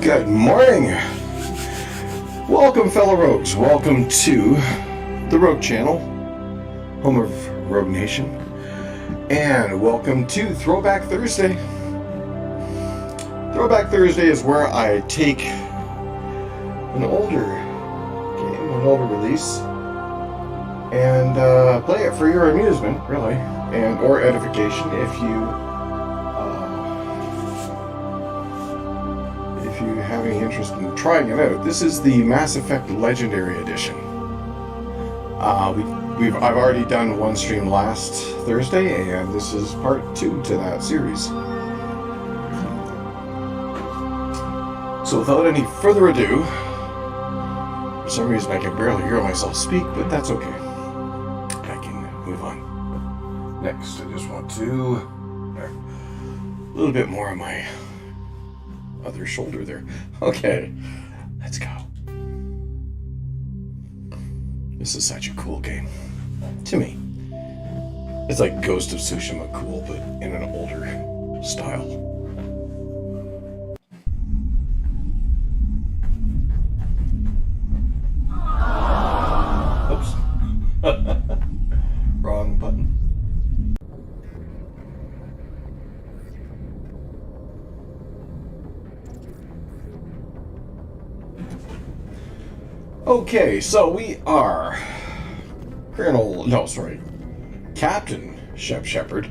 Good morning. Welcome, fellow rogues. Welcome to the Rogue Channel, home of Rogue Nation, and welcome to Throwback Thursday. Throwback Thursday is where I take an older game, an older release, and play it for your amusement, really, and or edification if you have any interest in trying it out. This is the Mass Effect Legendary Edition. I've already done one stream last Thursday, and this is part 2 to that series. So without any further ado, for some reason I can barely hear myself speak, but that's okay. I can move on. Next, I just want to a little bit more of my other shoulder there. Okay, let's go. This is such a cool game. To me. It's like Ghost of Tsushima cool, but in an older style. Oops. Wrong button. Okay, so we are Captain Shep Shepard.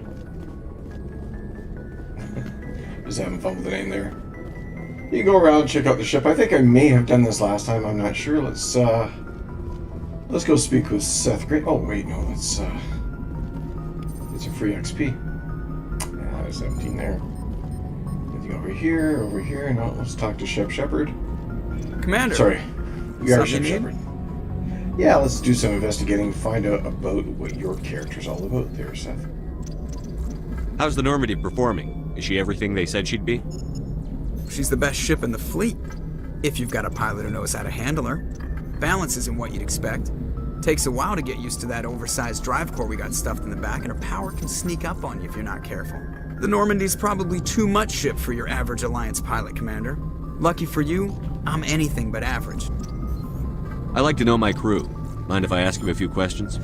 Just having fun with the name there. You go around, check out the ship. I think I may have done this last time, I'm not sure. Let's go speak with Seth Great. Oh wait, no, let's get some free XP. Yeah, there's 17 there. Anything over here, no, let's talk to Shep Shepard. Commander. Sorry. We are Shep Shepard. Yeah, let's do some investigating, find out about what your character's all about there, Seth. How's the Normandy performing? Is she everything they said she'd be? She's the best ship in the fleet, if you've got a pilot who knows how to handle her. Balance isn't what you'd expect. Takes a while to get used to that oversized drive core we got stuffed in the back, and her power can sneak up on you if you're not careful. The Normandy's probably too much ship for your average Alliance pilot, Commander. Lucky for you, I'm anything but average. I like to know my crew. Mind if I ask you a few questions?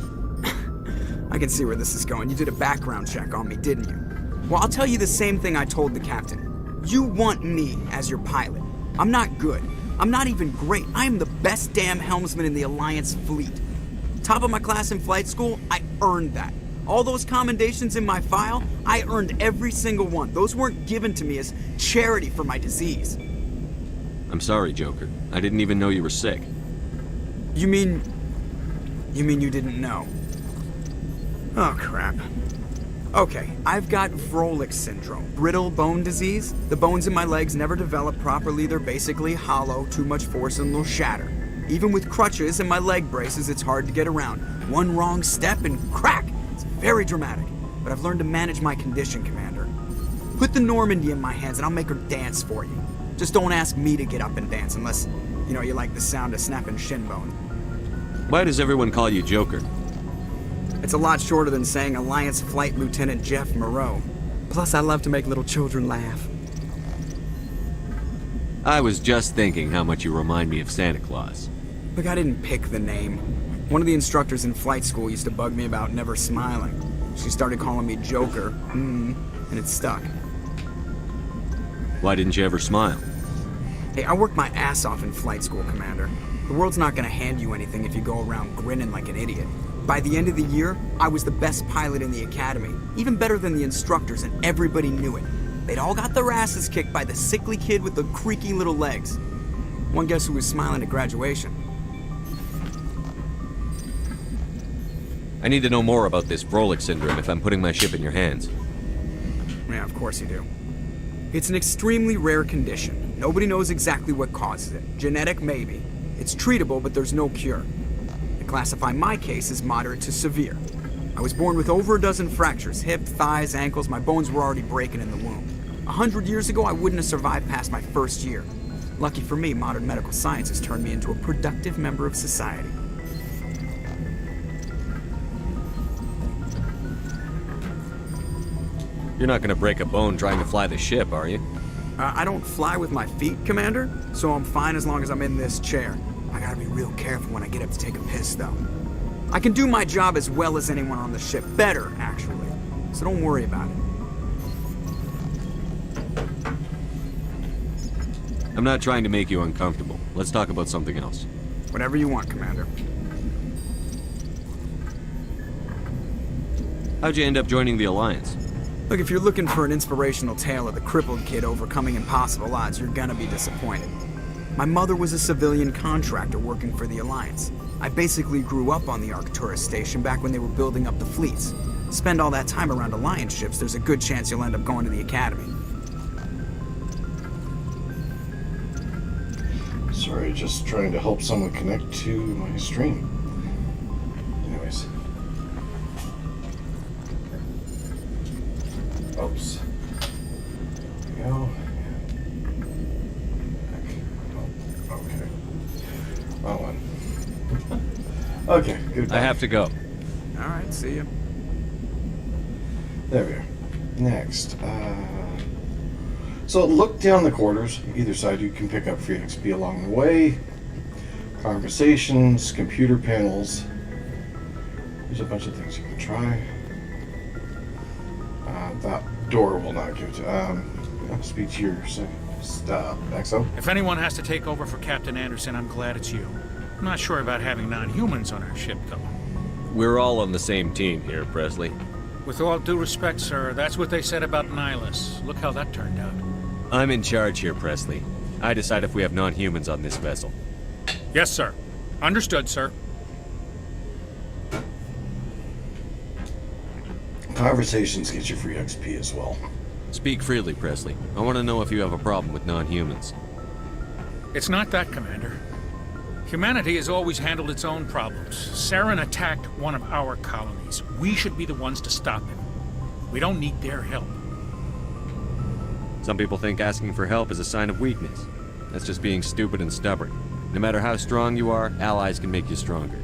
I can see where this is going. You did a background check on me, didn't you? Well, I'll tell you the same thing I told the captain. You want me as your pilot. I'm not good. I'm not even great. I am the best damn helmsman in the Alliance fleet. Top of my class in flight school, I earned that. All those commendations in my file, I earned every single one. Those weren't given to me as charity for my disease. I'm sorry, Joker. I didn't even know you were sick. You mean you didn't know? Oh, crap. Okay, I've got Vrolik syndrome, brittle bone disease. The bones in my legs never develop properly. They're basically hollow, too much force and they'll shatter. Even with crutches and my leg braces, it's hard to get around. One wrong step and crack! It's very dramatic. But I've learned to manage my condition, Commander. Put the Normandy in my hands and I'll make her dance for you. Just don't ask me to get up and dance unless, you like the sound of snapping shin bone. Why does everyone call you Joker? It's a lot shorter than saying Alliance Flight Lieutenant Jeff Moreau. Plus, I love to make little children laugh. I was just thinking how much you remind me of Santa Claus. Look, I didn't pick the name. One of the instructors in flight school used to bug me about never smiling. She started calling me Joker, and it stuck. Why didn't you ever smile? Hey, I worked my ass off in flight school, Commander. The world's not gonna hand you anything if you go around grinning like an idiot. By the end of the year, I was the best pilot in the academy, even better than the instructors, and everybody knew it. They'd all got their asses kicked by the sickly kid with the creaky little legs. One guess who was smiling at graduation? I need to know more about this Vrolik syndrome if I'm putting my ship in your hands. Yeah, of course you do. It's an extremely rare condition. Nobody knows exactly what causes it. Genetic, maybe. It's treatable, but there's no cure. They classify my case as moderate to severe. I was born with over a dozen fractures, hip, thighs, ankles. My bones were already breaking in the womb. 100 years ago, I wouldn't have survived past my first year. Lucky for me, modern medical science has turned me into a productive member of society. You're not gonna break a bone trying to fly the ship, are you? I don't fly with my feet, Commander, so I'm fine as long as I'm in this chair. I gotta be real careful when I get up to take a piss, though. I can do my job as well as anyone on the ship. Better, actually. So don't worry about it. I'm not trying to make you uncomfortable. Let's talk about something else. Whatever you want, Commander. How'd you end up joining the Alliance? Look, if you're looking for an inspirational tale of the crippled kid overcoming impossible odds, you're gonna be disappointed. My mother was a civilian contractor working for the Alliance. I basically grew up on the Arcturus station back when they were building up the fleets. Spend all that time around Alliance ships, there's a good chance you'll end up going to the Academy. Sorry, just trying to help someone connect to my stream. Anyways. Oops. There we go. Oh, okay. Wrong one. Okay, goodbye. I have to go. Alright, see ya. There we are. Next. So look down the corridors. Either side you can pick up free XP along the way. Conversations, computer panels. There's a bunch of things you can try. That door will not give to. Speak to your XO. If anyone has to take over for Captain Anderson, I'm glad it's you. I'm not sure about having non-humans on our ship, though. We're all on the same team here, Presley. With all due respect, sir, that's what they said about Nihilus. Look how that turned out. I'm in charge here, Presley. I decide if we have non-humans on this vessel. Yes, sir. Understood, sir. Conversations get you free XP as well. Speak freely, Presley. I want to know if you have a problem with non-humans. It's not that, Commander. Humanity has always handled its own problems. Saren attacked one of our colonies. We should be the ones to stop him. We don't need their help. Some people think asking for help is a sign of weakness. That's just being stupid and stubborn. No matter how strong you are, allies can make you stronger.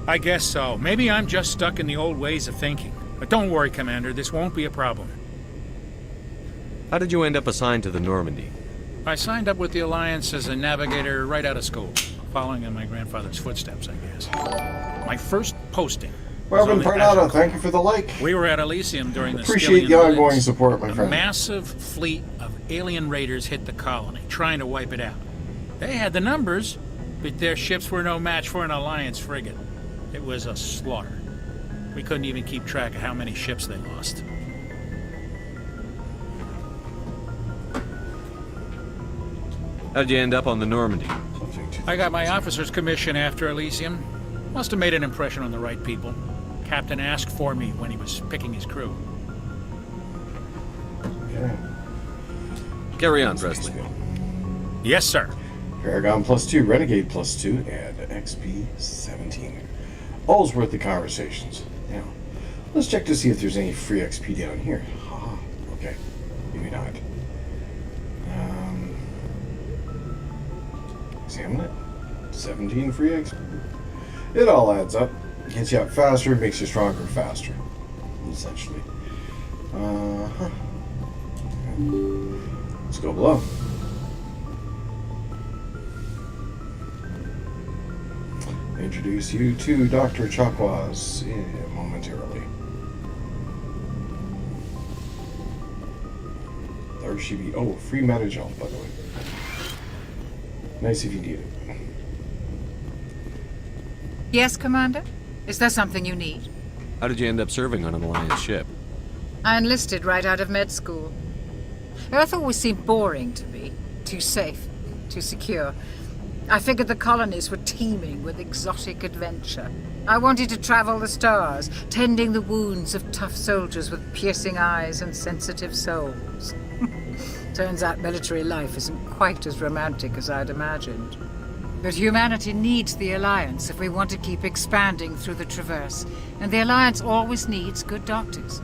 I guess so. Maybe I'm just stuck in the old ways of thinking. But don't worry, Commander. This won't be a problem. How did you end up assigned to the Normandy? I signed up with the Alliance as a navigator right out of school, following in my grandfather's footsteps, I guess. My first posting. Marvin Parnado, thank you for the like. We were at Elysium during the Appreciate the ongoing support, my friend. A massive fleet of alien raiders hit the colony, trying to wipe it out. They had the numbers, but their ships were no match for an Alliance frigate. It was a slaughter. We couldn't even keep track of how many ships they lost. How'd you end up on the Normandy? I got my officer's commission after Elysium. Must have made an impression on the right people. Captain asked for me when he was picking his crew. Okay. Carry on, Presley. Yes, sir. Paragon +2, Renegade +2, and XP 17. All's worth the conversations. Now, let's check to see if there's any free XP down here. Ah, okay. Maybe not. Examine it. 17 free XP. It all adds up. Gets you up faster, makes you stronger faster. Essentially. Okay. Let's go below. Introduce you to Dr. Chakwas momentarily. There she be. Oh, free meta gel, by the way. Nice if you need it. Yes, Commander? Is there something you need? How did you end up serving on an Alliance ship? I enlisted right out of med school. Earth always seemed boring to me. Too safe, too secure. I figured the colonies were teeming with exotic adventure. I wanted to travel the stars, tending the wounds of tough soldiers with piercing eyes and sensitive souls. Turns out military life isn't quite as romantic as I'd imagined. But humanity needs the Alliance if we want to keep expanding through the Traverse, and the Alliance always needs good doctors.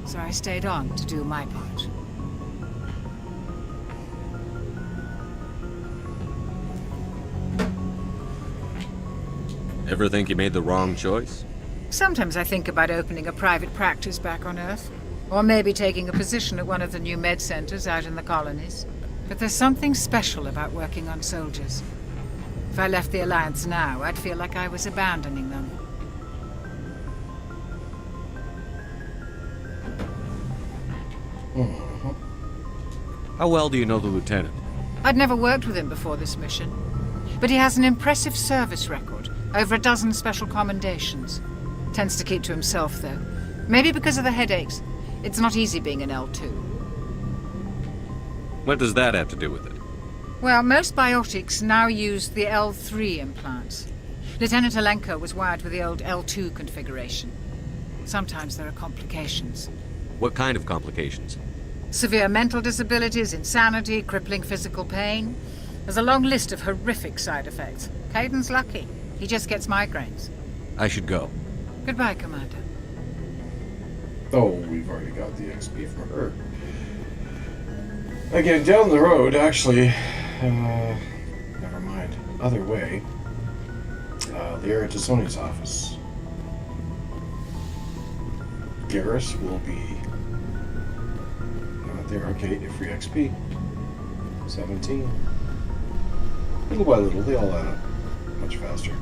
So I stayed on to do my part. Ever think you made the wrong choice? Sometimes I think about opening a private practice back on Earth. Or maybe taking a position at one of the new med centers out in the colonies. But there's something special about working on soldiers. If I left the Alliance now, I'd feel like I was abandoning them. How well do you know the lieutenant? I'd never worked with him before this mission. But he has an impressive service record, over a dozen special commendations. Tends to keep to himself, though. Maybe because of the headaches. It's not easy being an L2. What does that have to do with it? Well, most biotics now use the L3 implants. Lieutenant Alenko was wired with the old L2 configuration. Sometimes there are complications. What kind of complications? Severe mental disabilities, insanity, crippling physical pain. There's a long list of horrific side effects. Caden's lucky. He just gets migraines. I should go. Goodbye, Commander. Oh, we've already got the XP from her. Again, down the road, actually, never mind. Other way. Liara Tassoni's office. Garrus will be not there. Okay, free XP. 17. Little by little, they all add up much faster.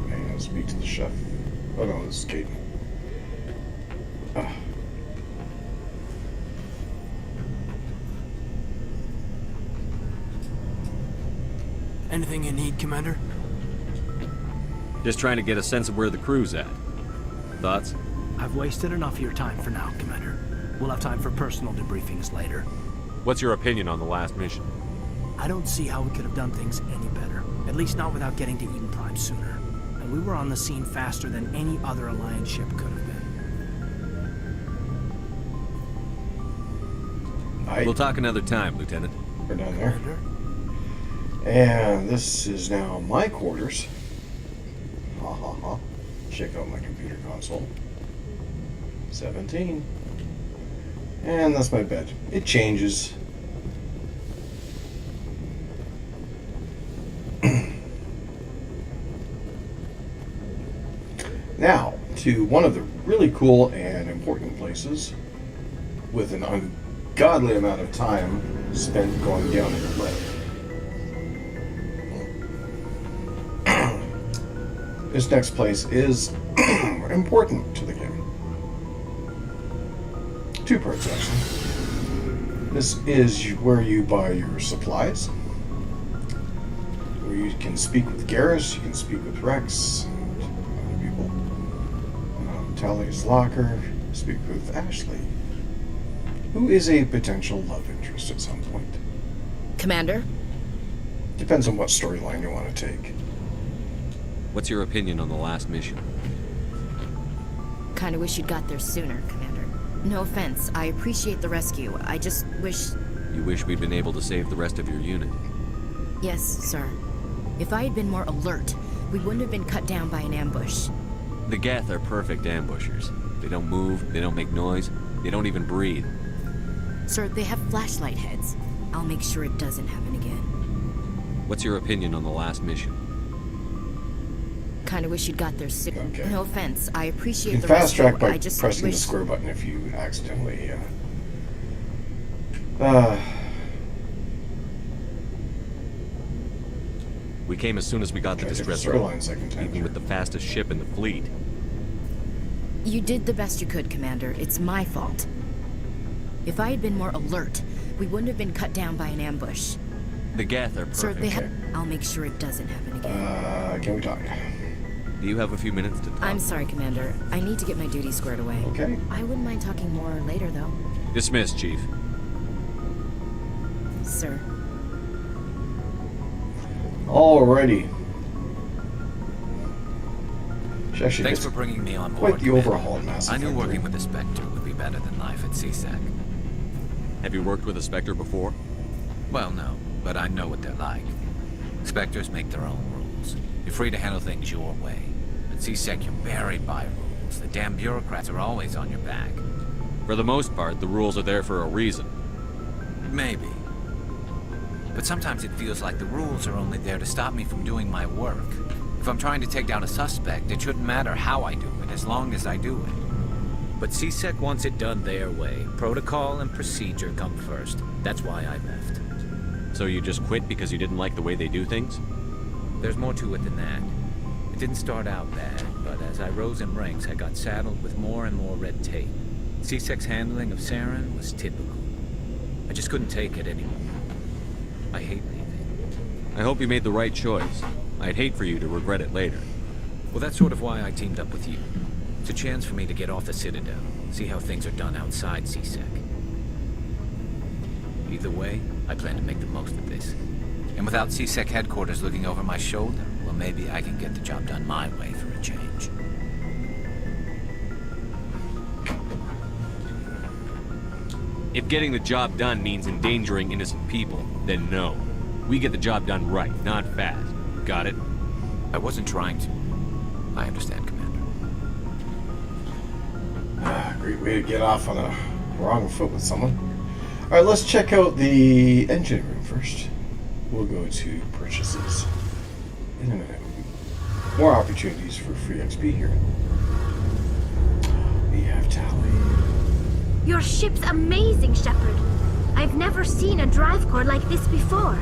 Hang on, speak to the chef. Oh no, this is Caden. Anything you need, Commander? Just trying to get a sense of where the crew's at. Thoughts? I've wasted enough of your time for now, Commander. We'll have time for personal debriefings later. What's your opinion on the last mission? I don't see how we could have done things any better. At least not without getting to Eden Prime sooner. And we were on the scene faster than any other Alliance ship could have been. We'll talk another time, Lieutenant. We're down there. Commander? And this is now my quarters. Ha ha ha. Check out my computer console. 17. And that's my bed. It changes. Now, to one of the really cool and important places with an ungodly amount of time spent going down in the lift. This next place is important to the game. 2 parts, actually. This is where you buy your supplies. Where you can speak with Garrus, you can speak with Rex, and other people. Tally's locker, speak with Ashley, who is a potential love interest at some point. Commander? Depends on what storyline you want to take. What's your opinion on the last mission? Kinda wish you'd got there sooner, Commander. No offense, I appreciate the rescue. I just wish... You wish we'd been able to save the rest of your unit. Yes, sir. If I had been more alert, we wouldn't have been cut down by an ambush. The Geth are perfect ambushers. They don't move, they don't make noise, they don't even breathe. Sir, they have flashlight heads. I'll make sure it doesn't happen again. What's your opinion on the last mission? Kinda wish you'd got there sooner. Okay. No offense, I You appreciate can the fast rescue. track by I just pressing the wish... square button if you accidentally. We came as soon as we got the Try different distress storyline second time even with the through. fastest ship in the fleet. You did the best you could, Commander. It's my fault. If I had been more alert, we wouldn't have been cut down by an ambush. The Geth are Sir, perfect. they have... I'll make sure it doesn't happen again. Can we talk? Do you have a few minutes to talk? I'm sorry, Commander. I need to get my duties squared away. Okay. I wouldn't mind talking more later, though. Dismissed, Chief. Sir. Alrighty. She actually Thanks gets for bringing me on board. quite the Commander. overhaul in Mass I knew Effect working 3. with the Spectre would be better than life at CSEC. Have you worked with a Spectre before? Well, no, but I know what they're like. Spectres make their own rules. You're free to handle things your way. At CSEC, you're buried by rules. The damn bureaucrats are always on your back. For the most part, the rules are there for a reason. Maybe. But sometimes it feels like the rules are only there to stop me from doing my work. If I'm trying to take down a suspect, it shouldn't matter how I do it, as long as I do it. But CSEC wants it done their way. Protocol and procedure come first. That's why I left. So you just quit because you didn't like the way they do things? There's more to it than that. It didn't start out bad, but as I rose in ranks, I got saddled with more and more red tape. CSEC's handling of Saren was typical. I just couldn't take it anymore. I hate leaving. I hope you made the right choice. I'd hate for you to regret it later. Well, that's sort of why I teamed up with you. It's a chance for me to get off the Citadel, see how things are done outside CSEC. Either way, I plan to make the most of this. And without CSEC headquarters looking over my shoulder, well, maybe I can get the job done my way for a change. If getting the job done means endangering innocent people, then no. We get the job done right, not fast. Got it? I wasn't trying to. I understand, Commander. Great way to get off on a wrong foot with someone. Alright, let's check out the engine room first. We'll go to purchases in a minute. More opportunities for free XP here. We have Tally. Your ship's amazing, Shepard. I've never seen a drive core like this before.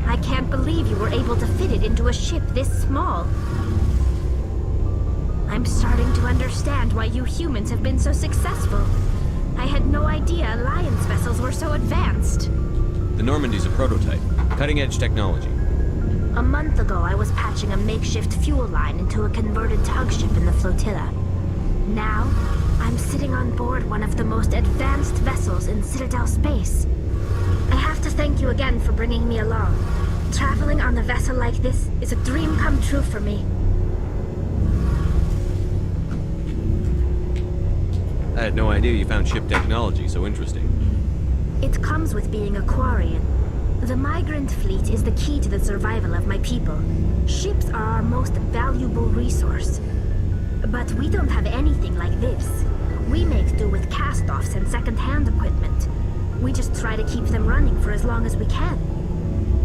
I can't believe you were able to fit it into a ship this small. I'm starting to understand why you humans have been so successful. I had no idea Alliance vessels were so advanced. The Normandy's a prototype. Cutting-edge technology. A month ago, I was patching a makeshift fuel line into a converted tug ship in the flotilla. Now, I'm sitting on board one of the most advanced vessels in Citadel space. I have to thank you again for bringing me along. Traveling on a vessel like this is a dream come true for me. I had no idea you found ship technology so interesting. It comes with being a Quarian. The migrant fleet is the key to the survival of my people. Ships are our most valuable resource. But we don't have anything like this. We make do with cast-offs and second-hand equipment. We just try to keep them running for as long as we can.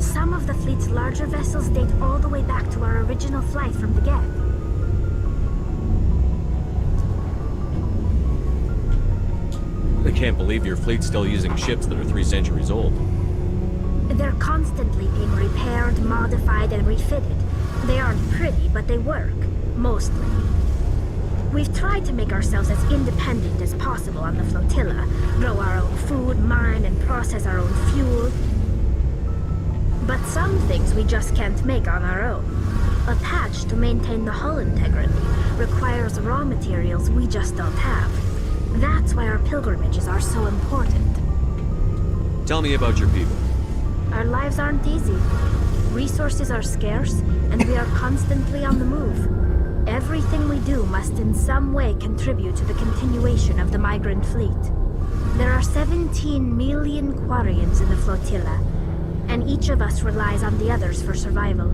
Some of the fleet's larger vessels date all the way back to our original flight from the Geth. I can't believe your fleet's still using ships that are 3 centuries old. They're constantly being repaired, modified, and refitted. They aren't pretty, but they work. Mostly. We've tried to make ourselves as independent as possible on the flotilla. Grow our own food, mine, and process our own fuel. But some things we just can't make on our own. A patch to maintain the hull integrity requires raw materials we just don't have. That's why our pilgrimages are so important. Tell me about your people. Our lives aren't easy. Resources are scarce, and we are constantly on the move. Everything we do must in some way contribute to the continuation of the migrant fleet. There are 17 million Quarians in the flotilla, and each of us relies on the others for survival.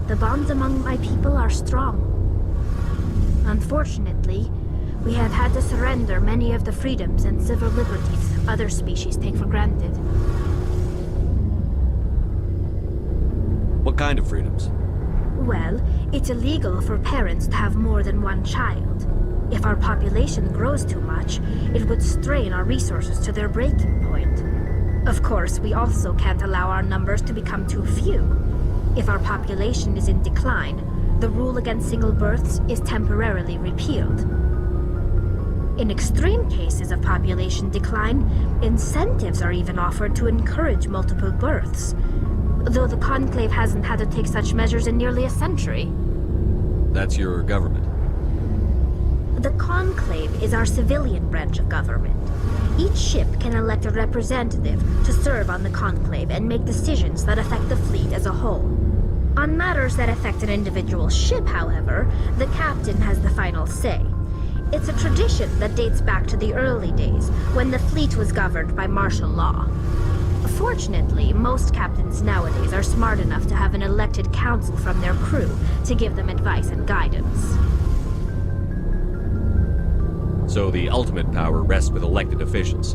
The bonds among my people are strong. Unfortunately, we have had to surrender many of the freedoms and civil liberties other species take for granted. What kind of freedoms? Well, it's illegal for parents to have more than one child. If our population grows too much, it would strain our resources to their breaking point. Of course, we also can't allow our numbers to become too few. If our population is in decline, the rule against single births is temporarily repealed. In extreme cases of population decline, incentives are even offered to encourage multiple births, though the Conclave hasn't had to take such measures in nearly a century. That's your government. The Conclave is our civilian branch of government. Each ship can elect a representative to serve on the Conclave and make decisions that affect the fleet as a whole. On matters that affect an individual ship, however, the captain has the final say. It's a tradition that dates back to the early days, when the fleet was governed by martial law. Fortunately, most captains nowadays are smart enough to have an elected council from their crew to give them advice and guidance. So the ultimate power rests with elected officials.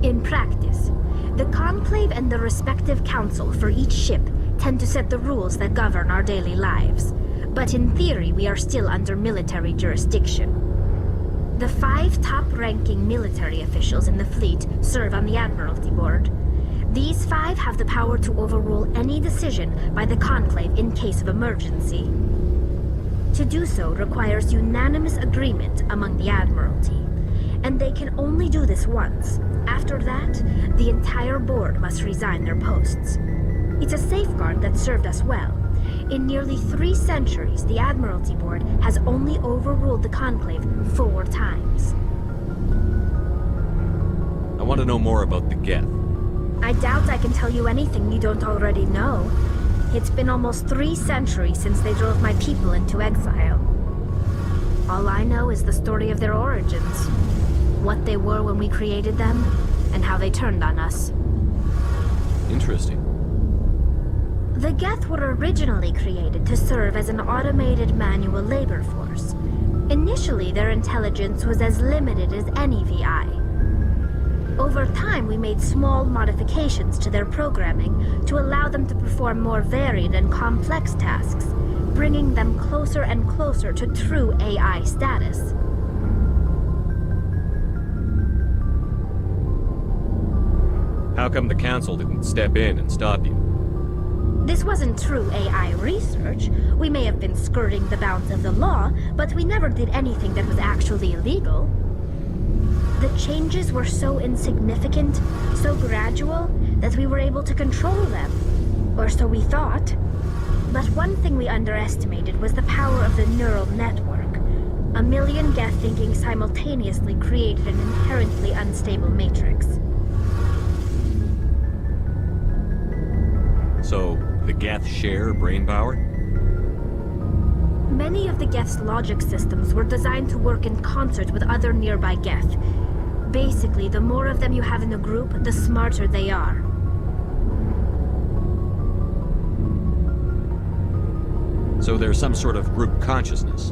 In practice, the Conclave and the respective council for each ship tend to set the rules that govern our daily lives. But in theory, we are still under military jurisdiction. The 5 top-ranking military officials in the fleet serve on the Admiralty Board. These 5 have the power to overrule any decision by the Conclave in case of emergency. To do so requires unanimous agreement among the Admiralty, and they can only do this once. After that, the entire board must resign their posts. It's a safeguard that served us well. In nearly 3 centuries, the Admiralty Board has only overruled the Conclave 4 times. I want to know more about the Geth. I doubt I can tell you anything you don't already know. It's been almost 3 centuries since they drove my people into exile. All I know is the story of their origins, what they were when we created them, and how they turned on us. Interesting. The Geth were originally created to serve as an automated manual labor force. Initially, their intelligence was as limited as any VI. Over time, we made small modifications to their programming to allow them to perform more varied and complex tasks, bringing them closer and closer to true AI status. How come the Council didn't step in and stop you? This wasn't true AI research. We may have been skirting the bounds of the law, but we never did anything that was actually illegal. The changes were so insignificant, so gradual, that we were able to control them. Or so we thought. But one thing we underestimated was the power of the neural network. A million Geth thinking simultaneously created an inherently unstable matrix. So, the Geth share brain power? Many of the Geth's logic systems were designed to work in concert with other nearby Geth. Basically, the more of them you have in a group, the smarter they are. So there's some sort of group consciousness?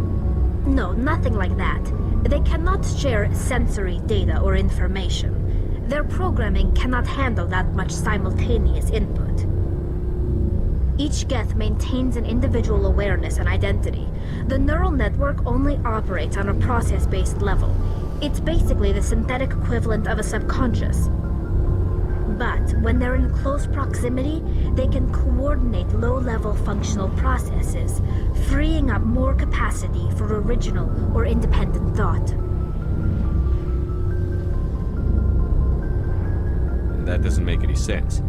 No, nothing like that. They cannot share sensory data or information. Their programming cannot handle that much simultaneous input. Each Geth maintains an individual awareness and identity. The neural network only operates on a process-based level. It's basically the synthetic equivalent of a subconscious. But when they're in close proximity, they can coordinate low-level functional processes, freeing up more capacity for original or independent thought. That doesn't make any sense.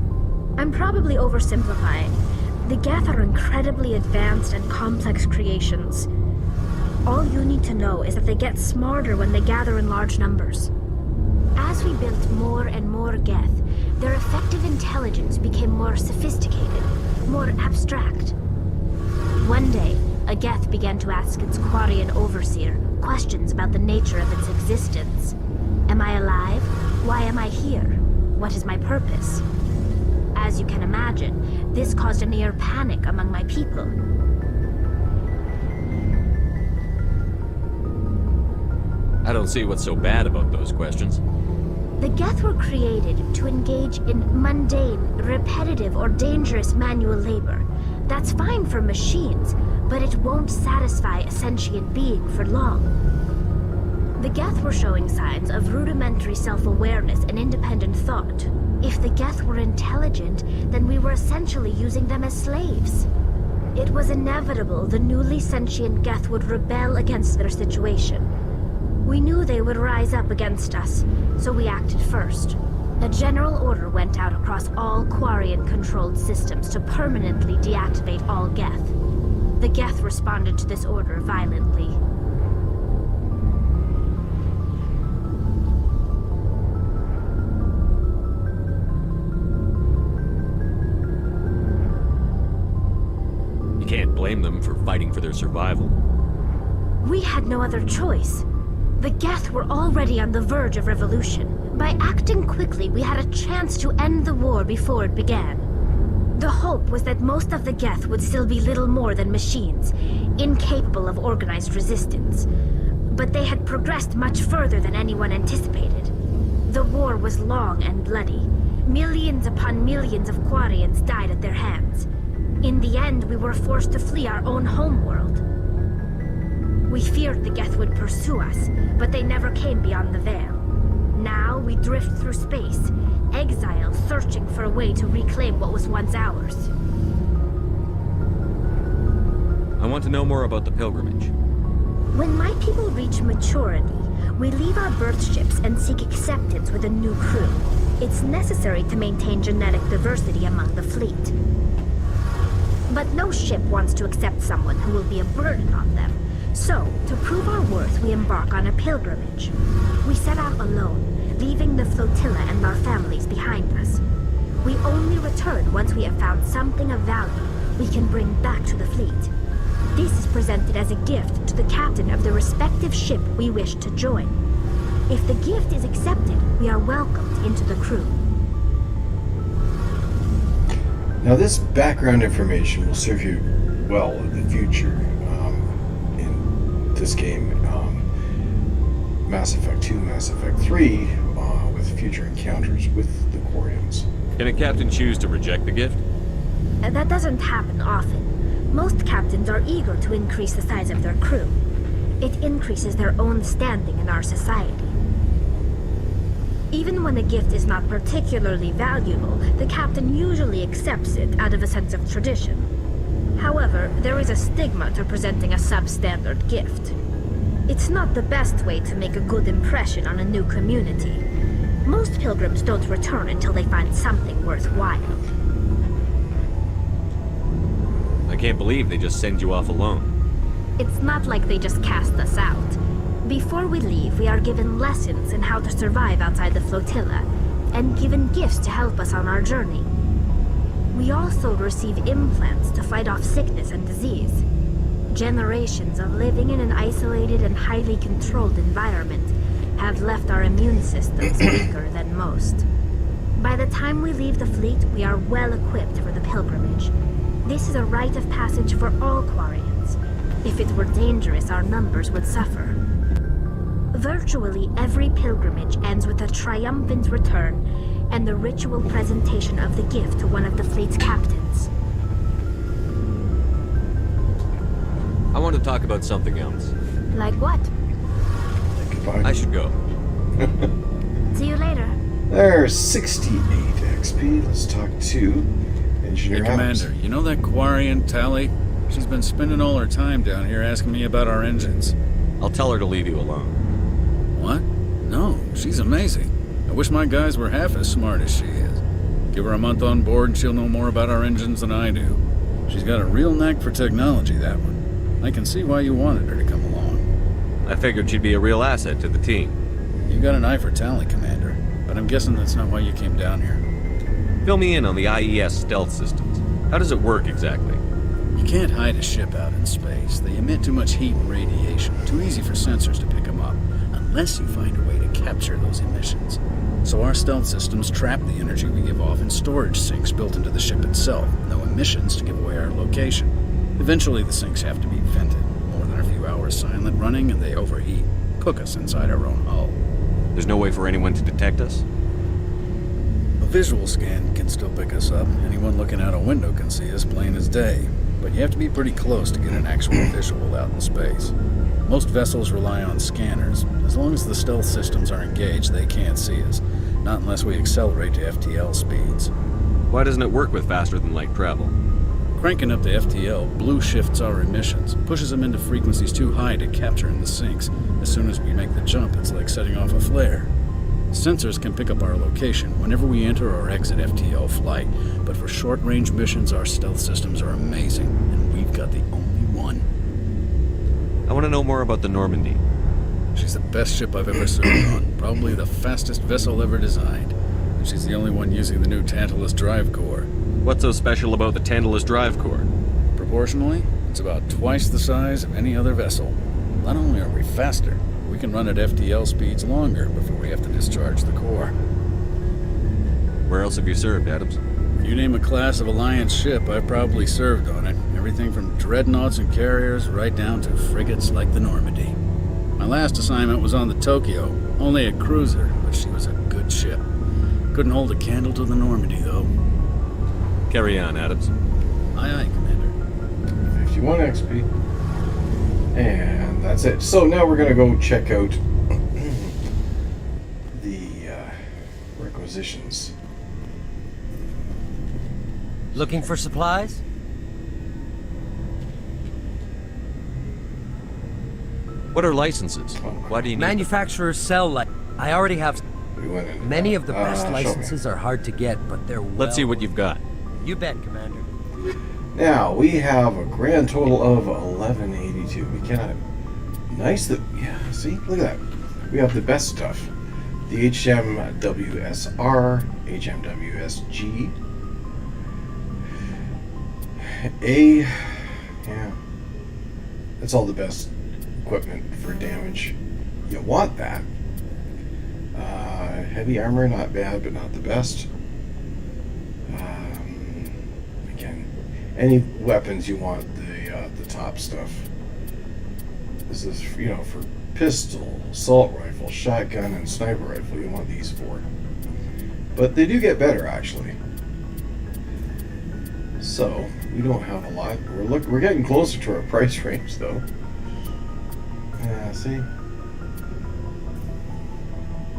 I'm probably oversimplifying. The Geth are incredibly advanced and complex creations. All you need to know is that they get smarter when they gather in large numbers. As we built more and more Geth, their effective intelligence became more sophisticated, more abstract. One day, a Geth began to ask its Quarian overseer questions about the nature of its existence. Am I alive? Why am I here? What is my purpose? As you can imagine, this caused a near panic among my people. I don't see what's so bad about those questions. The Geth were created to engage in mundane, repetitive, or dangerous manual labor. That's fine for machines, but it won't satisfy a sentient being for long. The Geth were showing signs of rudimentary self-awareness and independent thought. If the Geth were intelligent, then we were essentially using them as slaves. It was inevitable the newly sentient Geth would rebel against their situation. We knew they would rise up against us, so we acted first. A general order went out across all Quarian-controlled systems to permanently deactivate all Geth. The Geth responded to this order violently. You can't blame them for fighting for their survival. We had no other choice. The Geth were already on the verge of revolution. By acting quickly, we had a chance to end the war before it began. The hope was that most of the Geth would still be little more than machines, incapable of organized resistance. But they had progressed much further than anyone anticipated. The war was long and bloody. Millions upon millions of Quarians died at their hands. In the end, we were forced to flee our own homeworld. We feared the Geth would pursue us, but they never came beyond the Veil. Now we drift through space, exiled, searching for a way to reclaim what was once ours. I want to know more about the pilgrimage. When my people reach maturity, we leave our birth ships and seek acceptance with a new crew. It's necessary to maintain genetic diversity among the fleet. But no ship wants to accept someone who will be a burden on them. So, to prove our worth, we embark on a pilgrimage. We set out alone, leaving the flotilla and our families behind us. We only return once we have found something of value we can bring back to the fleet. This is presented as a gift to the captain of the respective ship we wish to join. If the gift is accepted, we are welcomed into the crew. Now, this background information will serve you well in the future in this game. Mass Effect 2, Mass Effect 3, with future encounters with the Quarians. Can a captain choose to reject the gift? That doesn't happen often. Most captains are eager to increase the size of their crew. It increases their own standing in our society. Even when a gift is not particularly valuable, the captain usually accepts it out of a sense of tradition. However, there is a stigma to presenting a substandard gift. It's not the best way to make a good impression on a new community. Most pilgrims don't return until they find something worthwhile. I can't believe they just send you off alone. It's not like they just cast us out. Before we leave, we are given lessons in how to survive outside the flotilla, and given gifts to help us on our journey. We also receive implants to fight off sickness and disease. Generations of living in an isolated and highly controlled environment have left our immune systems weaker than most. By the time we leave the fleet, we are well equipped for the pilgrimage. This is a rite of passage for all Quarians. If it were dangerous, our numbers would suffer. Virtually every pilgrimage ends with a triumphant return and the ritual presentation of the gift to one of the fleet's captains. I want to talk about something else. Like what? Goodbye. I should go. See you later. There's 68 XP. Let's talk to Engineer Hey, Adams. Commander, you know that Quarian Tally? She's been spending all her time down here asking me about our engines. I'll tell her to leave you alone. What? No, she's amazing. I wish my guys were half as smart as she is. Give her a month on board and she'll know more about our engines than I do. She's got a real knack for technology, that one. I can see why you wanted her to come along. I figured she'd be a real asset to the team. You got an eye for talent, Commander, but I'm guessing that's not why you came down here. Fill me in on the IES stealth systems. How does it work exactly? You can't hide a ship out in space. They emit too much heat and radiation. Too easy for sensors to pick them up, unless you find a way to capture those emissions. So our stealth systems trap the energy we give off in storage sinks built into the ship itself. No emissions to give away our location. Eventually the sinks have to be vented. More than a few hours silent running and they overheat. Cook us inside our own hull. There's no way for anyone to detect us? A visual scan can still pick us up. Anyone looking out a window can see us plain as day. But you have to be pretty close to get an actual visual out in space. Most vessels rely on scanners. As long as the stealth systems are engaged, they can't see us. Not unless we accelerate to FTL speeds. Why doesn't it work with faster-than-light travel? Cranking up the FTL blue shifts our emissions, pushes them into frequencies too high to capture in the sinks. As soon as we make the jump, it's like setting off a flare. Sensors can pick up our location whenever we enter or exit FTL flight, but for short-range missions, our stealth systems are amazing, and we've got the only one. I want to know more about the Normandy. She's the best ship I've ever served on, probably the fastest vessel ever designed. And she's the only one using the new Tantalus drive core. What's so special about the Tantalus drive core? Proportionally, it's about twice the size of any other vessel. Not only are we faster, we can run at FTL speeds longer before we have to discharge the core. Where else have you served, Adams? If you name a class of Alliance ship, I've probably served on it. Everything from dreadnoughts and carriers right down to frigates like the Normandy. My last assignment was on the Tokyo, only a cruiser, but she was a good ship. Couldn't hold a candle to the Normandy, though. Carry on, Adams. Aye, aye, Commander. 51 XP. And that's it. So now we're gonna go check out the requisitions. Looking for supplies? What are licenses? Why do you need them? Manufacturers sell like I already have. We went into Many that. of the best Show me. licenses are hard to get, but they're well. Let's see what you've got. You bet, Commander. Now we have a grand total of 1182. We cannot. Nice that. Yeah. See, look at that. We have the best stuff. The HMWSR, HMWSG, yeah. That's all the best equipment for damage. You want that. Heavy armor, not bad, but not the best. Again, any weapons you want the top stuff. This is, you know, for pistol, assault rifle, shotgun, and sniper rifle. You want these for. But they do get better, actually. So we don't have a lot. We're getting closer to our price range, though. Yeah, see.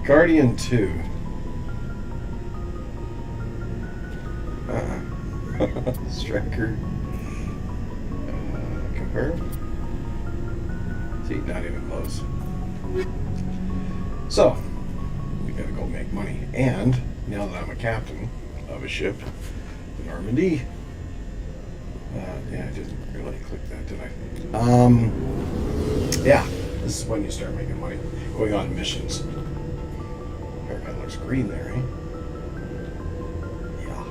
Guardian 2. Striker. Compare. See, not even close. So, we gotta go make money. And, now that I'm a captain of a ship, the Normandy. Yeah, I didn't really click that, did I? Yeah, this is when you start making money. Going on missions. Haircut looks green there, eh? Yeah.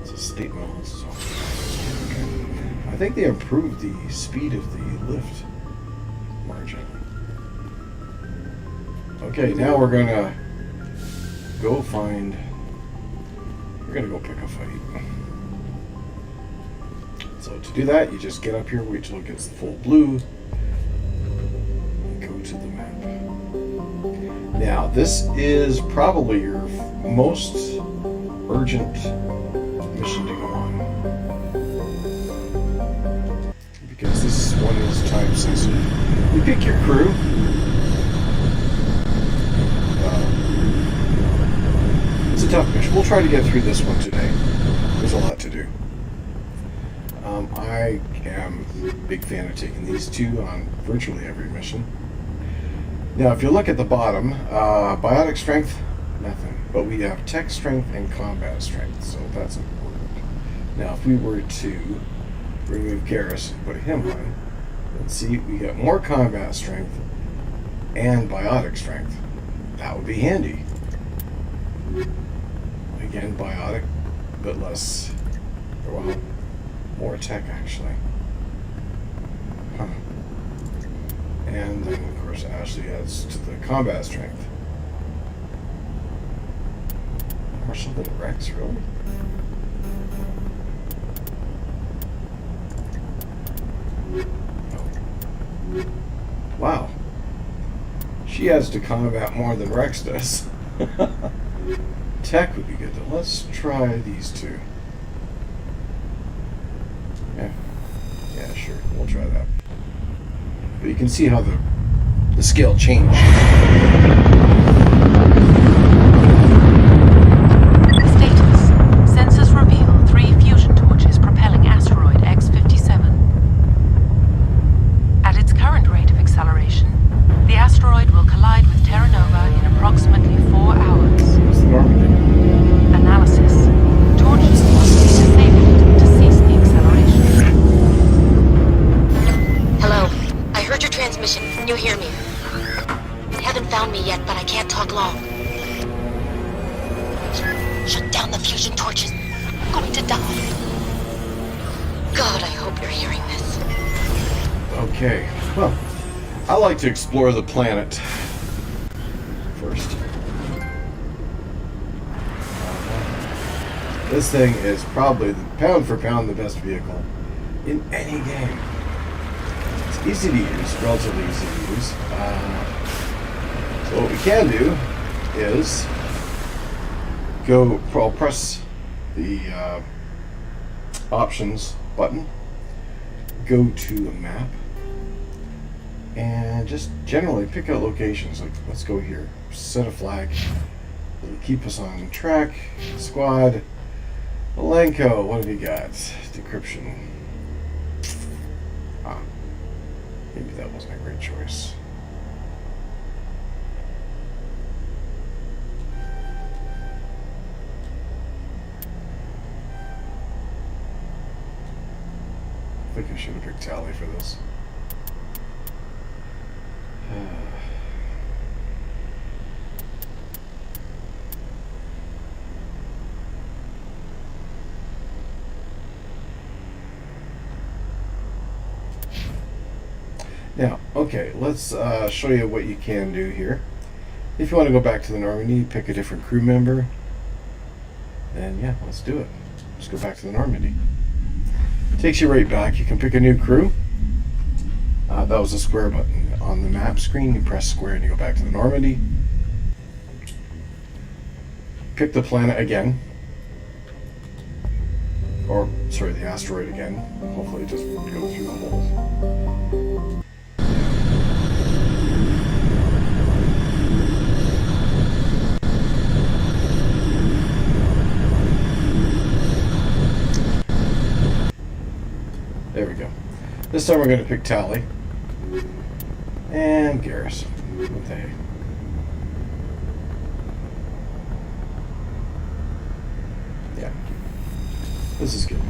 It's a statement also. Okay. I think they improved the speed of the lift marginally. Okay, now we're gonna go find. We're gonna go pick a fight. So to do that, you just get up here, wait till it gets the full blue, and go to the map. Now, this is probably your most urgent mission to go on. Because this one is time sensitive. You pick your crew. It's a tough mission. We'll try to get through this one today. There's a lot to do. I am a big fan of taking these two on virtually every mission. Now, if you look at the bottom, biotic strength, nothing. But we have tech strength and combat strength, so that's important. Now, if we were to remove Garrus and put him on, then see, we get more combat strength and biotic strength. That would be handy. Again, biotic, but less, well, more tech actually. Huh. And then, of course, Ashley adds to the combat strength. More something than Rex, really? Oh. Wow. She adds to combat more than Rex does. Tech would be good though. Let's try these two. Yeah, sure. We'll try that. But you can see how the scale changed. Status. Sensors reveal 3 fusion torches propelling asteroid X-57. At its current rate of acceleration, the asteroid will collide with Terra Nova in approximately 4 hours. Analysis. Torches must be disabled to cease the acceleration. Hello. I heard your transmission. Can you hear me? You haven't found me yet, but I can't talk long. Shut down the fusion torches. I'm going to die. God, I hope you're hearing this. Okay. Well, I like to explore the planet first. This thing is probably, pound for pound, the best vehicle in any game. It's easy to use, relatively easy to use. So what we can do is I'll press the options button, go to a map and just generally pick out locations. Like, let's go here. Set a flag. It'll keep us on track. Squad. Malenko, what have you got? Decryption. Ah. Maybe that wasn't a great choice. I think I should have picked Tally for this. Now, okay, let's show you what you can do here. If you want to go back to the Normandy, pick a different crew member, then yeah, let's do it. Let's go back to the Normandy. Takes you right back. You can pick a new crew. That was a square button on the map screen. You press square and you go back to the Normandy. Pick the planet again. Or, sorry, the asteroid again. Hopefully it doesn't go through the hole. There we go. This time we're going to pick Tally. And Garrus. What the heck? Yeah. This is good.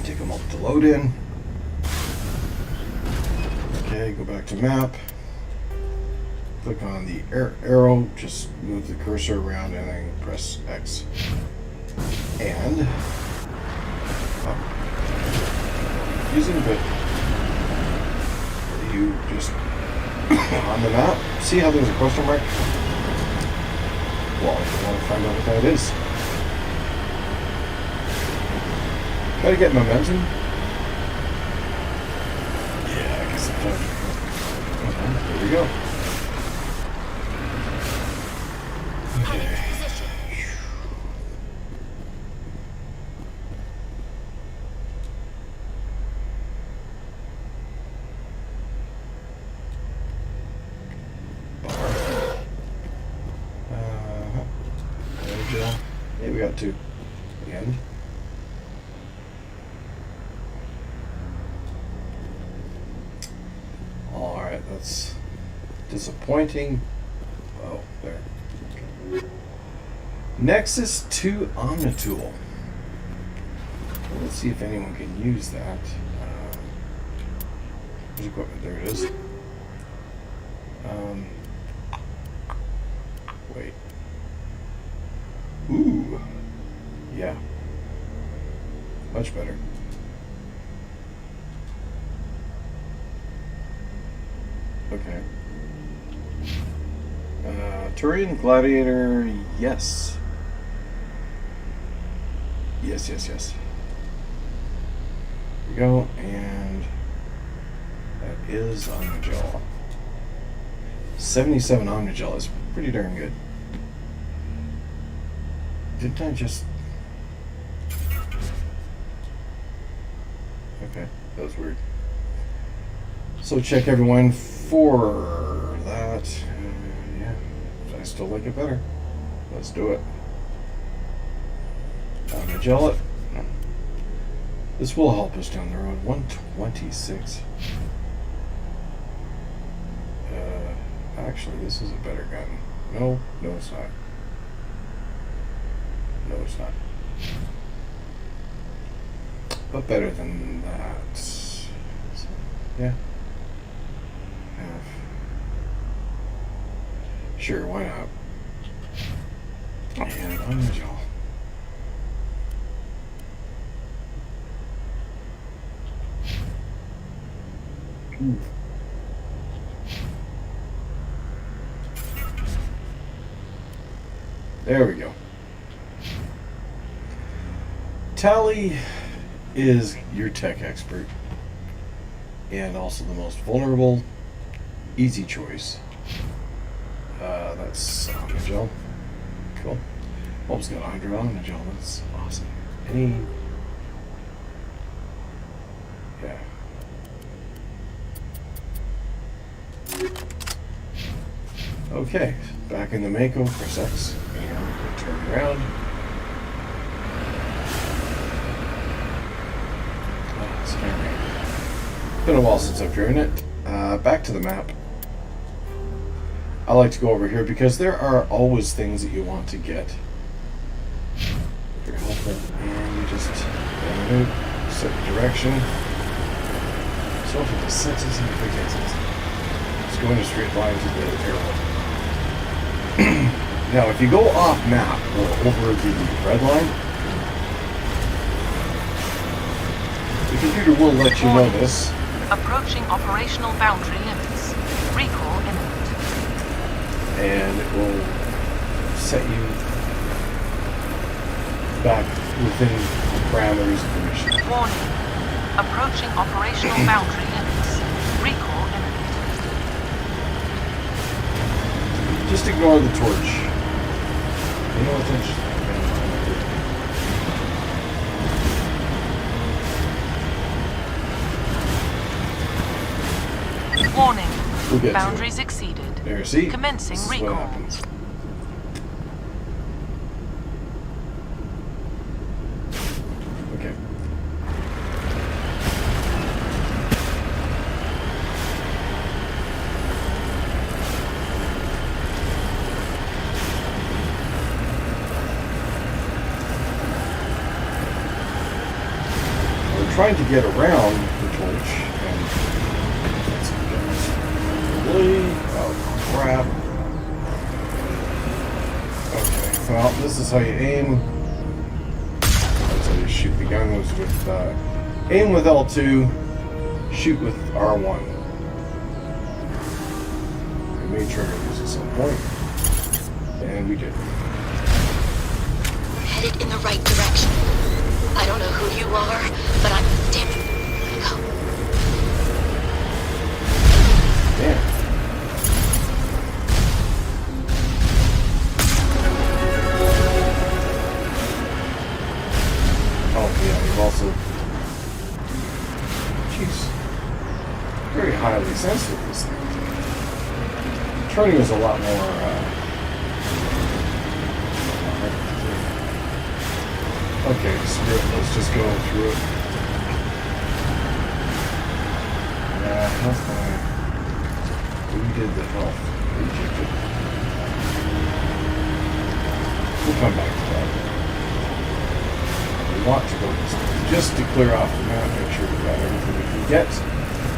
Take a moment to load in. Okay, go back to map. Click on the arrow, just move the cursor around and then press X. And using but you just on the map, see how there's a question mark? Well, if you want to find out what that is. Try to get momentum. Yeah, I guess sometimes. There we go. Okay. Yeah, we got two. Again. Alright, that's disappointing. Oh, there. Okay. Nexus 2 Omnitool. Let's see if anyone can use that. There's equipment. There it is. Wait. Ooh. Yeah. Much better. Okay. Turian Gladiator, yes. Yes. Here we go, and that is Omnigel. 77 Omnigel is pretty darn good. Didn't I just... Okay, that was weird. So check everyone for that. Yeah, I still like it better. Let's do it. Omnigel it. This will help us down the road. 126. Actually, this is a better gun. No, it's not. No, it's not. But better than that. So, yeah. Sure, why not? And Omnigel. Ooh. There we go. Tally is your tech expert and also the most vulnerable easy choice. That's gel. Cool. Bulb's got 100 gel. That's awesome. Any? Yeah. Okay, back in the Mako for sex, and we turn around. Oh, it's scary. Been a while since I've driven it. Back to the map. I like to go over here because there are always things that you want to get. Very helpful. And you just set the direction. So if it senses and forgets it. Just go in a straight line to the arrow. Now, if you go off map or over the red line, the computer will let you know this. Approaching operational boundary limits. Recall imminent. And it will set you back within the parameters of the mission. Warning. Approaching operational boundary limits. Recall imminent. Just ignore the torch. You know what's interesting? Warning. We'll get Boundaries exceeded. There, see? Commencing This is recall. what happens. Okay. We're trying to get around the torch, and that's oh crap. Okay, well, this is how you aim. That's how you shoot the gun, was with aim with L2, shoot with R1. We may trigger this at some point, and we did. We're headed in the right direction. I don't know who you are, but I'm damn it. Go. Damn. Oh yeah, we've also, jeez, very highly sensitive this thing. Turning is a lot more. Okay, screw it. Let's just go through it. Health fire. We did the health. Rejected. We'll come back to that. We want to go this way. Just to clear off the map, make sure we got everything we can get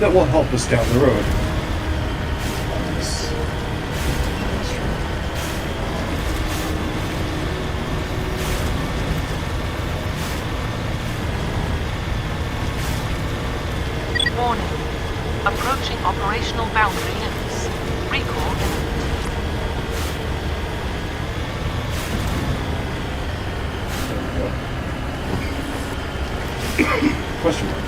that will help us down the road. That's true. Warning. Approaching operational boundary limits. Recall imminent. There we go. Question mark.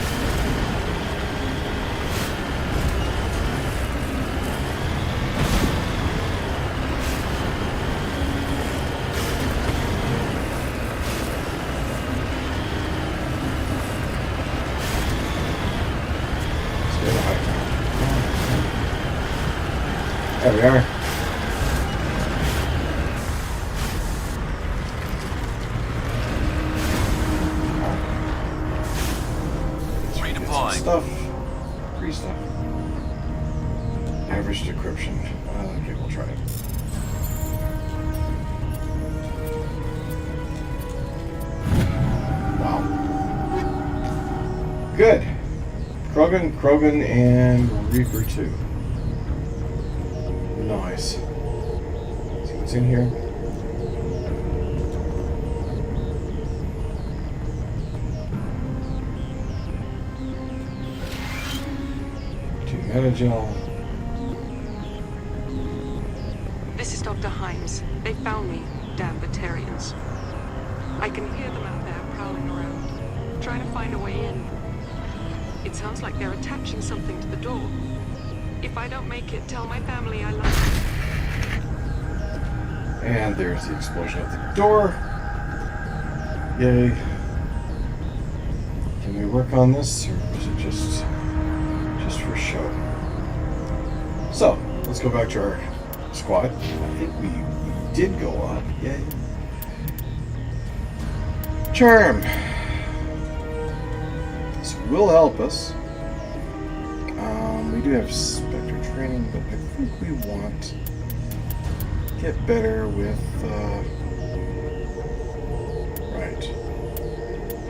There we are. Redeploying. Stuff. Free stuff. Average decryption. Okay, we'll try it. Wow. Good. Krogan, and Reaper 2. Nice. See what's in here? Two metagel. This is Dr. Himes. They found me, damn Batarians. I can hear them out there prowling around, trying to find a way in. It sounds like they're attaching something to the door. If I don't make it, tell my family I love them. And there's the explosion at the door. Yay. Can we work on this, or is it just for show? So, let's go back to our squad. I think we did go on. Yay. Charm. This will help us. We do have Spectre training, but I think we want to get better with, right.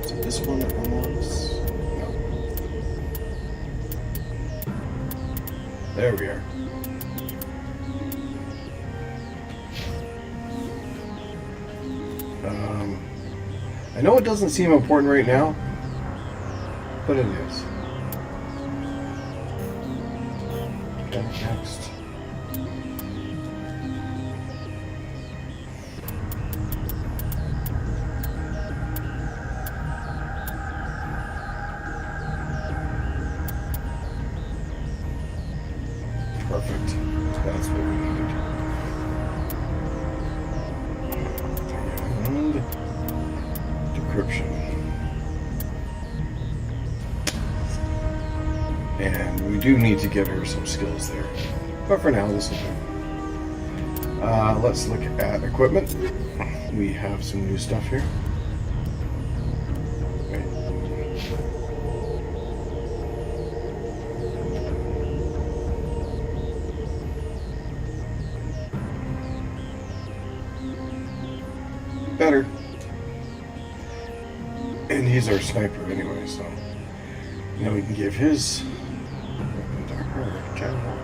Is it this one that unlocks? No. There we are. I know it doesn't seem important right now, but it is. Okay, next. Perfect. That's what we needed. And decryption. And we do need to give her some skills there. But for now, this will do. Let's look at equipment. We have some new stuff here. Wait. Better. And he's our sniper anyway, so now we can give his weapon to her, general.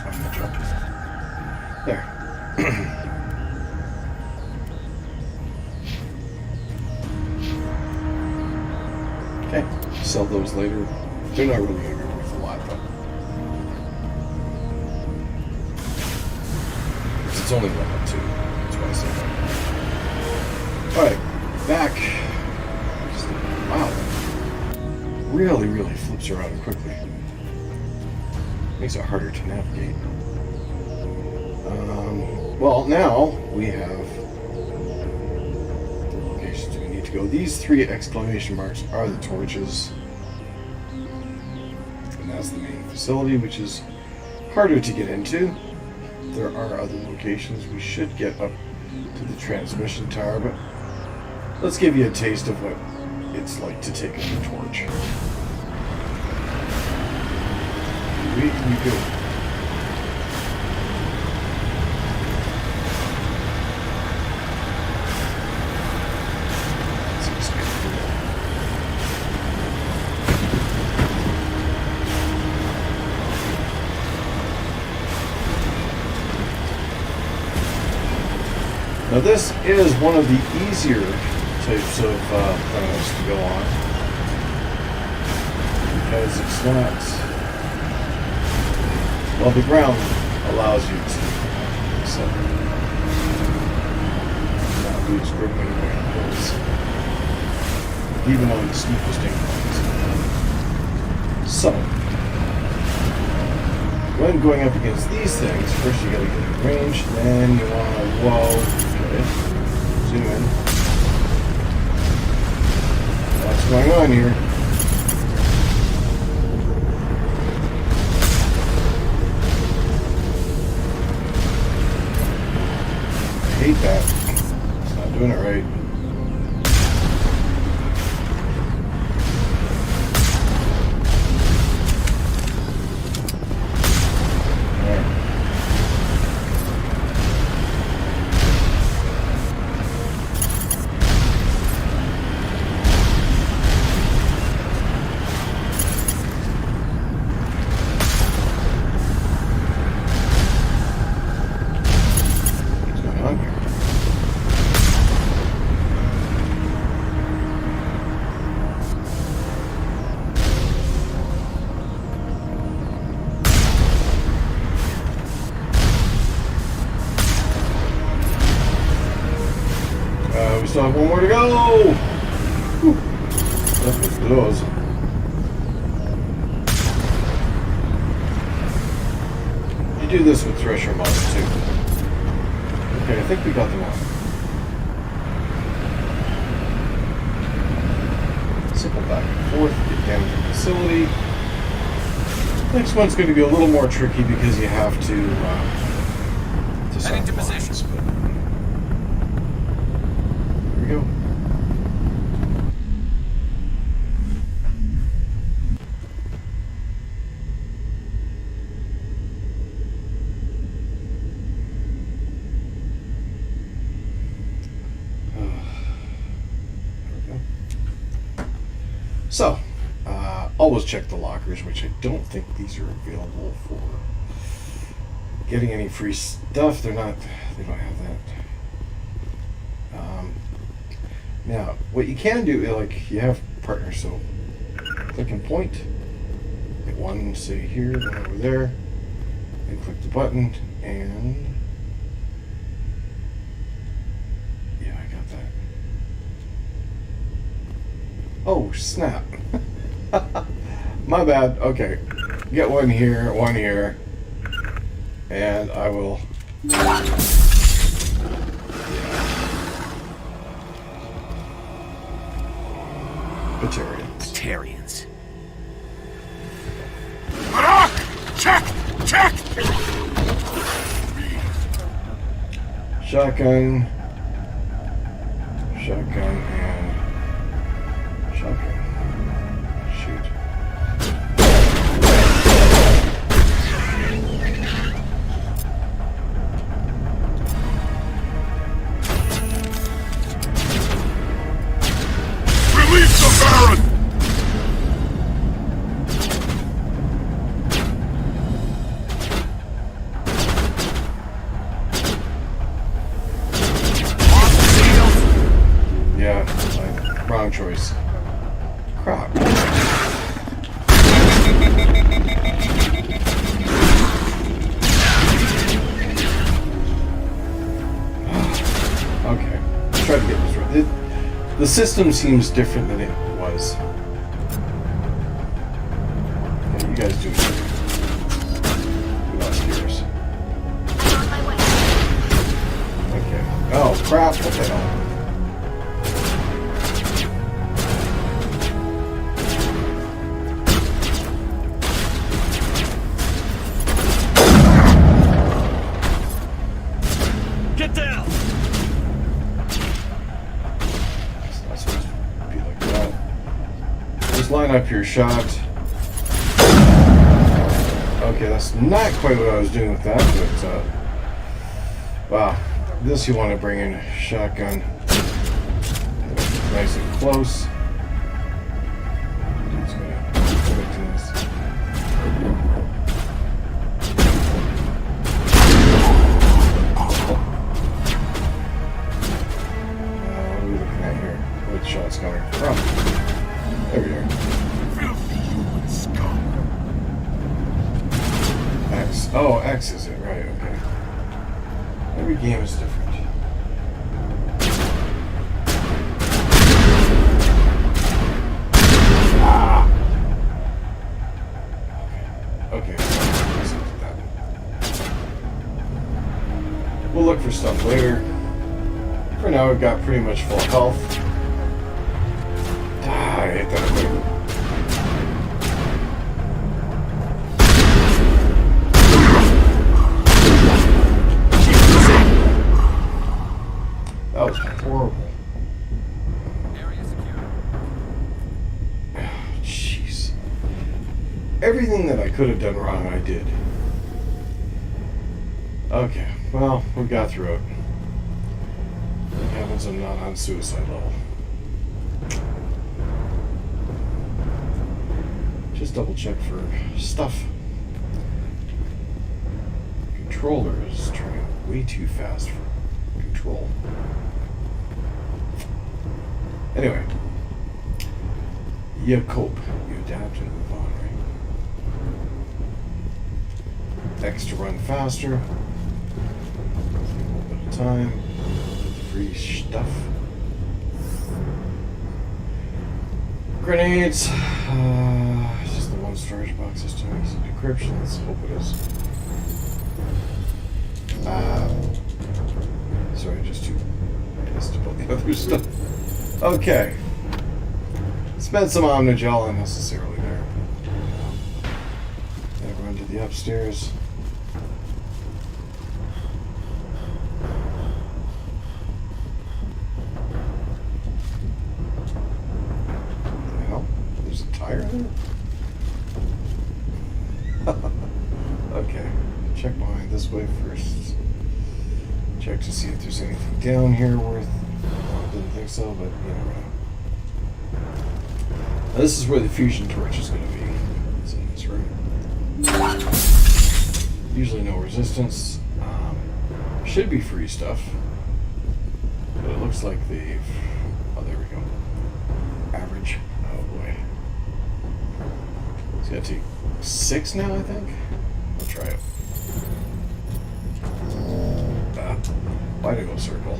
I'm gonna jump. There. Okay, sell those later. They're not really going to be worth a lot, though. It's only level 2. That's why I said that. Alright, back. Wow. Really, really flips around quickly. Makes it harder to navigate. Well, now we have the locations we need to go. These 3 exclamation marks are the torches. And that's the main facility, which is harder to get into. There are other locations. We should get up to the transmission tower, but let's give you a taste of what it's like to take up the torch. We go. Now this is one of the easier types of planets to go on because it's not, well, the ground allows you to not lose grip when you're going hills, even on the steepest inclines. So, when going up against these things, first you gotta get in range, then you wanna, okay, zoom in. What's going on here? I hate that. It's not doing it right. this with thresher mods too. Okay, I think we got them all. Simple back and forth, get down to the facility. Next one's going to be a little more tricky because you have to sign the lines, but here we go. So, always check the lockers, which I don't think these are available for getting any free stuff. They don't have that. Now, what you can do, like, you have partners, so click and point. Get one, say here, one over there, and click the button, and yeah, I got that. Oh, snap. My bad. Okay. Get one here, and I will... Batarians. Check! Shotgun, and shotgun. Shoot. Release the Baron! Yeah, wrong choice. Crap. Okay, try to get this right. The system seems different than it was. Okay, you guys do it. Who else cares? Okay. Oh, crap. What the hell? Get down! It's not supposed to be like that. Just line up your shot. Okay, that's not quite what I was doing with that, but wow. This you want to bring in shotgun. Nice and close. Dude's gonna do this. What are we looking at here? Where the shot's coming from? There we are. Filthy human scum. X. Oh, X is it, right, okay. Every game is different. Ah! Okay. Let's look at that. We'll look for stuff later. For now, we've got pretty much full health. Ah, I hate that thing. That was horrible. Jeez. Everything that I could have done wrong, I did. Okay, well, we got through it. Thank heavens I'm not on suicide level. Just double check for stuff. Controller is turning way too fast for control. Anyway, you cope, you adapt and move on, right? X to run faster. A little bit of time. Free stuff. Grenades. It's just the one storage box system. Easy decryption. Let's hope it is. Sorry, just too pissed about the other stuff. Okay. Spent some Omnigel unnecessarily there. Gotta run to the upstairs. What the hell? There's a tire there? Okay. Check behind this way first. Check to see if there's anything down here worth. I didn't think so, but you never know. Now, this is where the fusion torch is going to be. It's in this room. Usually no resistance. Should be free stuff. But it looks like they've... Oh, there we go. Average. Oh boy. It's going to take 6 now, I think. I'll try it. Why'd I go circle?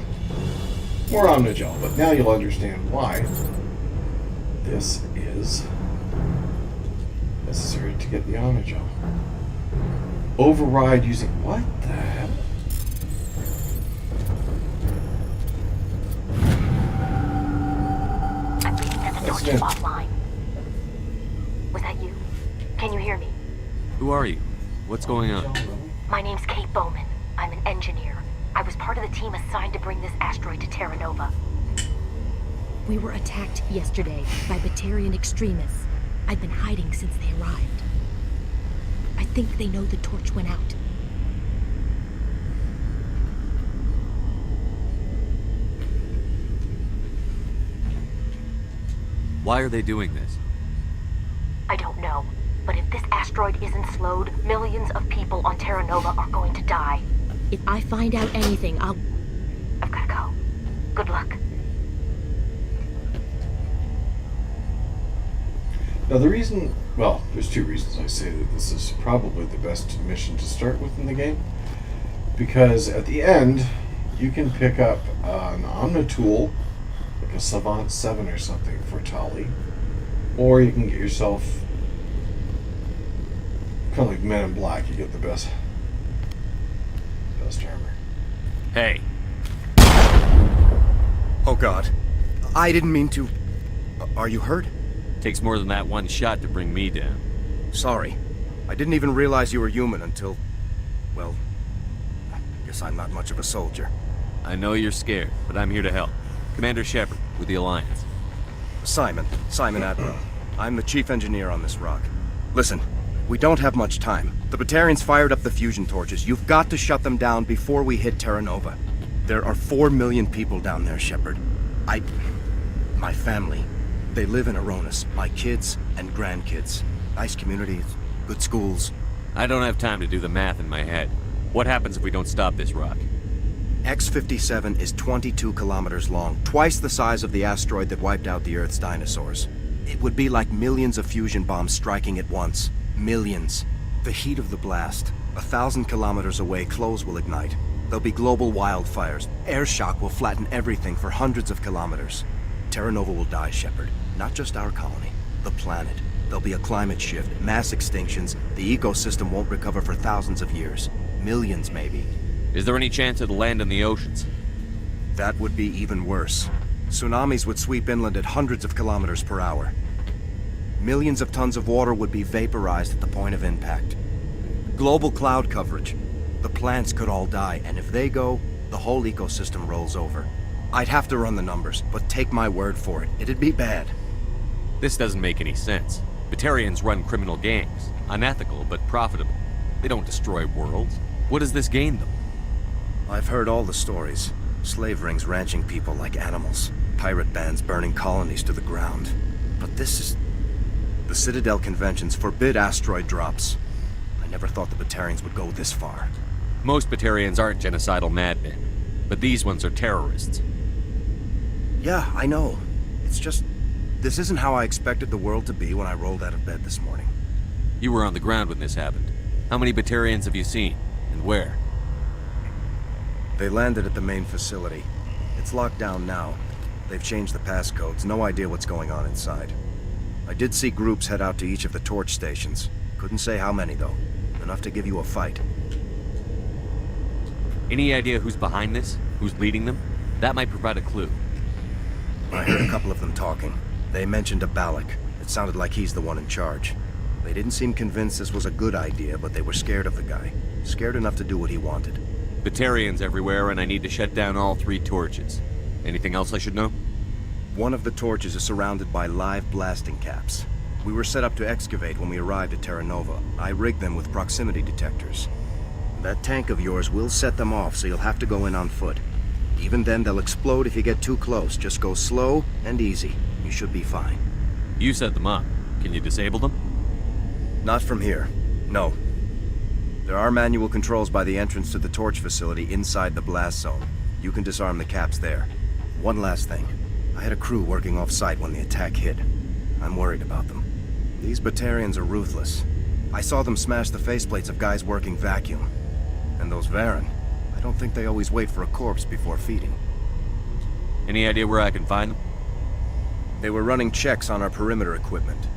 More Omnigel, but now you'll understand why this is necessary to get the Omnigel. Override using... What the hell? I'm reading that the torch is offline. Was that you? Can you hear me? Who are you? What's going on? My name's Kate Bowman. I'm an engineer. I was part of the team assigned to bring this asteroid to Terra Nova. We were attacked yesterday by Batarian extremists. I've been hiding since they arrived. I think they know the torch went out. Why are they doing this? I don't know, but if this asteroid isn't slowed, millions of people on Terra Nova are going to die. If I find out anything, I've gotta go. Good luck. Now the reason, well, there's 2 reasons I say that this is probably the best mission to start with in the game. Because at the end, you can pick up an Omnitool, like a Savant 7 or something for Tali. Or you can get yourself, kind of like Men in Black, you get the best armor. Hey. Oh God. I didn't mean to... Are you hurt? Takes more than that one shot to bring me down. Sorry. I didn't even realize you were human until... Well, I guess I'm not much of a soldier. I know you're scared, but I'm here to help. Commander Shepard, with the Alliance. Simon Admiral. I'm the chief engineer on this rock. Listen, we don't have much time. The Batarians fired up the fusion torches. You've got to shut them down before we hit Terra Nova. There are 4 million people down there, Shepard. My family, they live in Aronis. My kids and grandkids. Nice communities, good schools. I don't have time to do the math in my head. What happens if we don't stop this rock? X-57 is 22 kilometers long, twice the size of the asteroid that wiped out the Earth's dinosaurs. It would be like millions of fusion bombs striking at once. Millions. The heat of the blast. 1,000 kilometers away, clothes will ignite. There'll be global wildfires. Air shock will flatten everything for hundreds of kilometers. Terra Nova will die, Shepard. Not just our colony. The planet. There'll be a climate shift, mass extinctions. The ecosystem won't recover for thousands of years. Millions, maybe. Is there any chance it'll land in the oceans? That would be even worse. Tsunamis would sweep inland at hundreds of kilometers per hour. Millions of tons of water would be vaporized at the point of impact. Global cloud coverage. The plants could all die, and if they go, the whole ecosystem rolls over. I'd have to run the numbers, but take my word for it, it'd be bad. This doesn't make any sense. Batarians run criminal gangs. Unethical, but profitable. They don't destroy worlds. What does this gain them? I've heard all the stories. Slave rings ranching people like animals. Pirate bands burning colonies to the ground. But this is... The Citadel conventions forbid asteroid drops. I never thought the Batarians would go this far. Most Batarians aren't genocidal madmen, but these ones are terrorists. Yeah, I know. It's just... This isn't how I expected the world to be when I rolled out of bed this morning. You were on the ground when this happened. How many Batarians have you seen? And where? They landed at the main facility. It's locked down now. They've changed the passcodes. No idea what's going on inside. I did see groups head out to each of the torch stations. Couldn't say how many, though. Enough to give you a fight. Any idea who's behind this? Who's leading them? That might provide a clue. I heard a couple of them talking. They mentioned a Balak. It sounded like he's the one in charge. They didn't seem convinced this was a good idea, but they were scared of the guy. Scared enough to do what he wanted. Batarians everywhere, and I need to shut down all 3 torches. Anything else I should know? One of the torches is surrounded by live blasting caps. We were set up to excavate when we arrived at Terra Nova. I rigged them with proximity detectors. That tank of yours will set them off, so you'll have to go in on foot. Even then, they'll explode if you get too close. Just go slow and easy. You should be fine. You set them up. Can you disable them? Not from here. No. There are manual controls by the entrance to the torch facility inside the blast zone. You can disarm the caps there. One last thing. I had a crew working off-site when the attack hit. I'm worried about them. These Batarians are ruthless. I saw them smash the faceplates of guys working vacuum. And those Varen, I don't think they always wait for a corpse before feeding. Any idea where I can find them? They were running checks on our perimeter equipment.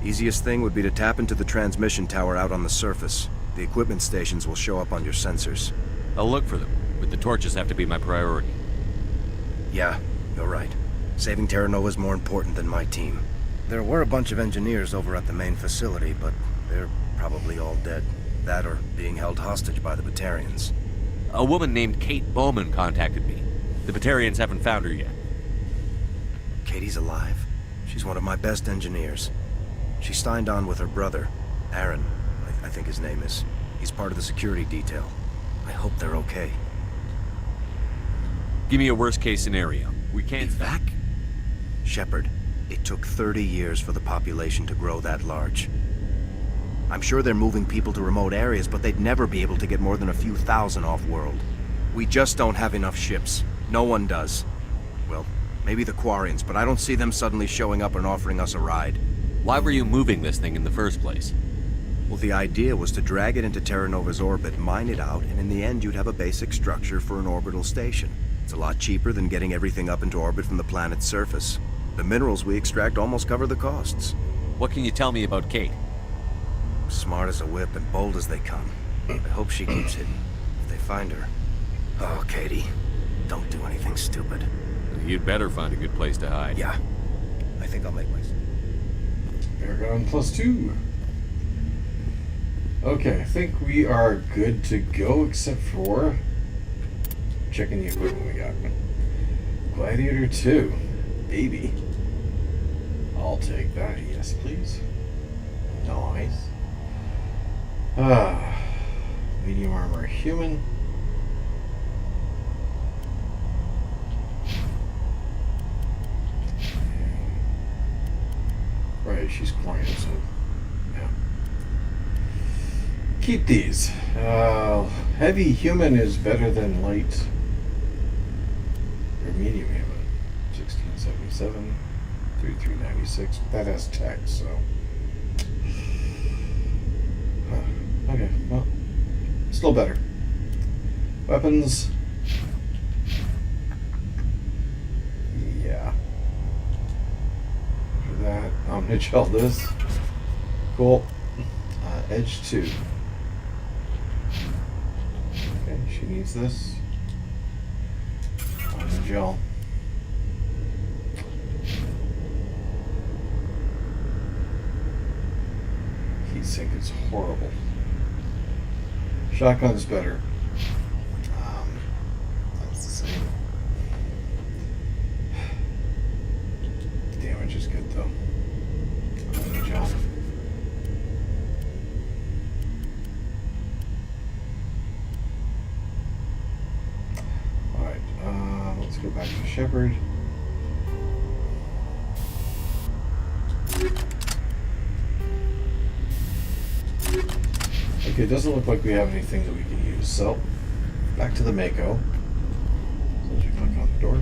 Easiest thing would be to tap into the transmission tower out on the surface. The equipment stations will show up on your sensors. I'll look for them, but the torches have to be my priority. Yeah, you're right. Saving Terra Nova is more important than my team. There were a bunch of engineers over at the main facility, but they're probably all dead. That or being held hostage by the Batarians. A woman named Kate Bowman contacted me. The Batarians haven't found her yet. Katie's alive. She's one of my best engineers. She signed on with her brother, Aaron, I think his name is. He's part of the security detail. I hope they're okay. Give me a worst-case scenario. We can't... Back? Shepard, it took 30 years for the population to grow that large. I'm sure they're moving people to remote areas, but they'd never be able to get more than a few thousand off-world. We just don't have enough ships. No one does. Well, maybe the Quarians, but I don't see them suddenly showing up and offering us a ride. Why were you moving this thing in the first place? Well, the idea was to drag it into Terra Nova's orbit, mine it out, and in the end you'd have a basic structure for an orbital station. It's a lot cheaper than getting everything up into orbit from the planet's surface. The minerals we extract almost cover the costs. What can you tell me about Kate? Smart as a whip and bold as they come. I hope she keeps hidden. If they find her... Oh, Katie, don't do anything stupid. You'd better find a good place to hide. Yeah. I think I'll make my... Paragon +2. Okay, I think we are good to go except for checking the equipment we got. Gladiator 2. Baby. I'll take that. Yes, please. Nice. Medium armor human. Right, she's Quarian, so yeah. Keep these. Heavy human is better than light or medium human. 1677, 3396. That has text, so. Okay, well, still better. Weapons. Yeah. For that, Omnichel this. Cool. Edge 2. Okay, she needs this. Omnichel. Heatsink is horrible. Shotgun's better. That's the same. Damage is good though. Good job. Alright, let's go back to Shepard. Okay, it doesn't look like we have anything that we can use, so back to the Mako. So as you click on the door.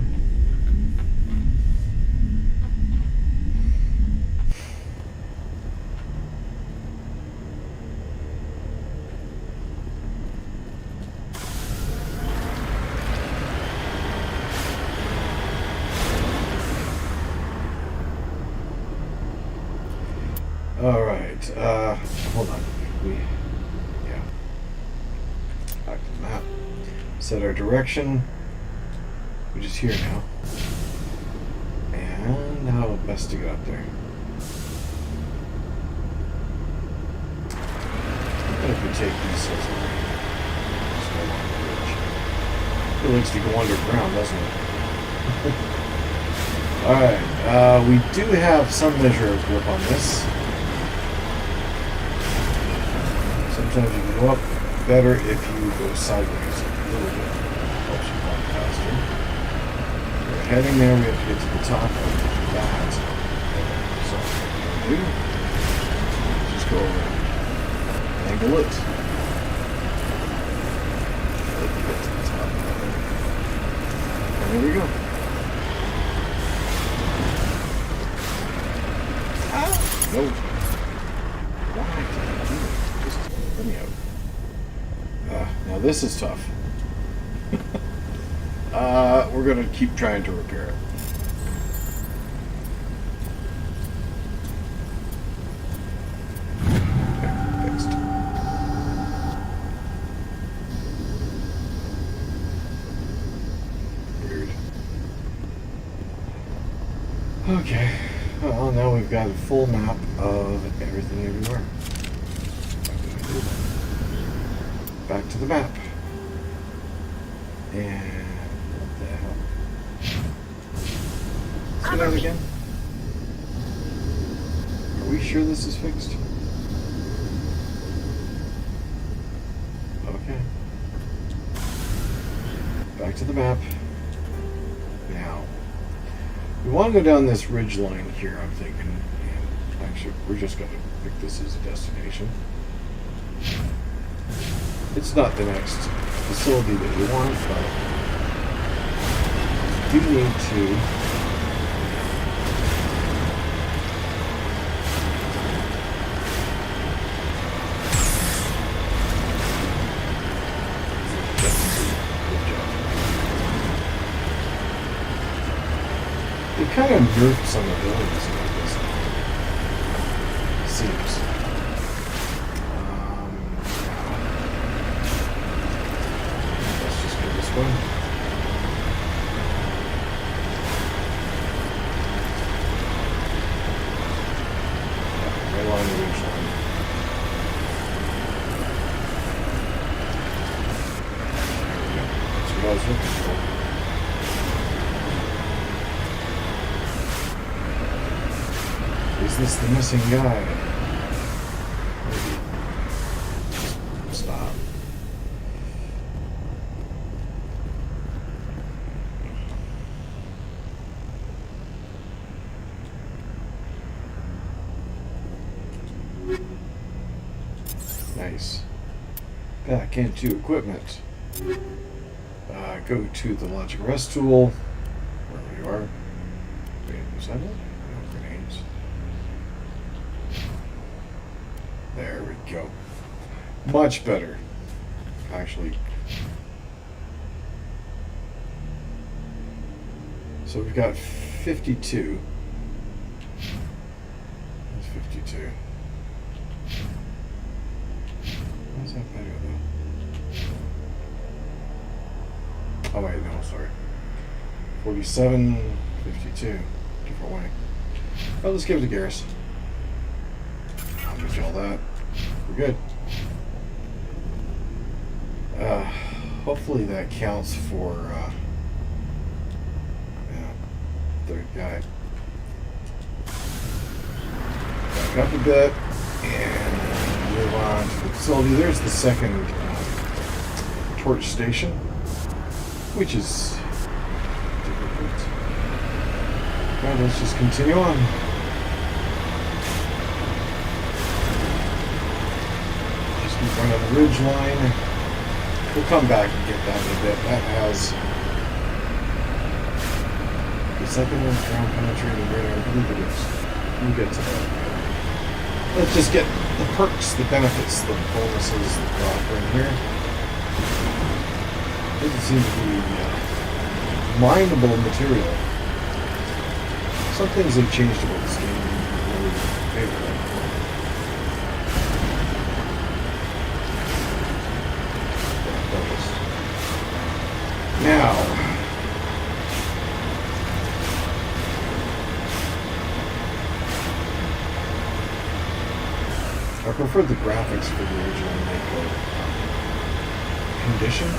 Alright, hold on. Back to the map. Set our direction, which is here now. And how best to get up there. What if we take these hills away? Just go along the ridge. It likes to go underground, doesn't it? Alright, we do have some measure of grip on this. Sometimes you can go up better if you go sideways a little bit. Helps you run faster. We're heading there, we have to get to the top of that. So, what we do, just go over and angle it. Get to the top of it. And there we go. No. Why did I do it? Just let me out. Now this is tough. We're gonna keep trying to repair it. Okay, fixed. Weird. Okay. Well, now we've got a full map of everything everywhere. Back to the map. And what the hell? Let's get out again. Are we sure this is fixed? Okay. Back to the map. Now. We want to go down this ridge line here, I'm thinking. And actually, we're just going to pick this as a destination. It's not the next facility that we want, but we do need to they kind of nerfed some abilities like this. Seems. Let's just go this way. Yeah, right along the ridge line. There we go. That's what I was looking for. Is this the missing guy? Maybe. Stop. Nice. Back into equipment. Go to the logic rest tool. Wherever you are. Wait, is that it? No grenades. There we go. Much better. Actually. So we've got 52. That's 52. Why is that better though? Oh wait, no, sorry. 47, 52. Different way. Oh, let's give it to Garrus. I'll do all that. We're good. Hopefully that counts for third guy. Back up a bit and move on to the facility. There's the second torch station, which is difficult. Alright, let's just continue on. In front of the ridge line. We'll come back and get that in a bit. That has the second one ground penetrating radar. I believe it is. We'll get to that. Let's just get the perks, the benefits, the bonuses that we're offering here. Doesn't seem to be mineable material. Some things have changed about this game in really favor. Now, I prefer the graphics for the original Mako condition.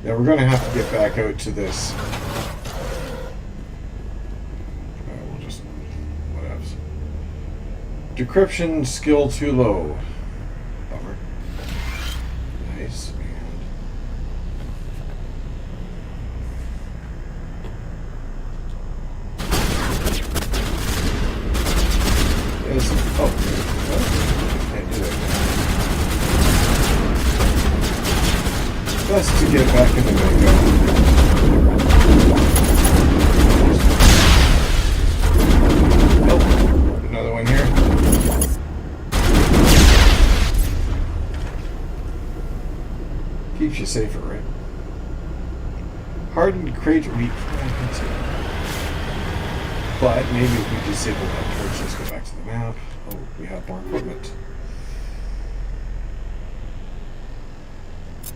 Yeah, we're going to have to get back out to this. We'll just... whatevs. Decryption skill too low. Bummer. Nice. There's... oh, can't do that. Best to get back in the Mako. Oh, another one here. Keeps you safer, right? Hardened crate weak. But maybe if we disable that torch, let's go back to the map. Oh, we have more equipment.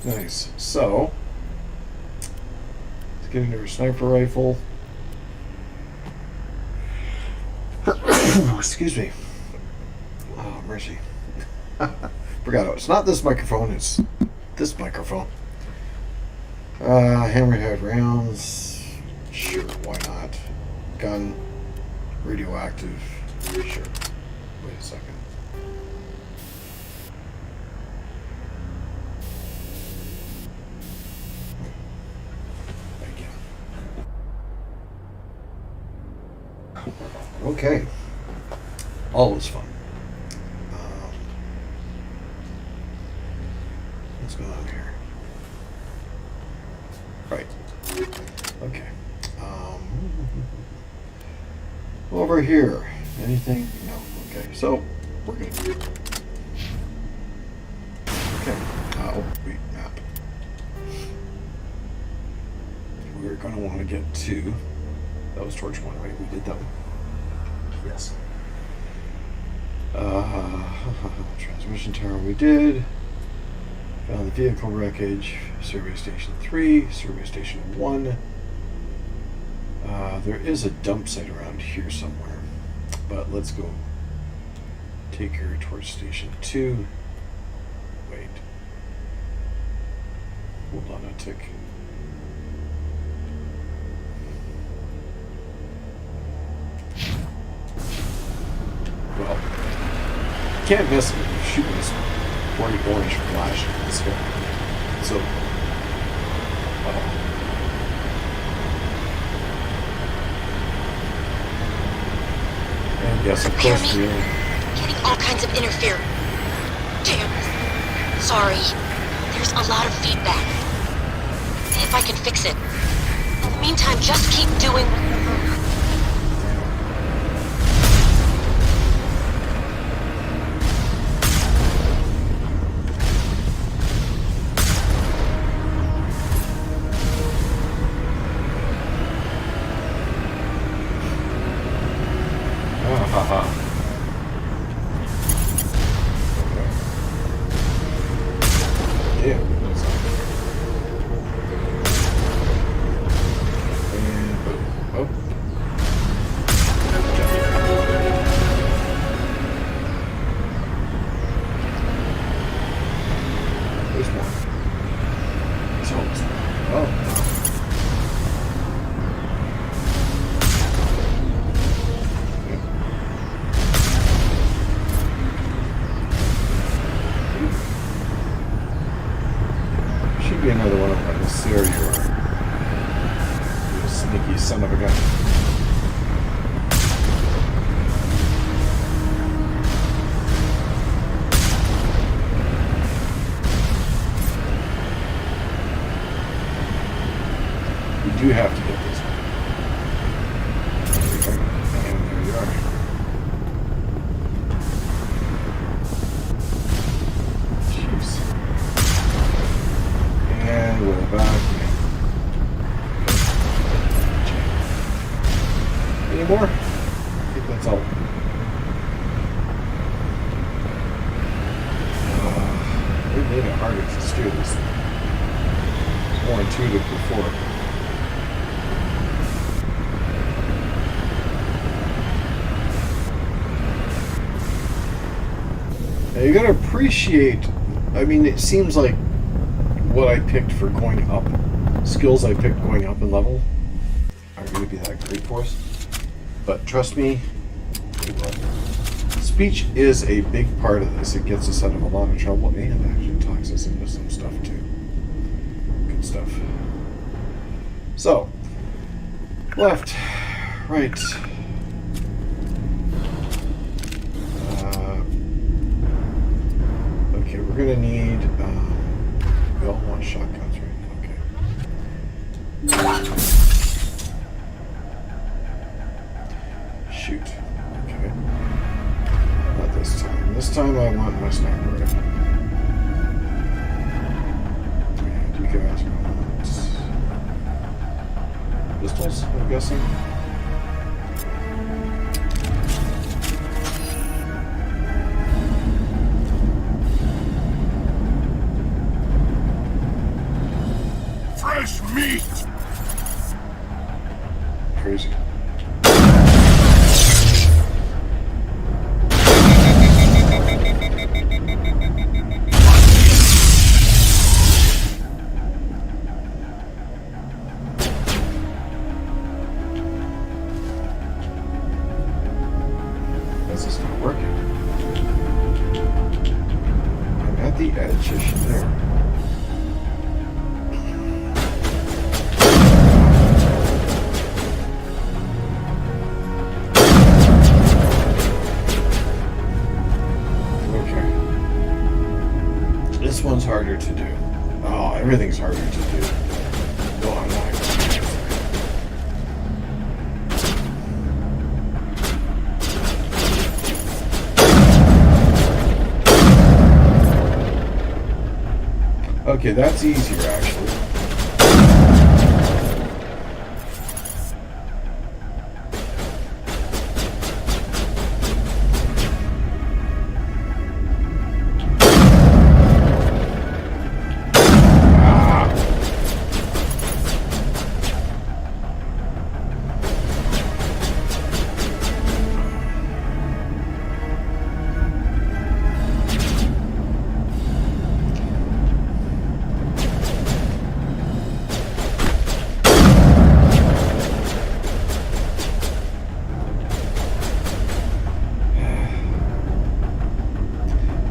Nice. So, let's get into our sniper rifle. Excuse me. Oh, mercy. Forgot it. It's not this microphone, it's this microphone. Hammerhead rounds. Sure, why not? Gun. Radioactive. Sure. Wait a second. Okay. Always fun. What's going on here? Right. Okay. Over here. Anything? No. Okay. So, we're good. Okay. Oh, wait, map. We're going to want to get to... that was torch one, right? We did that one. Yes. Transmission tower we did. Found the vehicle wreckage. Survey station 3. Survey station 1. There is a dump site around here somewhere. But let's go take her towards station 2. Wait. Hold on a tick. Well, can't miss it if you shoot this bright orange flash in the sky. So, and yes, of course, we are getting all kinds of interference. Damn. Sorry. There's a lot of feedback. See if I can fix it. In the meantime, just keep doing. Be another one of them. There you are. You sneaky son of a gun. We do have to get this one. And there you are. Jeez. anymore? I think that's all. They made it harder to steer this thing. It's more intuitive before. Now you gotta appreciate, I mean, it seems like what I picked for going up, skills I picked going up in level, are going to be that great for us. But trust me, it will. Speech is a big part of this. It gets us out of a lot of trouble and actually talks us into some stuff too. Good stuff. So, left, right. Okay, we're going to need, we all want shotguns, right? Okay. Shoot. Okay. Not this time. This time I want my sniper rifle. And you guys want pistols, I'm guessing? Fresh meat! Crazy. This is not working. I'm at the edge-ish there. This one's harder to do. Oh, everything's harder to do. No, I'm not. Okay, that's easier actually.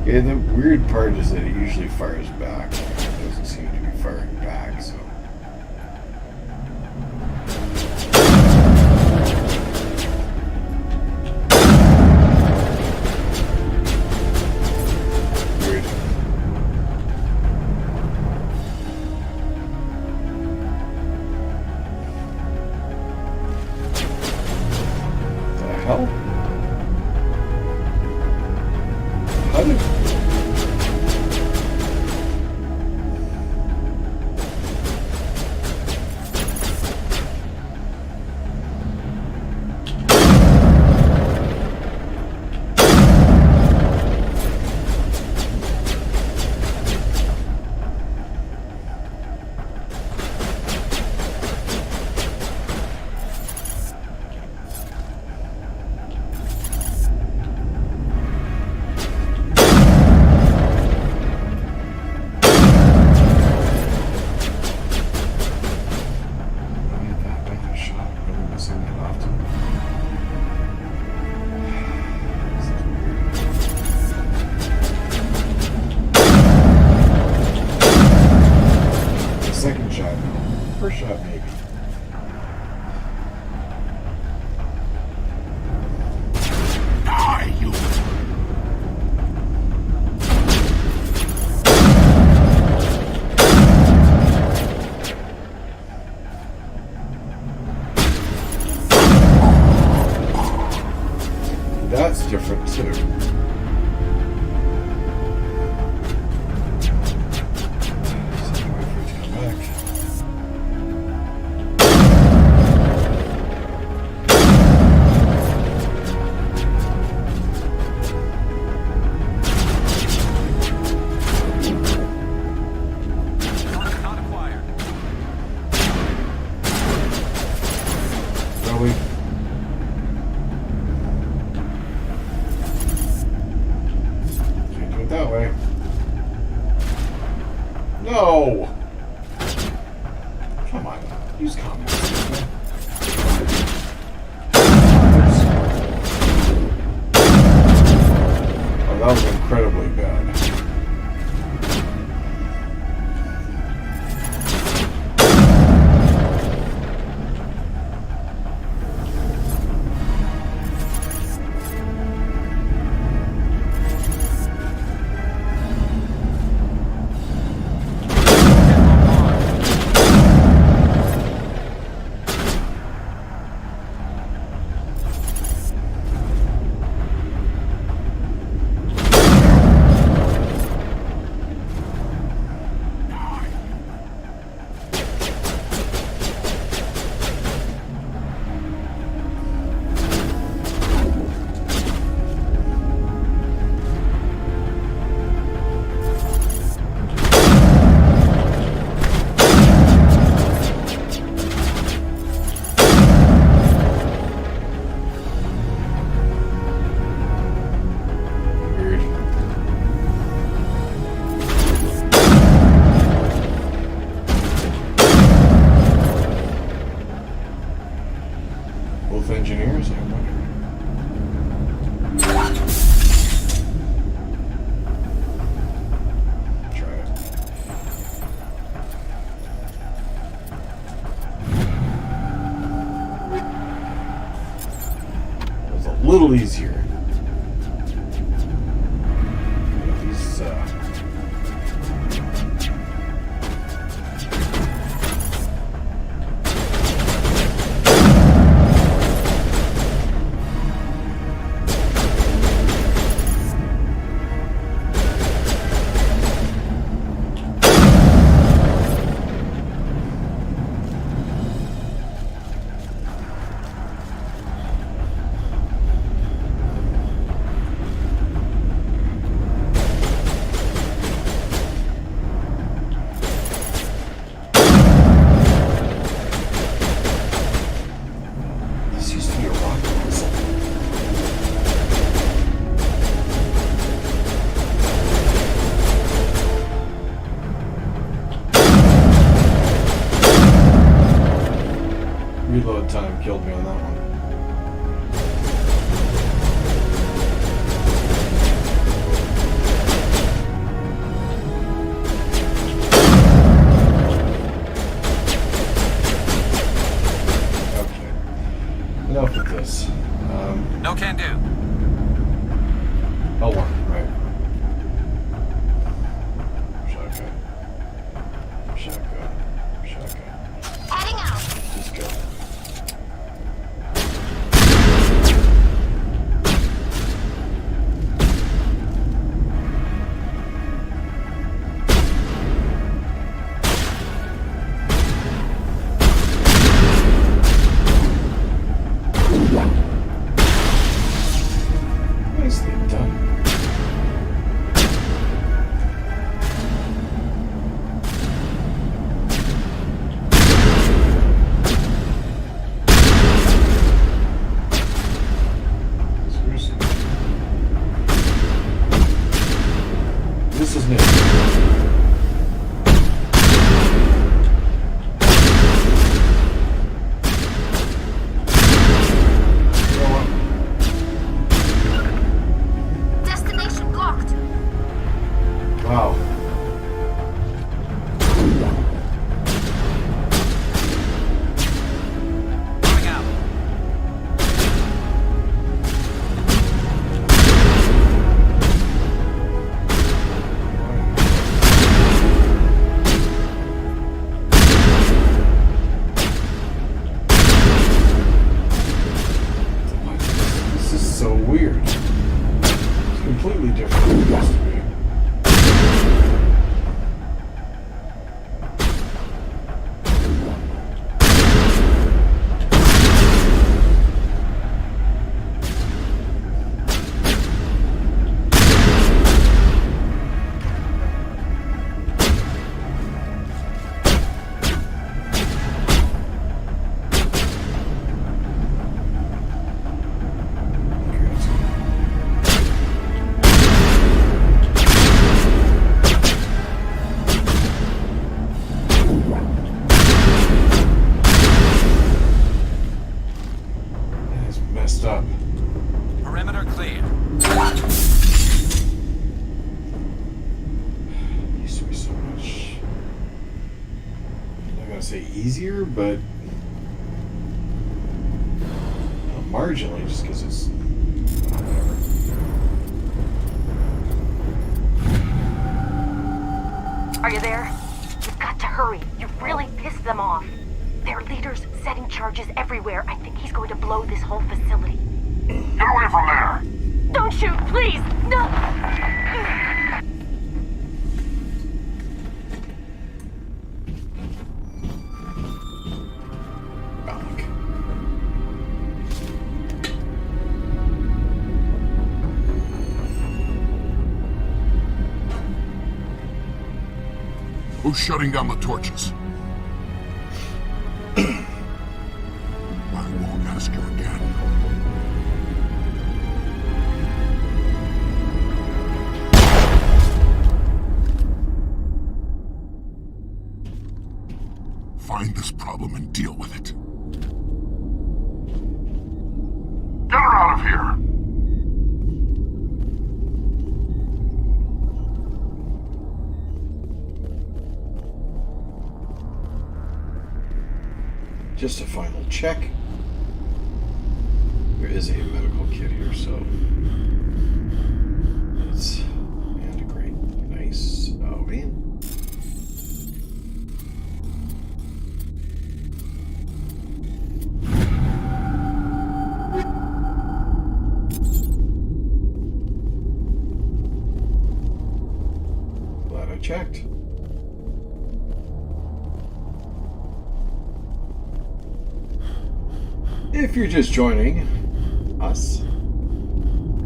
Okay, the weird part is that it usually fires back. It doesn't seem to be firing back, so. Weird. The hell? How did... Second shot, no. First shot, maybe. Die, you! That's different too. Really? Can't do it that way. No! Come on. Use common sense. Oh, that was incredibly bad. Engineers, I wonder. Try it. It was a little easier. These, reload time killed me on that one. Okay. Enough with this. No can do. L1, right. Shotgun. Shotgun. Shotgun. Heading out. Just go. Nicely done. Next up. Perimeter clear. Used to be so much. I'm not gonna say easier, but marginally, just because it's whatever. Are you there? You've got to hurry. You've really pissed them off. Their leader's setting charges everywhere. I think he's going to blow this whole facility. Get away from there! Don't shoot, please! No! Who's shutting down the torches? I won't ask you again. Find this problem and deal with it. Get her out of here! Just a final check. There is a medical kit here, so let's integrate. Nice. Oh man. Glad I checked. If you're just joining us,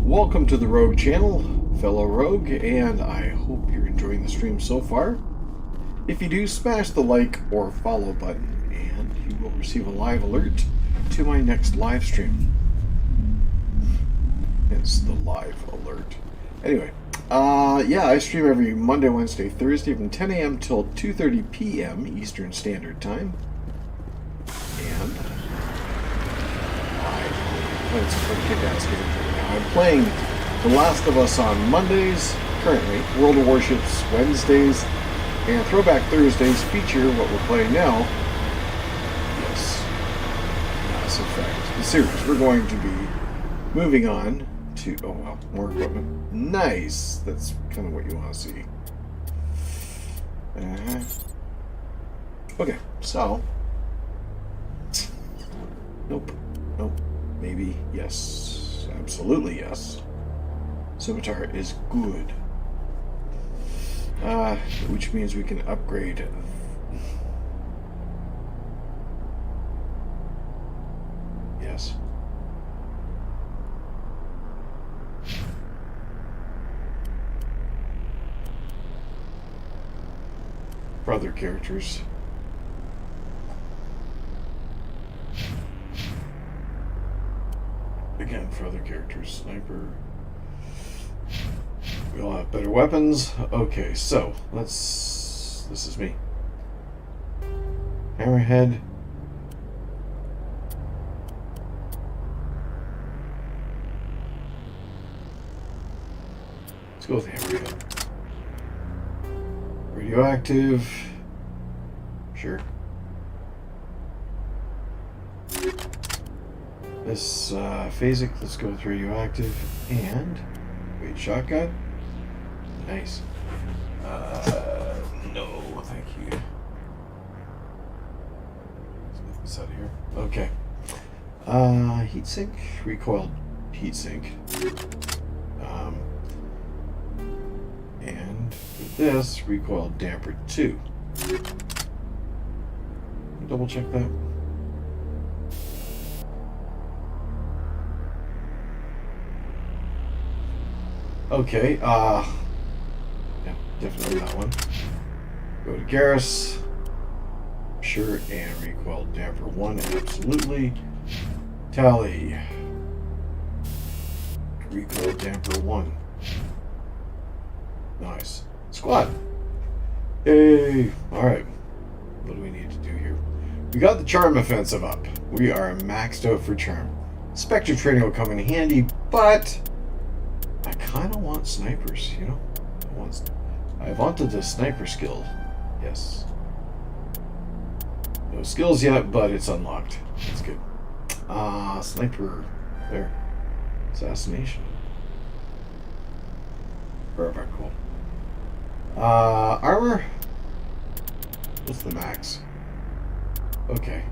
welcome to the Rogue channel, fellow Rogue, and I hope you're enjoying the stream so far. If you do, smash the like or follow button, and you will receive a live alert to my next live stream. Hence the live alert. Anyway, yeah, I stream every Monday, Wednesday, Thursday from 10 a.m. till 2:30 p.m. Eastern Standard Time. And playing some pretty kick-ass games right now. I'm playing The Last of Us on Mondays, currently, World of Warships Wednesdays, and Throwback Thursdays feature what we're playing now. Yes, Mass Effect, the series. We're going to be moving on to, oh wow, more equipment. Nice! That's kind of what you want to see. Okay, so. Nope. Maybe, yes. Absolutely, yes. Scimitar is good. Which means we can upgrade. Yes. For other characters. Again, for other characters, sniper. We all have better weapons. Okay, so let's. This is me. Hammerhead. Let's go with Hammerhead. Radioactive. Sure. This phasic, let's go with radioactive, and wait, shotgun. Nice. No, thank you. Let's get this out of here. Okay. Heatsink, recoiled heatsink. And with this, recoiled damper 2. Double check that. Okay, yeah, definitely that one. Go to Garrus. Sure, and recoil damper 1, absolutely. Tally. Recoil damper 1. Nice. Squad. Hey, alright. What do we need to do here? We got the charm offensive up. We are maxed out for charm. Spectre training will come in handy, but I kind of want snipers, you know? I wanted the sniper skill. Yes. No skills yet, but it's unlocked. That's good. Sniper. There. Assassination. Perfect, cool. Armor? What's the max? Okay,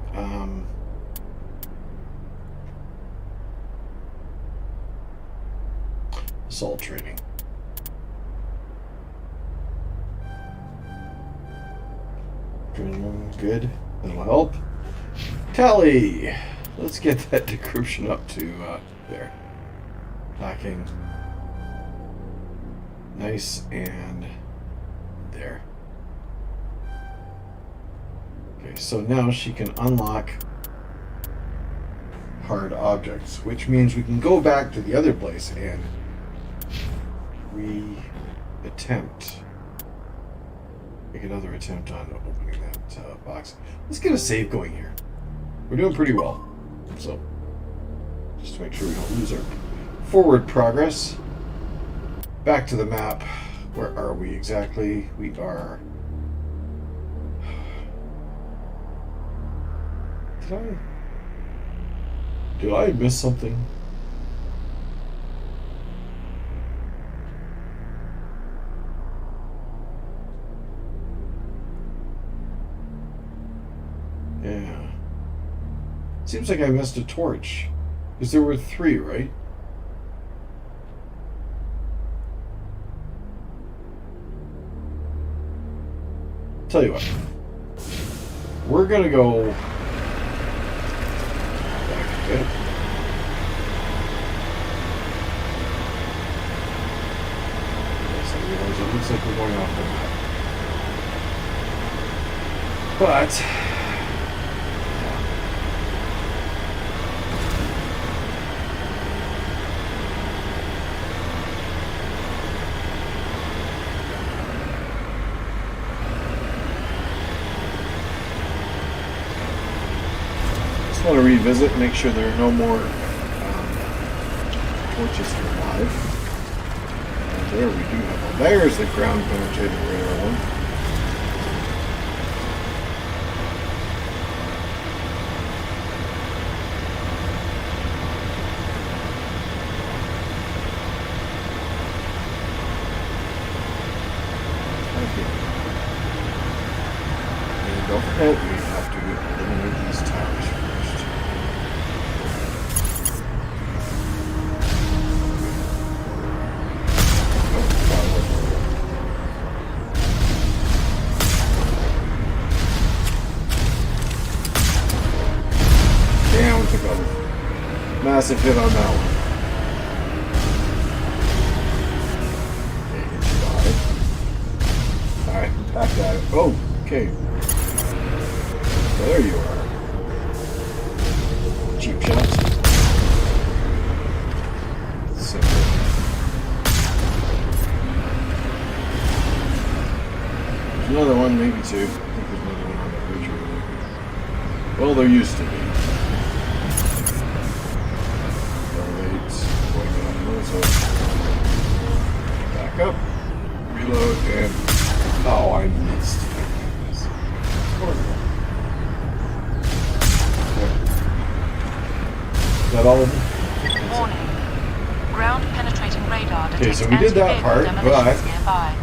assault training. Good. That'll help. Tally! Let's get that decryption up to, there. Hacking. Nice, and there. Okay, so now she can unlock hard objects, which means we can go back to the other place and make another attempt on opening that box. Let's get a save going here. We're doing pretty well. So, just to make sure we don't lose our forward progress. Back to the map. Where are we exactly? We are... Did I miss something? Yeah. Seems like I missed a torch. Because there were 3, right? Tell you what. We're gonna go back a bit. Yes, I realize it looks like we're going off the map. But I want to revisit, make sure there are no more torches alive. And there we do have one. There's the ground penetrating radar one. Okay. And don't forget, we have to eliminate these towers first. Massive hit on that one. Okay, alright, back at it. Oh, okay. There you are. Cheap shots. Simple. There's another one, maybe 2. I think there's another one on the bridge. Well, there used to be. Back up, reload, and oh, I missed. Is that all of them? Warning. Ground penetrating radar detects okay, so we did that part, but nearby.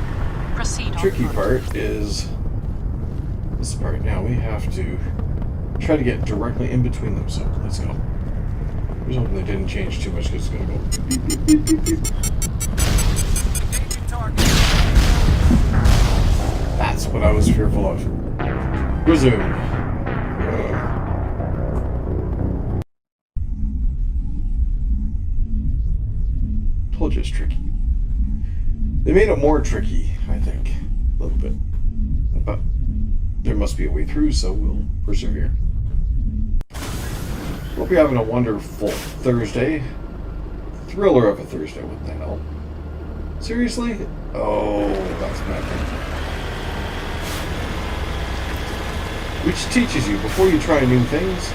Proceed the tricky part is this part. Now we have to try to get directly in between them. So let's go. Here's hoping they didn't change too much because it's going to go beep, beep, beep, beep, beep. That's what I was fearful of. Resume. Told you it's tricky. They made it more tricky, I think. A little bit. But there must be a way through, so we'll persevere. Hope you're having a wonderful Thursday. Thriller of a Thursday, what the hell? Seriously? Oh, that's bad. Which teaches you, before you try new things,